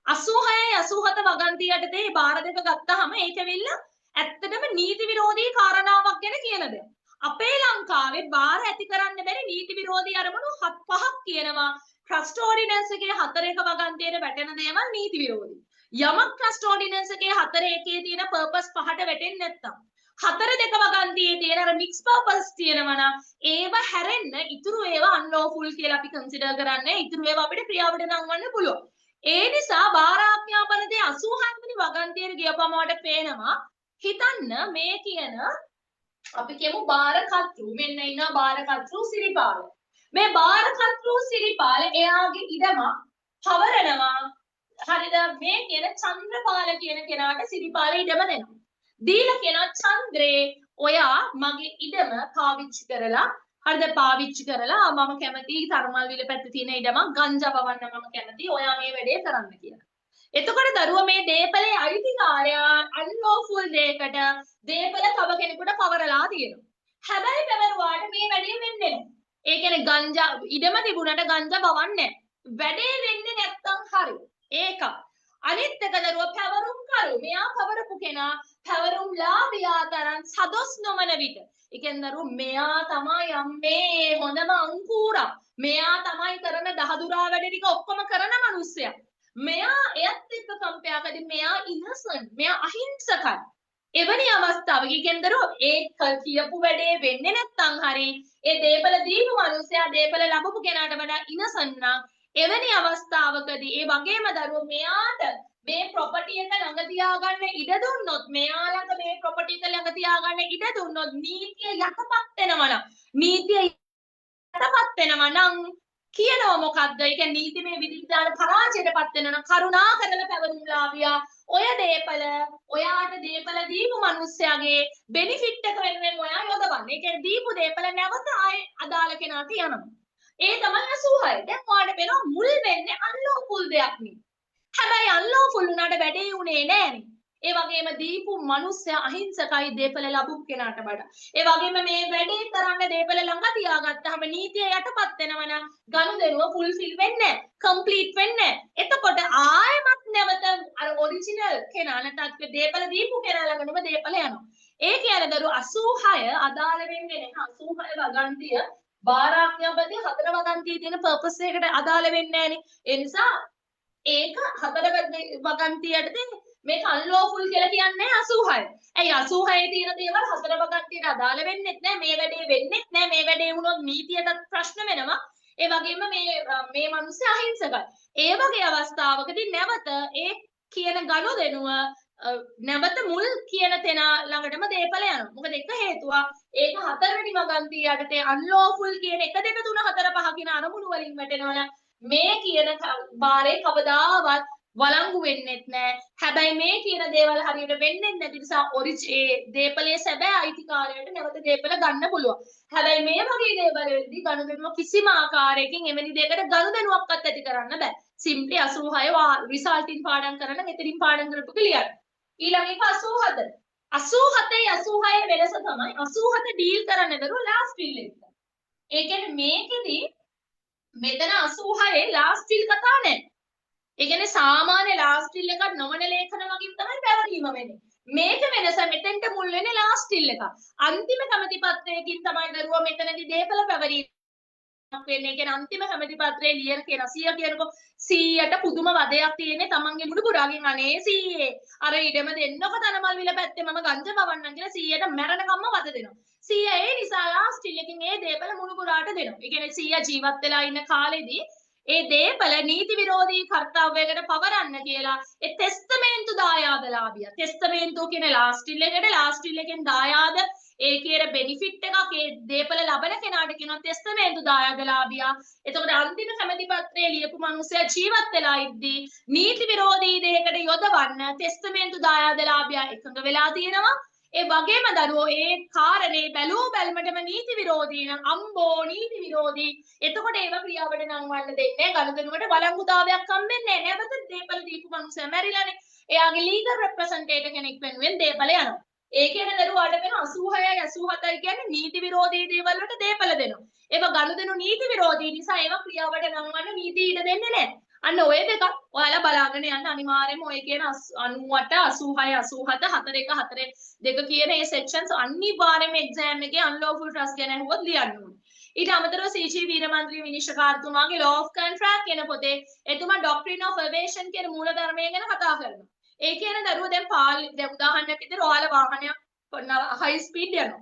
86 87 වගන්තිය යටතේ බාර දෙක ගත්තාම ඒක ඇවිල්ලා ඇත්තටම නීති විරෝධී කාරණාවක් ගැන කියන දෙයක්. අපේ ලංකාවේ බාර ඇති කරන්න බැරි නීති විරෝධී අරමුණු 7-5ක් කියනවා. trust ordinance එකේ 4 එක වගන්තියට වැටෙන දේවල් නීති විරෝධී. යමක් trust ordinance එකේ 4 එකේ තියෙන purpose පහට වැටෙන්නේ නැත්තම් 4 දෙක වගන්තියේ තියෙන අර mix purpose තියෙනවා නම් ඒව හැරෙන්න ඉතුරු ඒවා unlawful කියලා අපි consider කරන්නේ. ඉතුරු ඒවා අපිට ක්‍රියාවට නංවන්න පුළුවන්. ඒ නිසා බාරාඥාපනදී 86 වෙනි වගන්තියට ගියපම වට පේනවා හිතන්න මේ කියන අපි කියමු බාරකර්තෘ මෙන්න ඉන්නවා බාරකර්තෘ සිරිපාල මේ බාරකර්තෘ සිරිපාල එයාගේ ඉඩම පවරනවා හරිද මේ කියන චන්ද්‍රපාල කියන කෙනාට සිරිපාල ඉඩම දෙනවා දීලා කියනවා චන්ද්‍රේ ඔයා මගේ ඉඩම පාවිච්චි කරලා හරිද පාවිච්චි කරලා මම කැමති තරමල්විල පැත්තේ තියෙන ඉඩම ගංජා වවන්න මම කැමති ඔයා මේ වැඩේ කරන්න කියලා. එතකොට දරුවා මේ දීපලේ අයිතිකාරයා unlawful දෙයකට දීපල තව කෙනෙකුට පවරලා තියෙනවා. හැබැයි පැවරුවාට මේ වැඩේ වෙන්නේ නැහැ. ඒ කියන්නේ ගංජා ඉඩම තිබුණට ගංජා වවන්නේ නැහැ. වැඩේ වෙන්නේ නැත්තම් හරි. ඒක. අනිත් එක දරුවා පැවරුම් කරු. මෙයා පවරපු කෙනා පැවරුම් ලාභියා තරම් සදොස් නොවන විට ඒ කියන්නේ දරුවෝ මෙයා තමයි අම්මේ හොඳම අංකූරා මෙයා තමයි කරන දහදුරා වැඩ ටික ඔක්කොම කරන මිනිස්සයා මෙයා එයත් එක්ක කම්පයාකදී මෙයා ඉන්නසන්ට් මෙයා අහිංසකයි එවැනි අවස්ථාවක කියන්නේ දරුවෝ ඒ කියපු වැඩේ වෙන්නේ නැත්නම් හරි ඒ දීපල දීපු මිනිස්සයා දීපල ලැබපු කෙනාට වඩා ඉන්නසන්ට් නම් එවැනි අවස්ථාවකදී ඒ වගේම දරුවෝ මෙයාට මේ property එක ළඟ තියාගන්න ඉඩ දුන්නොත් මෙයා ළඟ මේ property එක ළඟ තියාගන්න ඉඩ දුන්නොත් නීතිය යටපත් වෙනවා නම් නීතිය යටපත් වෙනවා නම් කියනවා මොකද්ද? ඒක නීතිමය විධිවිධාන පරාජයටපත් වෙනවා නම් කරුණා කරලා පැවරුම්ලාභියා ඔය දීපල ඔයාට දීපල දීපු මිනිස්සයාගේ benefit එක වෙනුවෙන් ඔයා යොදවන්න. ඒ කියන්නේ දීපු දීපල නැවත ආයේ අදාළ කෙනාට යනවා. ඒ තමයි 86. දැන් ඔයාලට වෙනවා මුල් වෙන්නේ unlawful දෙයක් නේ. හැබැයි unlawful උනාට වැඩේ උනේ නෑනේ. ඒ වගේම දීපු මිනිස්සයා අහිංසකයි දීපල ලැබු කෙනාට වඩා. ඒ වගේම මේ වැඩේ කරන්න දීපල ළඟ තියාගත්තාම නීතිය යටපත් වෙනවා නම් ගනුදෙනුව fulfill වෙන්නේ නැහැ. complete වෙන්නේ නැහැ. එතකොට ආයෙමත් නැවත අර original කෙනා නැත්නම් දීපල දීපු කෙනා ළඟටම දීපල යනවා. ඒ කියන්නේ දරුවෝ 86 අදාළ වෙන්නේ නැහැ. 86 වගන්තිය බාරාඥාපති 4 වගන්තියේ තියෙන purpose එකකට අදාළ වෙන්නේ නැහනේ. ඒ නිසා ඒක 4 වගන්තියටදී මේක unlawful කියලා කියන්නේ 86. ඇයි 86 තියෙන දේවල් 4 වගන්තියට අදාළ වෙන්නේ නැහැ. මේ වැඩේ වෙන්නේ නැහැ. මේ වැඩේ වුණොත් නීතියට ප්‍රශ්න වෙනවා. ඒ වගේම මේ මිනිස්සු අහිංසකයි. ඒ වගේ අවස්ථාවකදී නැවත ඒ කියන ගනුදෙනුව නැවත මුල් කියන තැන ළඟටම දේපල යනවා. මොකද එක හේතුවක් ඒක හතරවෙනි වගන්තිය යටතේ unlawful කියන 1 2 3 4 5 කියන අරමුණු වලින් වැටෙනවා. මේ කියන බාරේ කවදාවත් වළංගු වෙන්නෙත් නැහැ. හැබැයි මේ කියන දේවල් හරියට වෙන්නේ නැති නිසා ඒ දේපලේ සැබෑ අයිතිකාරයට නැවත දේපල ගන්න පුළුවන්. හැබැයි මේ වගේ දේවල් වලදී ගනුදෙනුව කිසිම ආකාරයකින් එවැනි දෙයකට ගනුදෙනුවක්වත් ඇති කරන්න බෑ. සිම්ප්ලි 86 රිසල්ටින් පාඩම් කරන මෙතනින් පාඩම් කරපු ක්ලියර්. ඊළඟ එක 87. 87යි 86 වෙනස තමයි 87 ඩීල් කරන්න දරුව ලාස්ට් ඩීල් එක. ඒ කියන්නේ මේකෙදි මෙතන 86 ලාස්ට් ඩීල් කතා නැහැ. ඒ කියන්නේ සාමාන්‍ය ලාස්ට් ඩීල් එකක් නොවන ලේඛන වගින් තමයි පැවරීම වෙන්නේ. මේක වෙනස මෙතෙන්ට මුල් වෙන්නේ ලාස්ට් ඩීල් එක. අන්තිම කමිටි පත්‍රයකින් තමයි දරුව මෙතනදී දේපල පැවරීම වෙන්නේ. ඒ කියන්නේ අන්තිම කමිටි පත්‍රයේ ලියන කියන 100 කියනකො 100ට පුදුම වදයක් තියෙන්නේ තමන්ගේ මුඩු පුරාගෙන් අනේ 100 අර ඉඩම දෙන්නකො තනමල් විල පැත්තේ මම ගංජා පවන්නම් කියලා 100ට මැරෙනකම්ම වද දෙනවා. 100 ඒ නිසා ලාස්ට් එකකින් ඒ දේපල මුණු පුරාට දෙනවා. ඒ කියන්නේ 100 ජීවත් වෙලා ඉන්න කාලෙදී ඒ දේපල නීති විරෝධී කර්තව්‍යයකට පවරන්න කියලා ඒ ටෙස්ටමේන්තු දායාදලාභිය. ටෙස්ටමේන්තුව කියන ලාස්ට් එකෙන් දායාද ඒ කියන බෙනිෆිට් එකක් ඒ දේපල ලබන කෙනාට කියනවා ටෙස්ටමේන්තු දායාදලාභියා. එතකොට අන්තිම කැමැති පත්‍රයේ ලියපු මිනිස්සයා ජීවත් වෙලා ඉද්දී නීති විරෝධී දෙයකට යොදවන්න ටෙස්ටමේන්තු දායාදලාභියා එකඟ වෙලා තියෙනවා. ඒ වගේම දරුවෝ ඒ කාරණේ බැලූ බැලමටම නීති විරෝධී නම් අම්බෝ නීති විරෝධී. එතකොට ඒව ක්‍රියාවට නංවන්න දෙන්නේ ගනුදෙනුවට බලංගුතාවයක් හම්බෙන්නේ නැහැ. නැවත දේපල දීපු මිනිස්සයා මැරිලානේ. එයාගේ ලීගල් රෙප්‍රසන්ටේටිව් කෙනෙක් වෙනුවෙන් දේපල යනවා. ඒ කියන්නේ දරුවාට වෙන 86යි 87යි කියන්නේ නීති විරෝධී දේවල් වලට දේපල දෙනවා. ඒව ගනුදෙනු නීති විරෝධී නිසා ඒව ක්‍රියාවට නංවන්න නීති ඊට දෙන්නේ නැහැ. අන්න ඔය දෙකක් ඔයාලා බලාගෙන යන්න අනිවාර්යයෙන්ම ඔය කියන 98 86 87 4 1 4 2 කියන මේ සෙක්ෂන්ස් අනිවාර්යයෙන්ම එක්සෑම් එකේ unlawful trust ගැන අහුවොත් ලියන්න ඕනේ. ඊට අමතරව සීජී වීරමන්ත්‍රී විනිශ්චයකාරතුමාගේ law of contract කියන පොතේ එතුමා doctrine of aviation කියන මූලධර්මය ගැන කතා කරනවා. ඒ කියන දරුවෝ දැන් උදාහරණයක් විදිහට ඔයාලා වාහනයක් high speed යනවා.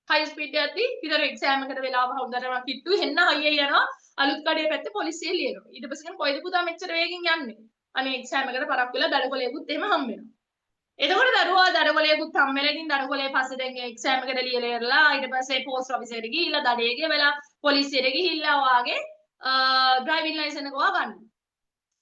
high speed යද්දී විතර එක්සෑම් එකට වෙලාව හොඳටම කිට්ටු හෙන්න හයිය යනවා. අලුත් කඩේ පැත්තේ පොලිසිය ලියනවා. ඊට පස්සේ කියන කොයිද පුතා මෙච්චර වේගෙන් යන්නේ? අනේ එක්සෑම් එකට පරක් වෙලා දඩකොලේකුත් එහෙම හම්බ වෙනවා. එතකොට දරුවා දඩකොලේකුත් හම්බ වෙලා ඉතින් දඩකොලේ පස්සේ දැන් එක්සෑම් එකට ලියලා ඉවරලා ඊට පස්සේ පෝස්ට් ඔෆිස් එකට ගිහිල්ලා දඩේ ගෙවලා පොලිසියට ගිහිල්ලා වාගේ ඩ්‍රයිවිං ලයිසන් එක ගන්න.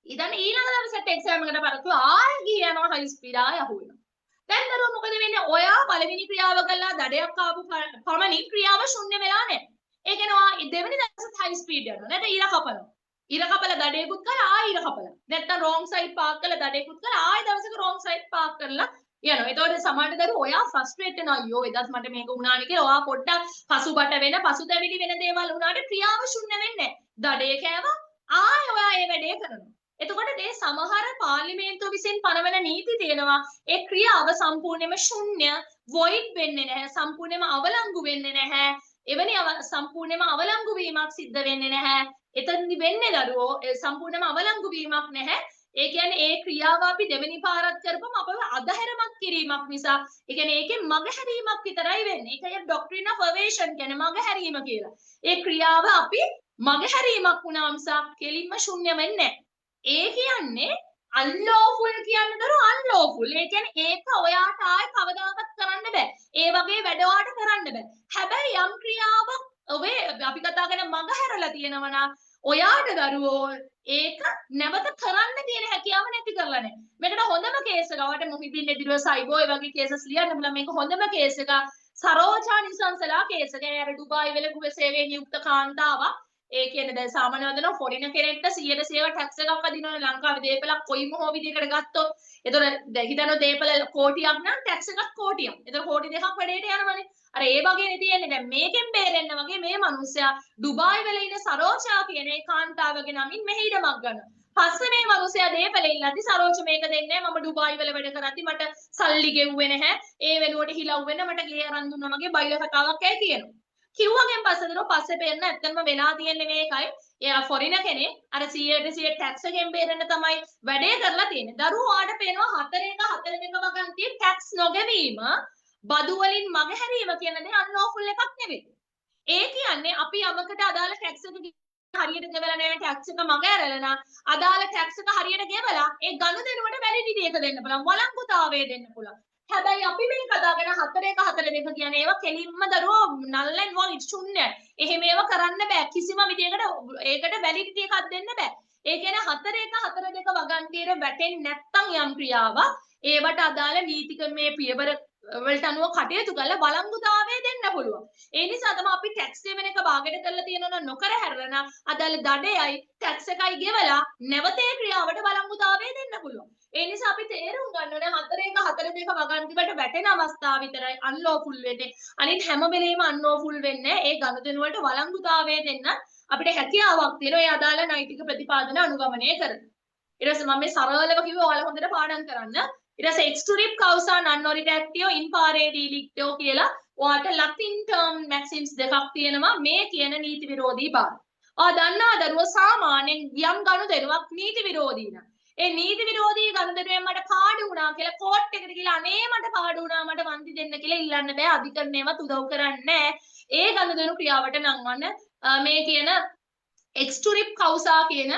ඊදන් ඊළඟ දවසට එක්සෑම් එකට පරක් ආයෙ ගියනවා හයි ස්පීඩ් ආයෙ අහු වෙනවා. දැන් දරුවා මොකද වෙන්නේ? ඔයා පළවෙනි ක්‍රියාව කළා දඩයක් ආපු පමණින් ක්‍රියාව ශුන්‍ය වෙලා නැහැ. ඒ කියන්නේ දෙවෙනි දවසත් high speed යනවා. නැත්නම් ඊර කපනවා. ඊර කපලා දඩේකුත් කරලා ආයෙ ඊර කපලා. නැත්නම් wrong side park කරලා දඩේකුත් කරලා ආයෙ දවසක wrong side park කරලා යනවා. ඒතකොට සමහර දරුවෝ ඔයා frustrate වෙනවා. අයියෝ එදත් මට මේක වුණානේ කියලා. ඔයා පොඩ්ඩක් පසුබට වෙන පසුතැවිලි වෙන දේවල් වුණාට ක්‍රියාව ශුන්‍ය වෙන්නේ නැහැ. දඩේ කෑවා ආයෙ ඔයා ඒ වැඩේ කරනවා. එතකොට මේ සමහර පාර්ලිමේන්තුව විසින් පනවන නීති තියෙනවා ඒ ක්‍රියාව සම්පූර්ණයෙන්ම ශුන්‍ය void වෙන්නේ නැහැ සම්පූර්ණයෙන්ම අවලංගු වෙන්නේ නැහැ එවැනි සම්පූර්ණයෙන්ම අවලංගු වීමක් සිද්ධ වෙන්නේ නැහැ එතනදි වෙන්නේ දරුවෝ සම්පූර්ණයෙන්ම අවලංගු වීමක් නැහැ ඒ කියන්නේ ඒ ක්‍රියාව අපි දෙවෙනි පාරක් කරපුවම අපව අධහැරමක් කිරීමක් නිසා ඒ කියන්නේ ඒකේ මගහැරීමක් විතරයි වෙන්නේ ඒකයි doctrine of aviation කියන්නේ මගහැරීම කියලා ඒ ක්‍රියාව අපි මගහැරීමක් වුණා මිසක් කෙලින්ම ශුන්‍ය වෙන්නේ නැහැ ඒ කියන්නේ unlawful කියන්නේ දරු unlawful. ඒ කියන්නේ ඒක ඔයාට ආයෙ කවදාවත් කරන්න බෑ. ඒ වගේ වැඩ ඔයාට කරන්න බෑ. හැබැයි යම් ක්‍රියාවක් ඔබේ අපි කතා කරන මග හැරලා තියෙනවා නම් ඔයාට දරුවෝ ඒක නැවත කරන්න තියෙන හැකියාව නැති කරලා නැහැ. මේකට හොඳම කේස් එක ඔයාට මොහිදින් එදිරිව සයිබෝ ඒ වගේ කේසස් ලියන්න බුණා මේක හොඳම කේස් එක සරෝජා නිසංසලා කේස් එක. ඒ අර ඩුබායි වල ගෘහ සේවයේ නියුක්ත කාන්තාවක් ඒ කියන්නේ දැන් සාමාන්‍ය වදන ෆොරින කෙනෙක්ට 100% ටැක්ස් එකක් අදිනවනේ ලංකාවේ දේපලක් කොයිම හෝ විදිහකට ගත්තොත්. ඒතර දැන් හිතනවා දේපල කෝටියක් නම් ටැක්ස් එකක් කෝටියක්. ඒතර කෝටි දෙකක් වැඩේට යනවනේ. අර ඒ වගේනේ තියෙන්නේ. දැන් මේකෙන් බේරෙන්න වගේ මේ මිනිස්සයා ඩුබායි වල ඉන්න සරෝජා කියන ඒ කාන්තාවගේ නමින් මෙහි ඉඩමක් ගන්නවා. පස්සේ මේ මිනිස්සයා දේපලෙ ඉල්ලද්දි සරෝජ මේක දෙන්නේ නැහැ. මම ඩුබායි වල වැඩ කරද්දි මට සල්ලි ගෙව්වේ නැහැ. ඒ වෙනුවට හිලව් වෙන්න මට ගේ අරන් දුන්නා වගේ බයිලා කතාවක් ඇයි කියනවා. කිව්වගෙන් පස්සේ දරෝ පස්සේ පේන්න ඇත්තම වෙලා තියෙන්නේ මේකයි. එයා ෆොරින කෙනෙක් අර 100% ටැක්ස් එකෙන් බේරෙන්න තමයි වැඩේ කරලා තියෙන්නේ. දරුවෝ ආට පේනවා 4 වගන්තිය ටැක්ස් නොගෙවීම බදු වලින් මගහැරීම කියන දේ අන්ලෝෆුල් එකක් නෙවෙයි. ඒ කියන්නේ අපි යමකට අදාළ ටැක්ස් එක හරියට ගෙවලා නැහැ ටැක්ස් එක මග ඇරලා අදාළ ටැක්ස් එක හරියට ගෙවලා ඒ ගනුදෙනුවට වැලිඩිටි එක දෙන්න පුළුවන් වළංගුතාවය දෙන්න පුළුවන්. හැබැයි අපි මේ කතා කරන 4-1-4-2 කියන්නේ ඒවා කෙලින්ම දරුවෝ null and void ශුන්‍යයි. එහෙම ඒවා කරන්න බෑ. කිසිම විදියකට ඒකට වැලිඩිටි එකක් දෙන්න බෑ. ඒ කියන්නේ 4-1-4-2 වගන්තියේ වැටෙන්නේ නැත්තම් යම් ක්‍රියාවක් ඒවට අදාළ නීතිකමේ පියවර වලට අනුව කටයුතු කරලා වළංගුතාවය දෙන්න පුළුවන්. ඒ නිසා තමයි අපි ටැක්ස් දෙවෙන එක භාගයට කරලා තියෙනවා නොකර හැරලා අදාළ දඩයයි ටැක්ස් එකයි ගෙවලා නැවතේ ක්‍රියාවට වළංගුතාවය දෙන්න පුළුවන්. ඒ නිසා අපි තේරුම් ගන්න ඕනේ 4-1-4-2 වගන්තිවට වැටෙන අවස්ථාව විතරයි අන්ලෝෆුල් වෙන්නේ. අනිත් හැම වෙලෙම අන්ලෝෆුල් වෙන්නේ ඒ ගනුදෙනු වලට වළංගුතාවය දෙන්න අපිට හැකියාවක් තියෙනවා. ඒ අදාළ නෛතික ප්‍රතිපාදන අනුගමනය කරන්න. ඊට පස්සේ මම මේ සරලව කිව්වා ඔයාලා හොඳට පාඩම් කරන්න. ඊට පස්සේ exturip causa non oritactio in pare delicto කියලා ඔයාට ලතින් ටර්ම් මැක්සිම්ස් දෙකක් තියෙනවා මේ කියන නීති විරෝධී භාව. ඔයා දන්නවා දරුවෝ සාමාන්‍යයෙන් යම් ගනුදෙනුවක් නීති විරෝධී නම් ඒ නීති විරෝධී ගනුදෙනුවෙන් මට පාඩු වුණා කියලා කෝට් එකට ගිහලා අනේ මට පාඩු වුණා මට වන්දි දෙන්න කියලා ඉල්ලන්න බෑ. අධිකරණයවත් උදව් කරන්නේ නැහැ. ඒ ගනුදෙනු ක්‍රියාවට නංවන්න මේ කියන exturip causa කියන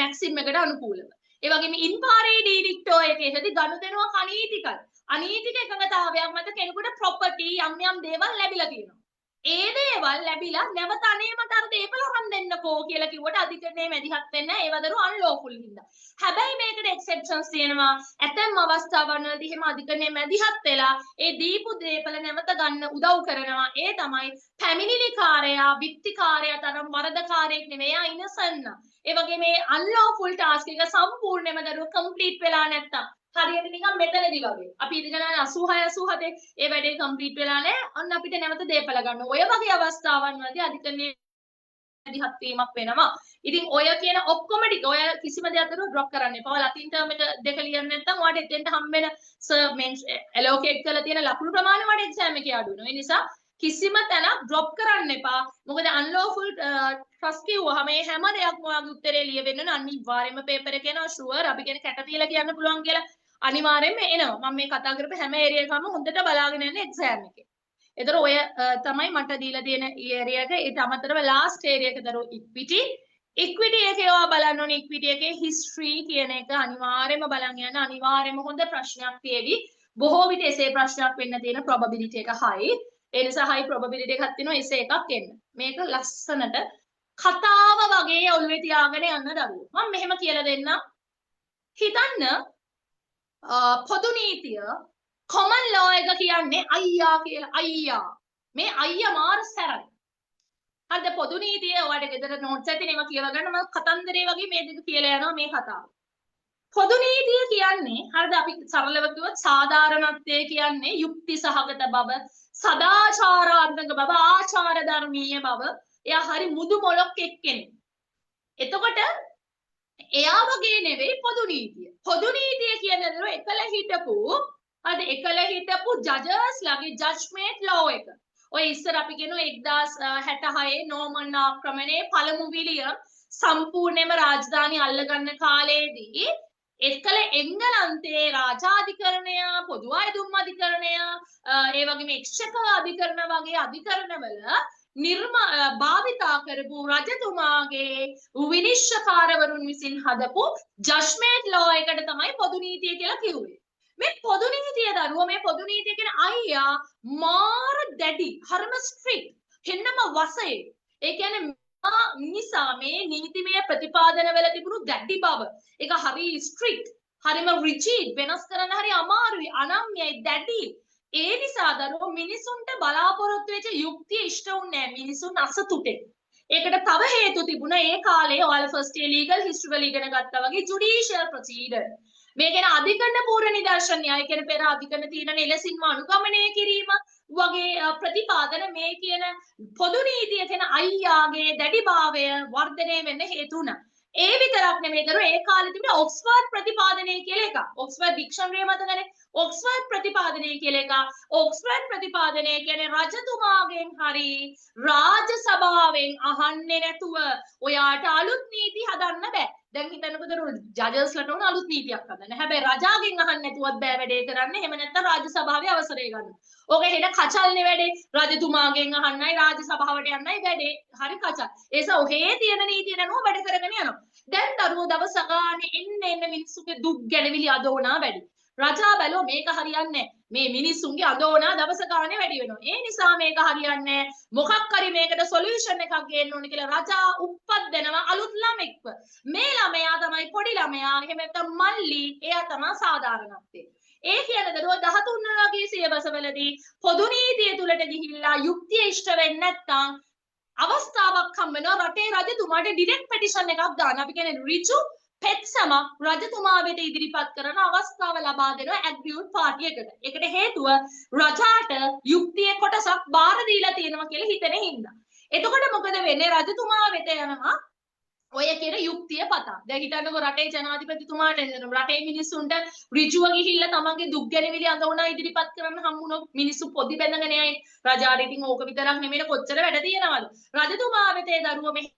මැක්සිම් එකට අනුකූලව. ඒ වගේම in pare delicto එකේදී ගනුදෙනුවක් අනීතිකයි. අනීතික එකඟතාවයක් මත කෙනෙකුට ප්‍රොපර්ටි යම් දේවල් ලැබිලා තියෙනවා. ඒ දේවල් ලැබිලා නැවත අනේ මට අර දේපල අරන් දෙන්නකෝ කියලා කිව්වට අධිකරණයේ මැදිහත් වෙන්න ඒවදරු අන්ලෝෆුල් හින්දා. හැබැයි මේකට එක්සෙප්ෂන්ස් තියෙනවා. ඇතැම් අවස්ථාවන් වලදී එහෙම අධිකරණයේ මැදිහත් වෙලා ඒ දීපු දේපල නැවත ගන්න උදව් කරනවා. ඒ තමයි පැමිණිලිකාරයා, විත්තිකාරයා තරම් වරදකාරයෙක් නෙවෙයි ඉනසන්න. ඒ වගේ මේ අන්ලෝෆුල් ටාස්ක් එක සම්පූර්ණයෙන්ම දරුව කම්ප්ලීට් වෙලා නැත්තම් හරියට නිකන් මෙතනදී වගේ. අපි ඉතින් ගණන් 86 87 ඒ වැඩේ කම්ප්ලීට් වෙලා නැහැ. අන්න අපිට නැවත දේපල ගන්න. ඔය වගේ අවස්ථාවන් වලදී අධිකරණයේ මැදිහත් වීමක් වෙනවා. ඉතින් ඔය කියන ඔක්කොම ටික ඔය කිසිම දෙයක් දරුවෝ ඩ්‍රොප් කරන්න එපා. ඔය ලතින් ටර්ම් එක දෙක ලියන්න නැත්නම් ඔයාලට එතෙන්ට හම්බ වෙන ඇලෝකේට් කරලා තියෙන ලකුණු ප්‍රමාණය වල එක්සෑම් එකේ අඩු වෙනවා. ඒ නිසා කිසිම තැනක් ඩ්‍රොප් කරන්න එපා. මොකද අන්ලෝෆුල් ට්‍රස්ට් කිව්වහම මේ හැම දෙයක්ම ඔයාගේ උත්තරේ ලියවෙන්න ඕන. අනිවාර්යයෙන්ම පේපර් එකේ එනවා ෂුවර්. අපි කියන කැට තියලා කියන්න පුළුවන් කියලා අනිවාර්යයෙන්ම එනවා. මම මේ කතා කරපු හැම ඒරියා එකම හොඳට බලාගෙන යන්න එක්සෑම් එකේ. ඒතර ඔය තමයි මට දීලා තියෙන ඒරියා එක. ඊට අමතරව ලාස්ට් ඒරියා එක දරුවෝ ඉක්විටි. ඉක්විටි එකේ ඔයා බලන්න ඕනේ ඉක්විටි එකේ හිස්ටරි කියන එක අනිවාර්යයෙන්ම බලන් යන්න. අනිවාර්යයෙන්ම හොඳ ප්‍රශ්නයක් තියේවි. බොහෝ විට එසේ ප්‍රශ්නයක් වෙන්න තියෙන probability එක high. ඒ නිසා high probability එකක් තියෙනවා එසේ එකක් එන්න. මේක ලස්සනට කතාව වගේ ඔළුවේ තියාගෙන යන්න දරුවෝ. මම මෙහෙම කියලා දෙන්නම්. හිතන්න පොදු නීතිය common law එක කියන්නේ අයියා කියලා. අයියා. මේ අයියා මාර සැරයි. හරිද පොදු නීතිය ඔයාලට ගෙදර නෝට්ස් එකේ ඒවා කියලා ගන්න මම කතන්දරේ වගේ මේ දෙක කියලා යනවා මේ කතාව. පොදු නීතිය කියන්නේ හරිද අපි සරලව කිව්වොත් සාධාරණත්වය කියන්නේ යුක්ති සහගත බව, සදාචාරාත්මක බව, ආචාර ධර්මීය බව. එයා හරි මුදු මොලොක් එක්කෙනෙක්. එතකොට එයා වගේ නෙවෙයි පොදු නීතිය. පොදු නීතිය කියන්නේ දරුවෝ එකල හිටපු ජජස් ලගේ ජජ්මන්ට් ලෝ එක. ඔය ඉස්සර අපි කියනවා 1066 නෝමන් ආක්‍රමණයේ පළමු විලියම් සම්පූර්ණයෙන්ම රාජධානි අල්ලගන්න කාලේදී එකල එංගලන්තයේ රාජාධිකරණය, පොදු අයදුම් අධිකරණය, ඒ වගේම එක්ෂක අධිකරණ වගේ අධිකරණවල භාවිතා කරපු රජතුමාගේ විනිශ්චයකාරවරුන් විසින් හදපු ජජ්මන්ට් ලෝ එකට තමයි පොදු නීතිය කියලා කිව්වේ. මේ පොදු නීතිය දරුවෝ මේ පොදු නීතිය කියන අයියා මාර දැඩි, හරිම ස්ට්‍රික්ට්, හෙන්නම වශයෙන්. ඒ කියන්නේ නිසා මේ නීතිමය ප්‍රතිපාදන වල තිබුණු දැඩි බව ඒක හරි ස්ට්‍රික්ට්, හරිම රිජිඩ්, වෙනස් කරන්න හරි අමාරුයි, අනම්‍යයි, දැඩි. ඒ නිසා දරුවෝ මිනිසුන්ට බලාපොරොත්තු වෙච්ච යුක්තිය ඉෂ්ට වුණේ නැහැ. මිනිසුන් අසතුටේ. ඒකට තව හේතු තිබුණා. ඒ කාලේ ඔයාලා ෆස්ට් ඉයර් ලීගල් හිස්ටරි වල ඉගෙන ගත්තා වගේ ජුඩිෂියල් ප්‍රොසීඩර්. මේ කියන අධිකරණ පූර්ව නිදර්ශන න්‍යාය කියන පෙර අධිකරණ තීරණ එලෙසින්ම අනුගමනය කිරීම වගේ ප්‍රතිපාදන මේ කියන පොදු නීතිය කියන අයියාගේ දැඩිභාවය වර්ධනය වෙන්න හේතු වුණා. ඒ විතරක් නෙමෙයි දරුවෝ ඒ කාලේ තිබුණ ඔක්ස්ෆර්ඩ් ප්‍රතිපාදනය කියලා එකක්. ඔක්ස්ෆර්ඩ් ඩික්ෂනරිය මතකනේ. ඔක්ස්ෆර්ඩ් ප්‍රතිපාදනය කියලා එකක්. ඔක්ස්ෆර්ඩ් ප්‍රතිපාදනය කියන්නේ රජතුමාගෙන් හරි රාජ සභාවෙන් අහන්නේ නැතුව ඔයාට අලුත් නීති හදන්න බෑ. දැන් හිතන්නකෝ දරු ජජස්ලට උන අලුත් නීතියක් හදන්න. හැබැයි රජාගෙන් අහන්න නැතුවත් බෑ වැඩේ කරන්න. එහෙම නැත්නම් රාජ්‍ය සභාවේ අවසරය ගන්න. ඕක හෙට කචල්නේ වැඩේ. රජතුමාගෙන් අහන්නයි රාජ්‍ය සභාවට යන්නයි වැඩේ. හරි කචල්. ඒස ඔහේ තියෙන නීතිය නනුව වැඩ කරගෙන යනවා. දැන් දරුවෝ දවස ගානේ එන්න මිනිස්සුගේ දුක් ගැනවිලි අදෝනා වැඩි. රජා බැලුවා මේක හරියන්නේ මේ මිනිස්සුන්ගේ අදෝනා දවස ගානේ වැඩි වෙනවා. ඒ නිසා මේක හරියන්නේ මොකක් හරි මේකට සොලියුෂන් එකක් ගේන්න ඕනේ කියලා රජා උප්පද්දනවා අලුත් ළමෙක්ව. මේ ළමයා තමයි පොඩි ළමයා. එහෙම නැත්නම් මල්ලි. එයා තමයි සාධාරණත්වය. ඒ කියන්නේ දරුවෝ 13 වගේ සියවස වලදී පොදු නීතිය තුලට ගිහිල්ලා යුක්තිය ඉෂ්ට වෙන්නේ නැත්නම් අවස්ථාවක් හම්බ වෙනවා රටේ රජතුමාට ඩිරෙක්ට් පෙටිෂන් එකක් දාන්න. අපි කියන්නේ ඍජු පෙත්සම රජතුමා වෙත ඉදිරිපත් කරන අවස්ථාව ලබා දෙනවා ඇග්‍රියුට් පාර්ටි එකට. ඒකට හේතුව රජාට යුක්තියේ කොටසක් බාර දීලා තියෙනවා කියලා හිතෙන හින්දා. එතකොට මොකද වෙන්නේ? රජතුමා වෙත යනවා ඔය කියන යුක්තිය පතා. දැන් හිතන්නකෝ රටේ ජනාධිපතිතුමාට රටේ මිනිස්සුන්ට ඍජුව ගිහිල්ලා තමන්ගේ දුක් ගැනවිලි අඳවන ඉදිරිපත් කරන්න හම්බුනොත් මිනිස්සු පොඩි බැඳගෙන යයි. රජාට ඉතින් ඕක විතරක් නෙමෙයි කොච්චර වැඩ තියෙනවද? රජතුමා වෙතේ දරුවෝ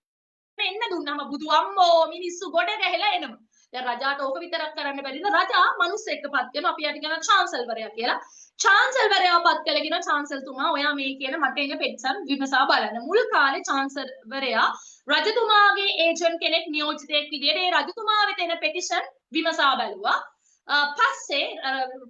එන්න දුන්නම බුදු අම්මෝ මිනිස්සු ගොඩ ගැහිලා එනවා. දැන් රජාට ඕක විතරක් කරන්න බැරිද? රජා මිනිස්සෙක්පත් කරනවා. අපි යට කියන චාන්සල්වරයා කියලා. චාන්සල්වරයාපත් කළා කියන චාන්සල්තුමා ඔයා මේ කියන මට එන පෙට්සම් විමසා බලන්න. මුල් කාලේ චාන්සල්වරයා රජතුමාගේ ඒජන්ට් කෙනෙක් නියෝජිතයෙක් විදිහට ඒ රජතුමා වෙත එන පෙටිෂන් විමසා බැලුවා. පස්සේ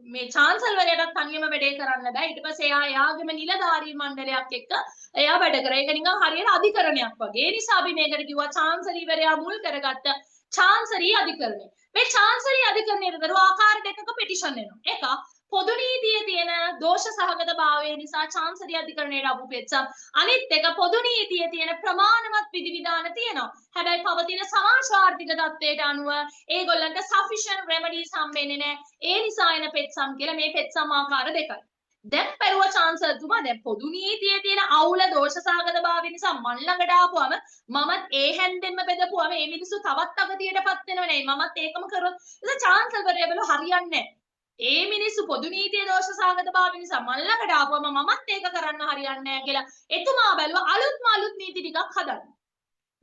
මේ චාන්සල්වරයාට තනියම වැඩේ කරන්න බෑ. ඊට පස්සේ එයා එයාගේම නිලධාරී මණ්ඩලයක් එක්ක එයා වැඩ කරා. ඒක නිකන් හරියට අධිකරණයක් වගේ. ඒ නිසා අපි මේකට කිව්වා චාන්සලීවරයා මුල් කරගත්ත චාන්සලී අධිකරණය. මේ චාන්සලී අධිකරණයට දරුව ආකාර දෙකක පෙටිෂන් එනවා. එක පොදු නීතියේ තියෙන දෝෂ සහගතභාවය නිසා චාන්සලී අධිකරණයට ආපු පෙත්සම්. අනිත් එක පොදු නීතියේ තියෙන ප්‍රමාණවත් විධිවිධාන තියෙනවා. හැබැයි පවතින සමාජ ආර්ථික තත්ත්වයට අනුව ඒගොල්ලන්ට sufficient remedies හම්බෙන්නේ නැහැ. ඒ නිසා එන පෙත්සම් කියලා මේ පෙත්සම් ආකාර දෙකයි. දැන් පෙරුව චාන්සලර්තුමා දැන් පොදු නීතියේ තියෙන අවුල දෝෂ සහගතභාවය නිසා මන් ළඟට ආපුවම මමත් ඒ හැන්දෙන්ම බෙදපුවම මේ මිනිස්සු තවත් අගතියටපත් වෙනව නේ මමත් ඒකම කරොත් ඉතින් චාන්සලර්වරයා බැලුව හරියන්නේ නැහැ ඒ මිනිස්සු පොදු නීතියේ දෝෂ සහගතභාවය නිසා මන් ළඟට ආපුවම මමත් ඒක කරන්න හරියන්නේ නැහැ කියලා එතුමා බැලුව අලුත් නීති ටිකක් හදන්න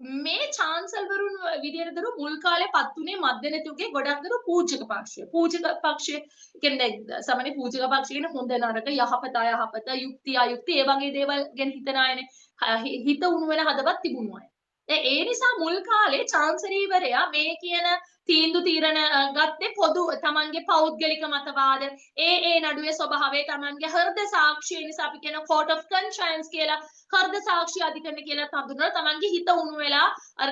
මේ චාන්සල්වරුන් විදියට දරු මුල් කාලේ පත්තුනේ මධ්‍යන යුගයේ ගොඩක් දරු පූජක පක්ෂය කියන්නේ සාමාන්‍ය පූජක පක්ෂය කියන හොඳ නරක යහපත අයහපත යුක්ති අයුක්ති ඒ වගේ දේවල් ගැන හිතන අයනේ හිත උණු වෙන හදවත් තිබුණු අය. ඒ නිසා මුල් කාලේ චාන්සලීවරයා මේ කියන තීන්දුව තීරණ ගත්තේ පොදු තමන්ගේ පෞද්ගලික මතවාද ඒ නඩුවේ ස්වභාවය තමන්ගේ හෘද සාක්ෂිය නිසා අපි කියන court of conscience කියලා හෘද සාක්ෂි අධිකරණ කියලා හඳුන්වනවා තමන්ගේ හිත උණු වෙලා අර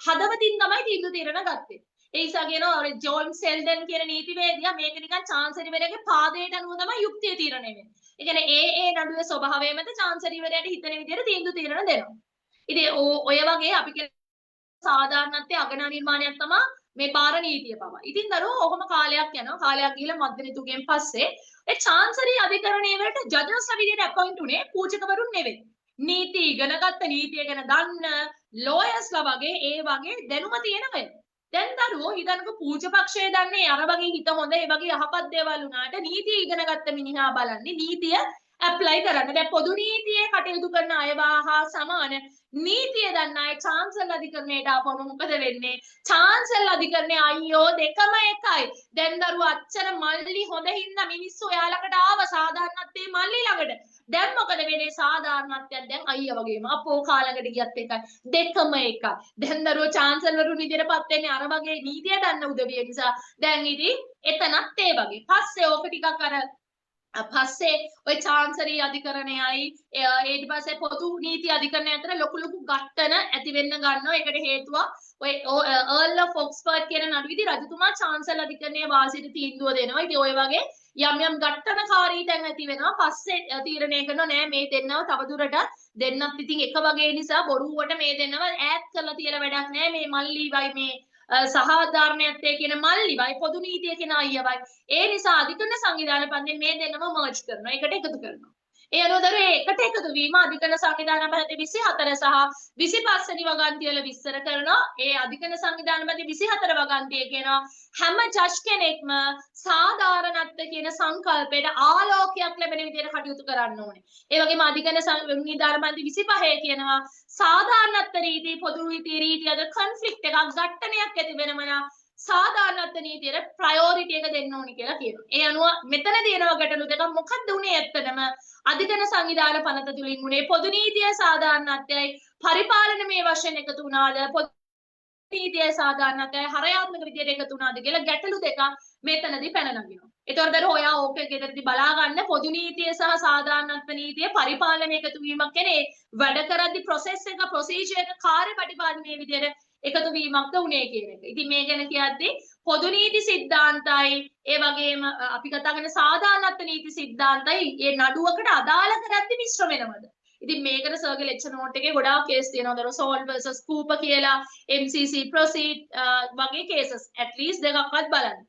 හදවතින් තමයි තීන්දුව තීරණ ගත්තේ. ඒ නිසා කියනවා ජෝන් සෙල්ඩන් කියන නීතිවේදියා මේක නිකන් චාන්සලීවරයාගේ පාදයට අනුව තමයි යුක්තිය තීරණය වෙන්නේ. ඒ කියන්නේ ඒ නඩුවේ ස්වභාවය මත චාන්සලීවරයාට හිතන විදිහට තීන්දුව තීරණ දෙනවා. ඉතින් ඔය වගේ අපි කියන සාධාරණත්වයේ අගනා නිර්මාණයක් තමයි මේ බාර නීතිය පවා. ඉතින් දරුවෝ ඔහොම කාලයක් යනවා. කාලයක් ගිහලා මධ්‍යම යුගයෙන් පස්සේ ඒ චාන්සලී අධිකරණයේ වලට ජජස්ලා විදිහට අපොයින්ට් උනේ පූජකවරුන් නෙවෙයි. නීති ඉගෙනගත්ත නීතිය ගැන දන්න ලෝයර්ස්ලා වගේ ඒ වගේ දැනුම තියෙන අය. දැන් දරුවෝ හිතන්නකෝ පූජ පක්ෂය දන්නේ අර වගේ හිත හොඳ ඒ වගේ යහපත් දේවල් උනාට නීතිය ඉගෙනගත්ත මිනිහා බලන්නේ නීතිය ඇප්ලයි කරන්න. දැන් පොදු නීතියේ කටයුතු කරන අය හා සමාන නීතිය දන්න අය චාන්සල් අධිකරණයට ආවම මොකද වෙන්නේ? චාන්සල් අධිකරණයේ අයියෝ දෙකම එකයි. දැන් දරුවෝ අච්චර මල්ලි හොඳ හින්දා මිනිස්සු එයාලකට ආව සාධාරණත්වයේ මල්ලි ළඟට. දැන් මොකද වෙන්නේ? සාධාරණත්වයක් දැන් අයියා වගේම අපෝ කාලකට ගියත් එකයි. දෙකම එකයි. දැන් දරුවෝ චාන්සල්වරුන් විදිහටපත් වෙන්නේ අර වගේ නීතිය දන්න උදවිය නිසා. දැන් ඉතින් එතනත් ඒ වගේ. පස්සේ ඕක ටිකක් අර පස්සේ ඔය චාන්සලී අධිකරණයයි ඊට පස්සේ පොදු නීති අධිකරණය අතර ලොකු ගැටන ඇති වෙන්න ගන්නවා. ඒකට හේතුව ඔය Earl of Oxford කියන නඩුවේදී රජතුමා චාන්සල් අධිකරණයේ වාසියට තීන්දුව දෙනවා. ඉතින් ඔය වගේ යම් ගැටනකාරී තැන් ඇති වෙනවා. පස්සේ තීරණය කරනවා නෑ මේ දෙන්නව තවදුරටත් දෙන්නත් ඉතින් එක වගේ නිසා බොරුවට මේ දෙන්නව ඈත් කරලා තියලා වැඩක් නෑ. මේ මල්ලි වයි මේ සහාධාරණයත්වයේ කියන මල්ලිවයි පොදු නීතිය කියන අයියවයි ඒ නිසා අධිකරණ සංවිධාන පන්තියෙන් මේ දෙන්නම මර්ජ් කරනවා. ඒකට එකතු කරනවා. ඒ අනුව දරුවෝ එකට එකතු වීම අධිකරණ සංවිධාන පනත 24 සහ 25 වෙනි වගන්තිය වල විස්තර කරනවා. ඒ අධිකරණ සංවිධාන පනත 24 වගන්තිය කියනවා හැම ජජ් කෙනෙක්ම සාධාරණත්ව කියන සංකල්පයට ආලෝකයක් ලැබෙන විදිහට කටයුතු කරන්න ඕනේ. ඒ වගේම අධිකරණ සංවිධාන පනත 25 කියනවා සාධාරණත්ව රීති පොදු රීති අතර කොන්ෆ්ලික්ට් එකක් ඝට්ටනයක් ඇති වෙනම නම් සාධාරණත්ව නීතියට ප්‍රයොරිටි එක දෙන්න ඕනි කියලා කියනවා. ඒ අනුව මෙතන තියෙනවා ගැටලු දෙකක්. මොකක්ද උනේ ඇත්තටම අධිකරණ සංවිධාන පනත තුලින් උනේ පොදු නීතිය සාධාරණත්වයයි පරිපාලනමය වශයෙන් එකතු වුණාද පොදු නීතිය සාධාරණත්වයයි හරයාත්මක විදියට එකතු වුණාද කියලා ගැටලු දෙකක් මෙතනදී පැන නගිනවා. ඒතකොට ඔයා ඕක ගෙදරදී බලා ගන්න පොදු නීතිය සහ සාධාරණත්ව නීතිය පරිපාලනය එකතු වීමක් කියන්නේ වැඩ කරද්දී process එක procedure එක කාර්යපටිපාලනයේ විදියට එකතු වීමක්ද උනේ කියන එක. ඉතින් මේ ගැන කියද්දී පොදු නීති સિદ્ધාන්තයි ඒ වගේම අපි කතා කරන සාධාරණත්ව නීති સિદ્ધාන්තයි ඒ නඩුවකට අදාළ කරද්දී මිශ්‍ර වෙනවද? ඉතින් මේකට සර්ගේ ලෙක්චර් නෝට් එකේ ගොඩාක් කේස් තියෙනවා. දර සෝල් versus කූප කියලා MCC proceed වගේ cases at least දෙකක්වත් බලන්න.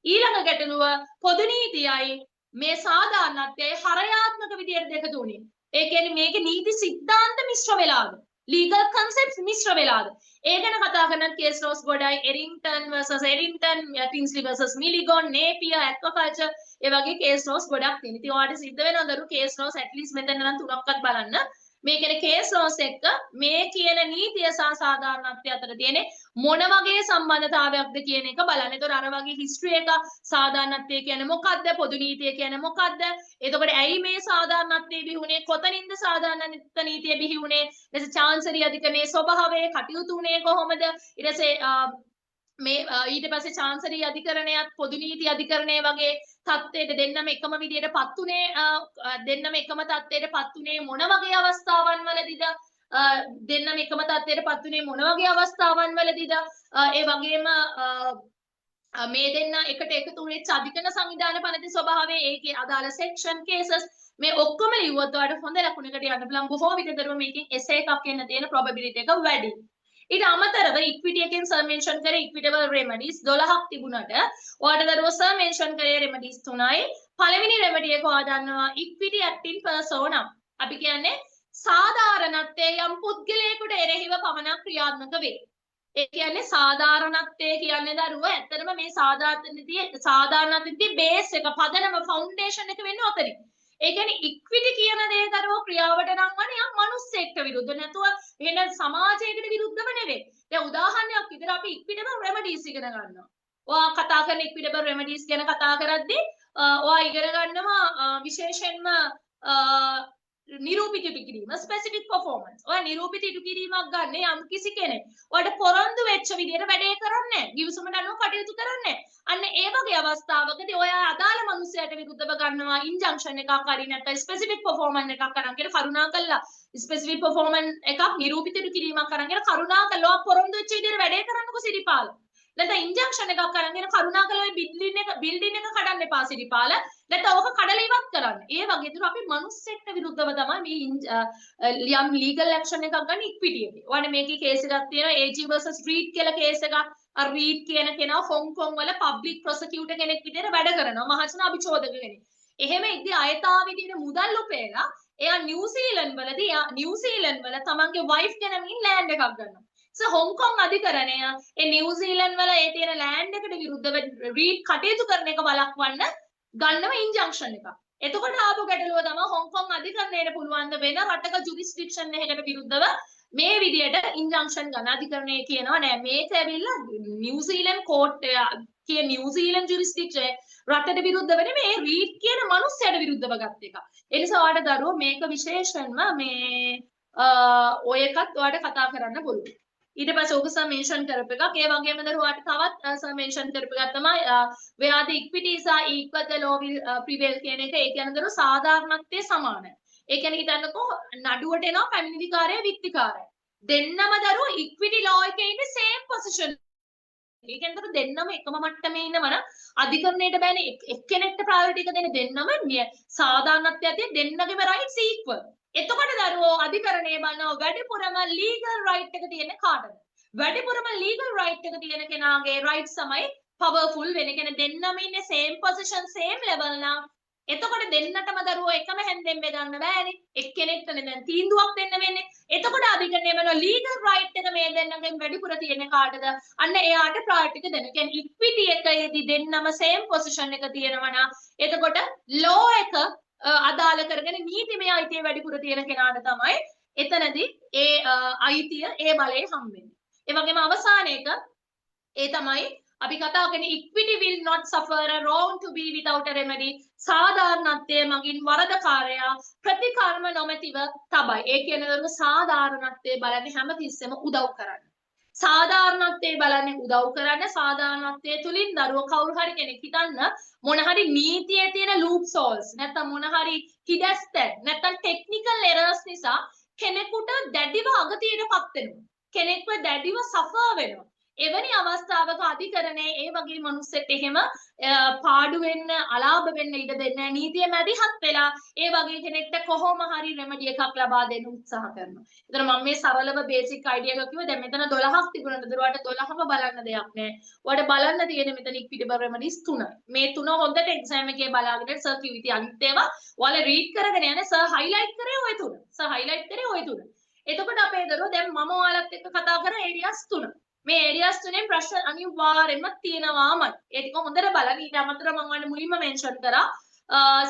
ඊළඟ ගැටලුව පොදු නීතියයි මේ සාධාරණත්වයයි හරයාත්මක විදියට දෙක තුනේ. ඒ කියන්නේ මේකේ නීති સિદ્ધාන්ත මිශ්‍ර වෙලාද? legal concepts මිශ්‍ර වෙලාද? ඒ ගැන කතා කරන case laws ගොඩයි එරින්ටන් versus එරින්ටන්, ටින්ස්ලි versus මිලිගොන්, නේපියර්, ඇක්වාකල්චර් ඒ වගේ case laws ගොඩක් තියෙනවා. ඉතින් ඔයාලට සිද්ධ වෙනවා දරු case laws at least මෙතන නම් තුනක්වත් බලන්න. මේ කියන case laws එක්ක මේ කියන නීතිය සහ සාධාරණත්වය අතර තියෙන මොන වගේ සම්බන්ධතාවයක්ද කියන එක බලන්න. ඒතකොට අර වගේ history එක සාධාරණත්වය කියන්නේ මොකක්ද? පොදු නීතිය කියන්නේ මොකක්ද? එතකොට ඇයි මේ සාධාරණත්වය බිහි වුනේ? කොතනින්ද සාධාරණත්ව නීතිය බිහි වුනේ? ඊට පස්සේ චාන්සලි අධිකරණයේ ස්වභාවය කටයුතු උනේ කොහොමද? ඊට පස්සේ මේ ඊට පස්සේ චාන්සලි අධිකරණයත් පොදු නීති අධිකරණය වගේ තත්ත්වයට දෙන්නම එකම විදිහටපත් උනේ දෙන්නම එකම තත්ත්වයටපත් උනේ මොන වගේ අවස්ථාවන් වලදීද දෙන්නම එකම තත්ත්වයටපත් උනේ මොන වගේ අවස්ථාවන් වලදීද ඒ වගේම මේ දෙන්න එකට එකතු වෙච්ච අධිකරණ සංවිධාන පනතේ ස්වභාවය ඒකේ අදාළ සෙක්ෂන් කේසස් මේ ඔක්කොම ලියුවොත් ඔයාලට හොඳ ලකුණකට යන්න පුළුවන්. බොහෝ විටදරුව මේකෙන් එසේ එකක් එන්න තියෙන probability එක වැඩි. ඊට අමතරව ඉක්විටි එකෙන් සර් මෙන්ෂන් කරේ ඉක්විටබල් රෙමඩීස් 12ක් තිබුණාට ඔයාලට දරුවෝ සර් මෙන්ෂන් කරේ රෙමඩීස් 3යි. පළවෙනි රෙමඩි එක ඔයා දන්නවා ඉක්විටි ඇක්ටින් පර්සෝනා. අපි කියන්නේ සාධාරණත්වයේ යම් පුද්ගලයෙකුට එරෙහිව පමණක් ක්‍රියාත්මක වේ. ඒ කියන්නේ සාධාරණත්වය කියන්නේ දරුවෝ ඇත්තටම මේ සාධාරණත්වයේ බේස් එක පදනම ෆවුන්ඩේෂන් එක වෙන්නේ ඔතනින්. ඒ කියන්නේ ඉක්විටි කියන දේ දරුවෝ ක්‍රියාවට නංවන්නේ යම් මිනිස්සෙක්ට විරුද්ධ නැතුව වෙන සමාජයකට විරුද්ධව නෙවෙයි. දැන් උදාහරණයක් විදිහට අපි ඉක්විටබල් රෙමඩීස් ඉගෙන ගන්නවා. ඔයා කතා කරන ඉක්විටබල් රෙමඩීස් ගැන කතා කරද්දී ඔයා ඉගෙන ගන්නවා විශේෂයෙන්ම නිරූපිත ඉටු කිරීම ස්පෙસિෆික් පර්ෆෝමන්ස්. ඔයා නිරූපිත ඉටු කිරීමක් ගන්න යම් කිසි කෙනෙක් ඔයාලට පොරොන්දු වෙච්ච විදිහට වැඩේ කරන්නේ නැහැ. ගිවිසුමට අනුව කටයුතු කරන්නේ නැහැ. අන්න ඒ වගේ අවස්ථාවකදී ඔයා අදාළ මිනිසයාට විරුද්ධව ගන්නවා ඉන්ජන්ක්ෂන් එකක් හරි නැත්නම් ස්පෙસિෆික් පර්ෆෝමන්ස් එකක් අරන් කියලා කරුණාකරලා ස්පෙસિෆික් පර්ෆෝමන්ස් එකක් නිරූපිත ඉටු කිරීමක් අරන් කියලා කරුණාකරලා පොරොන්දු වෙච්ච විදිහට වැඩේ කරන්නකෝ සිරිපාල. නැත්නම් ඉන්ජෙක්ෂන් එකක් අරන් කියන කරුණාකරලා ඔය බිල්ඩින් එක කඩන්න එපා සිරිපාල. නැත්නම් ඕක කඩලා ඉවත් කරන්න. ඒ වගේ දු අපි මිනිස්සෙක්ට විරුද්ධව තමයි මේ යම් ලීගල් ඇක්ෂන් එකක් ගන්න ඉක්විටි එකේ. ඔයානේ මේකේ කේස් එකක් තියෙනවා AG versus Reed කියලා කේස් එකක්. අර Reed කියන කෙනා හොංකොං වල පබ්ලික් ප්‍රොසිකියුටර් කෙනෙක් විදිහට වැඩ කරනවා. මහජන අභිචෝදක කෙනෙක්. එහෙම ඉද්දි අයථාවේ තියෙන මුදල් උපයලා එයා නිව්සීලන්ත වල තමන්ගේ වයිෆ් ගෙනමින් ලෑන්ඩ් එකක් ගන්නවා. හොංකොං අධිකරණය ඒ නිව්සීලන්ත වල ඒ තියෙන ලෑන්ඩ් එකට විරුද්ධව රීඩ් කටයුතු කරන එක වළක්වන්න ගන්නව ඉන්ජන්ක්ෂන් එකක්. එතකොට ආපු ගැටලුව තමයි හොංකොං අධිකරණයට පුළුවන් ද වෙන රටක ජුරිස්ඩික්ෂන් එකකට විරුද්ධව මේ විදියට ඉන්ජන්ක්ෂන් ගන්න. අධිකරණය කියනවා නෑ මේක ඇවිල්ලා නිව්සීලන්ත කෝට් කියන නිව්සීලන්ත ජුරිස්ඩික්ෂන් රටට විරුද්ධව නෙමෙයි රීඩ් කියන මිනිස්සයාට විරුද්ධව ගත්ත එක. ඒ නිසා ඔයාලට දරුවෝ මේක විශේෂයෙන්ම මේ ඔය එකත් ඔයාලට කතා කරන්න පුළුවන්. ඊට පස්සේ ඔක සර් මෙන්ෂන් කරපු එකක්. ඒ වගේම දරුවාට තවත් සර් මෙන්ෂන් කරපු එකක් තමයි where the equity is equal the law will prevail කියන එක. ඒ කියන්නේ දරුවෝ සාධාරණත්වයේ සමානයි. ඒ කියන්නේ හිතන්නකෝ නඩුවට එනවා පැමිණිලිකාරය විත්තිකාරය. දෙන්නම දරුවෝ ඉක්විටි law එකේ ඉන්නේ same position. ඒ කියන්නේ දරුවෝ දෙන්නම එකම මට්ටමේ ඉන්නවනම් අධිකරණයට බෑනේ එක්කෙනෙක්ට ප්‍රයොරිටි එක දෙන්න දෙන්නම සාධාරණත්වයේ දෙන්නගේම rights equal. එතකොට දරුවෝ අධිකරණයේ බලනවා වැඩිපුරම ලීගල් රයිට් එක තියෙන කාටද? වැඩිපුරම ලීගල් රයිට් එක තියෙන කෙනාගේ රයිට්ස් තමයි පවර්ෆුල් වෙන. කියන්නේ දෙන්නම ඉන්නේ same position same level නම් එතකොට දෙන්නටම දරුවෝ එකම හැන්දෙන් බෙදන්න බෑනේ. එක්කෙනෙක්ටනේ දැන් තීන්දුවක් දෙන්න වෙන්නේ. එතකොට අධිකරණය වෙනවා ලීගල් රයිට් එක මේ දෙන්නගෙන් වැඩිපුර තියෙන කාටද? අන්න එයාට ප්‍රයොරිටි එක දෙන්න. කියන්නේ ඉක්විටි එකේදී දෙන්නම සේම් පොසිෂන් එක තියෙනවා නම් එතකොට ලෝ එක අදාළ කරගෙන නීතිමය අයිතිය වැඩිපුර තියෙන කෙනාට තමයි එතනදී ඒ අයිතිය ඒ බලය හම්බෙන්නේ. ඒ වගේම අවසාන එක ඒ තමයි අපි කතා කරන්නේ equity will not suffer a wrong to be without a remedy. සාධාරණත්වයේ මගින් වරදකාරයා ප්‍රතිකර්ම නොමැතිව තබයි. ඒ කියන්නේ දරුවෝ සාධාරණත්වයේ බලන්නේ හැමතිස්සෙම උදව් කරන්න. සාධාරණත්වයේ බලන්නේ උදව් කරන්න. සාධාරණත්වයේ තුලින් දරුවෝ කවුරු හරි කෙනෙක් හිතන්න මොන හරි නීතියේ තියෙන loop holes නැත්නම් මොන හරි හිඩැස්තැන් නැත්නම් ටෙක්නිකල් එරර්ස් නිසා කෙනෙකුට දැඩිව අගතියටපත් වෙනවා. කෙනෙක්ව දැඩිව සෆර් වෙනවා. එවැනි අවස්ථාවක අධිකරණයේ ඒ වගේ මිනිස්සෙක් එහෙම පාඩු වෙන්න අලාභ වෙන්න ඉඩ දෙන්නේ නැහැ. නීතිය මැදිහත් වෙලා ඒ වගේ කෙනෙක්ට කොහොම හරි රෙමඩි එකක් ලබා දෙන්න උත්සාහ කරනවා. ඒතර මම මේ සරලව බේසික් අයිඩියා එක කිව්වා. දැන් මෙතන 12ක් තිබුණාද? දරුවාට 12ම බලන්න දෙයක් නැහැ. ඔයාලට බලන්න තියෙන මෙතන ඉක්විටබල් රෙමඩිස් 3යි. මේ 3 හොඳට එක්සෑම් එකේ බලාගෙන සර් කිව්විති අනිත් ඒවා ඔයාලා රීඩ් කරගෙන යන්න සර් හයිලයිට් කරේ ওই 3. සර් හයිලයිට් කරේ ওই 3. එතකොට අපේ දරුවෝ දැන් මම ඔයාලත් එක්ක කතා කරන ඒරියාස් 3. මේ ඒරියාස් තුනෙන් ප්‍රශ්න අනිවාර්යයෙන්ම තියෙනවාමයි. ඒ ටික හොඳට බලන්න. ඊට අමතරව මම ඔයාලට මුලින්ම මෙන්ෂන් කරා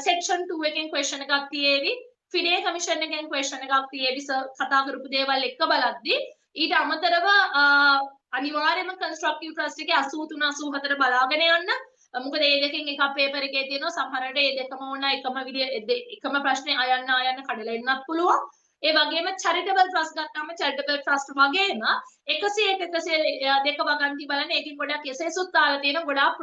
සෙක්ෂන් 2 එකෙන් ක්වෙස්චන් එකක් තියෙවි. ෆිඩේ කමිෂන් එකෙන් ක්වෙස්චන් එකක් තියෙවි. කතා කරපු දේවල් එක්ක බලද්දී ඊට අමතරව අනිවාර්යයෙන්ම කන්ස්ට්‍රක්ටිව් ට්‍රස්ට් එකේ 83 84 බලාගෙන යන්න. මොකද මේ දෙකෙන් එකක් පේපර් එකේ තියෙනවා. සමහරවිට මේ දෙකම ඕන එකම ප්‍රශ්නේ අයන්න කඩලා එන්නත් පුළුවන්. ඒ වගේම චැරිටබල් ට්‍රස්ට් ගත්තාම චැරිටබල් ට්‍රස්ට් වගේම 101 102 වගන්ති බලන්න ඒකෙන් ගොඩක් එසේසුත් දාලා තියෙන ගොඩාක්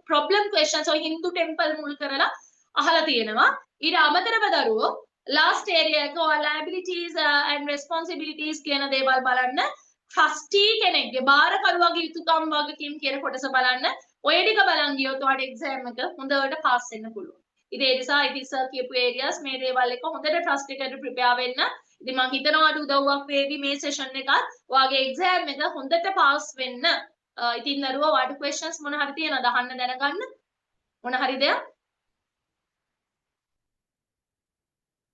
ප්‍රොබ්ලම් ක්වෙස්චන්ස් ඔය හින්දු ටෙම්පල් මුල් කරලා අහලා තියෙනවා. ඊට අමතරව දරුවෝ ලාස්ට් ඒරියා එක ඔය liabilities and responsibilities කියන දේවල් බලන්න ට්‍රස්ටි කෙනෙක්ගේ බාරකරුවාගේ යුතුකම් වගකීම් කියන කොටස බලන්න ඔය ටික බලන් ගියොත් ඔයාලට එක්සෑම් එක හොඳට පාස් වෙන්න පුළුවන්. ඉතින් ඒ නිසා ඉතින් සර් කියපු ඒරියාස් මේ දේවල් එක හොඳට ට්‍රස්ට් එකට ප්‍රිපෙයාර් වෙන්න. ඉතින් මම හිතනවා අද උදව්වක් වේවි මේ සෙෂන් එකත් ඔයාගේ එක්සෑම් එක හොඳට පාස් වෙන්න. ඉතින් දරුවෝ ඔයාලට ක්වෙස්චන්ස් මොන හරි තියෙනවද අහන්න දැනගන්න? මොන හරි දෙයක්?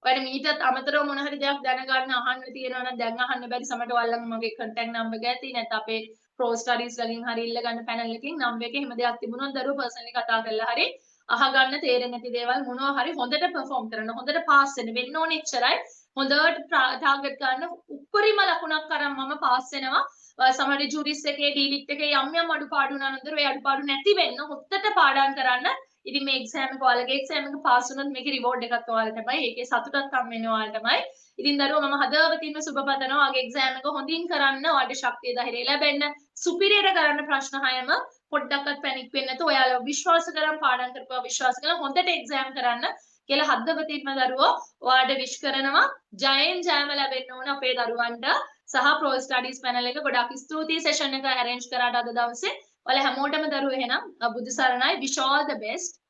ඔයාලට මීටත් අමතරව මොන හරි දෙයක් දැනගන්න අහන්න තියෙනවා නම් දැන් අහන්න බැරි සමහරට ඔයාලගේ මගේ contact number එක ඇති නැත්නම් අපේ pro studies වලින් හරි ඉල්ල ගන්න panel එකකින් number එකේ හැම දෙයක් තිබුණොත් දරුවෝ personally කතා කරලා හරි අහගන්න තේරෙන්නේ නැති දේවල් මොනවා හරි හොඳට perform කරන්න හොඳට pass වෙන්න ඕනේ එච්චරයි හොඳට target ගන්න උපරිම ලකුණක් අරන් මම pass වෙනවා සමහර ජූරිස් එකේ ඩීලිට් එකේ යම් අඩුපාඩු නනතර ඒ අඩුපාඩු නැති වෙන්න හොත්තට පාඩම් කරන්න ඉතින් මේ එක්සෑම් එක ඔයාලගේ එක්සෑම් එක පාස් වුණොත් මේකේ රිවෝඩ් එකක් ඔයාලටමයි ඒකේ සතුටක් හම් වෙන්නේ ඔයාලටමයි ඉතින් දරුවෝ මම හදවතින්ම සුබ පතනවා ඔයාගේ එක්සෑම් එක හොඳින් කරන්න ඔයාලට ශක්තිය ධෛර්යය ලැබෙන්න සුපිරියර කරන්න ප්‍රශ්න හයම පොඩ්ඩක්වත් පැනික් වෙන්නේ නැතුව ඔයාලා විශ්වාස කරන් පාඩම් කරපුවා විශ්වාස කරලා හොඳට එක්සෑම් කරන්න කියලා හදවතින්ම දරුවෝ ඔයාලට විශ් කරනවා ජයෙන් ජයම ලැබෙන්න ඕන අපේ දරුවන්ට සහ ප්‍රෝ ස්ටඩීස් පැනල් එක ගොඩක් ස්තුතියි සෙෂන් එක arrange කරාට අද දවසේ ඔයාලා හැමෝටම දරුවෝ එහෙනම් බුදු සරණයි wish all the best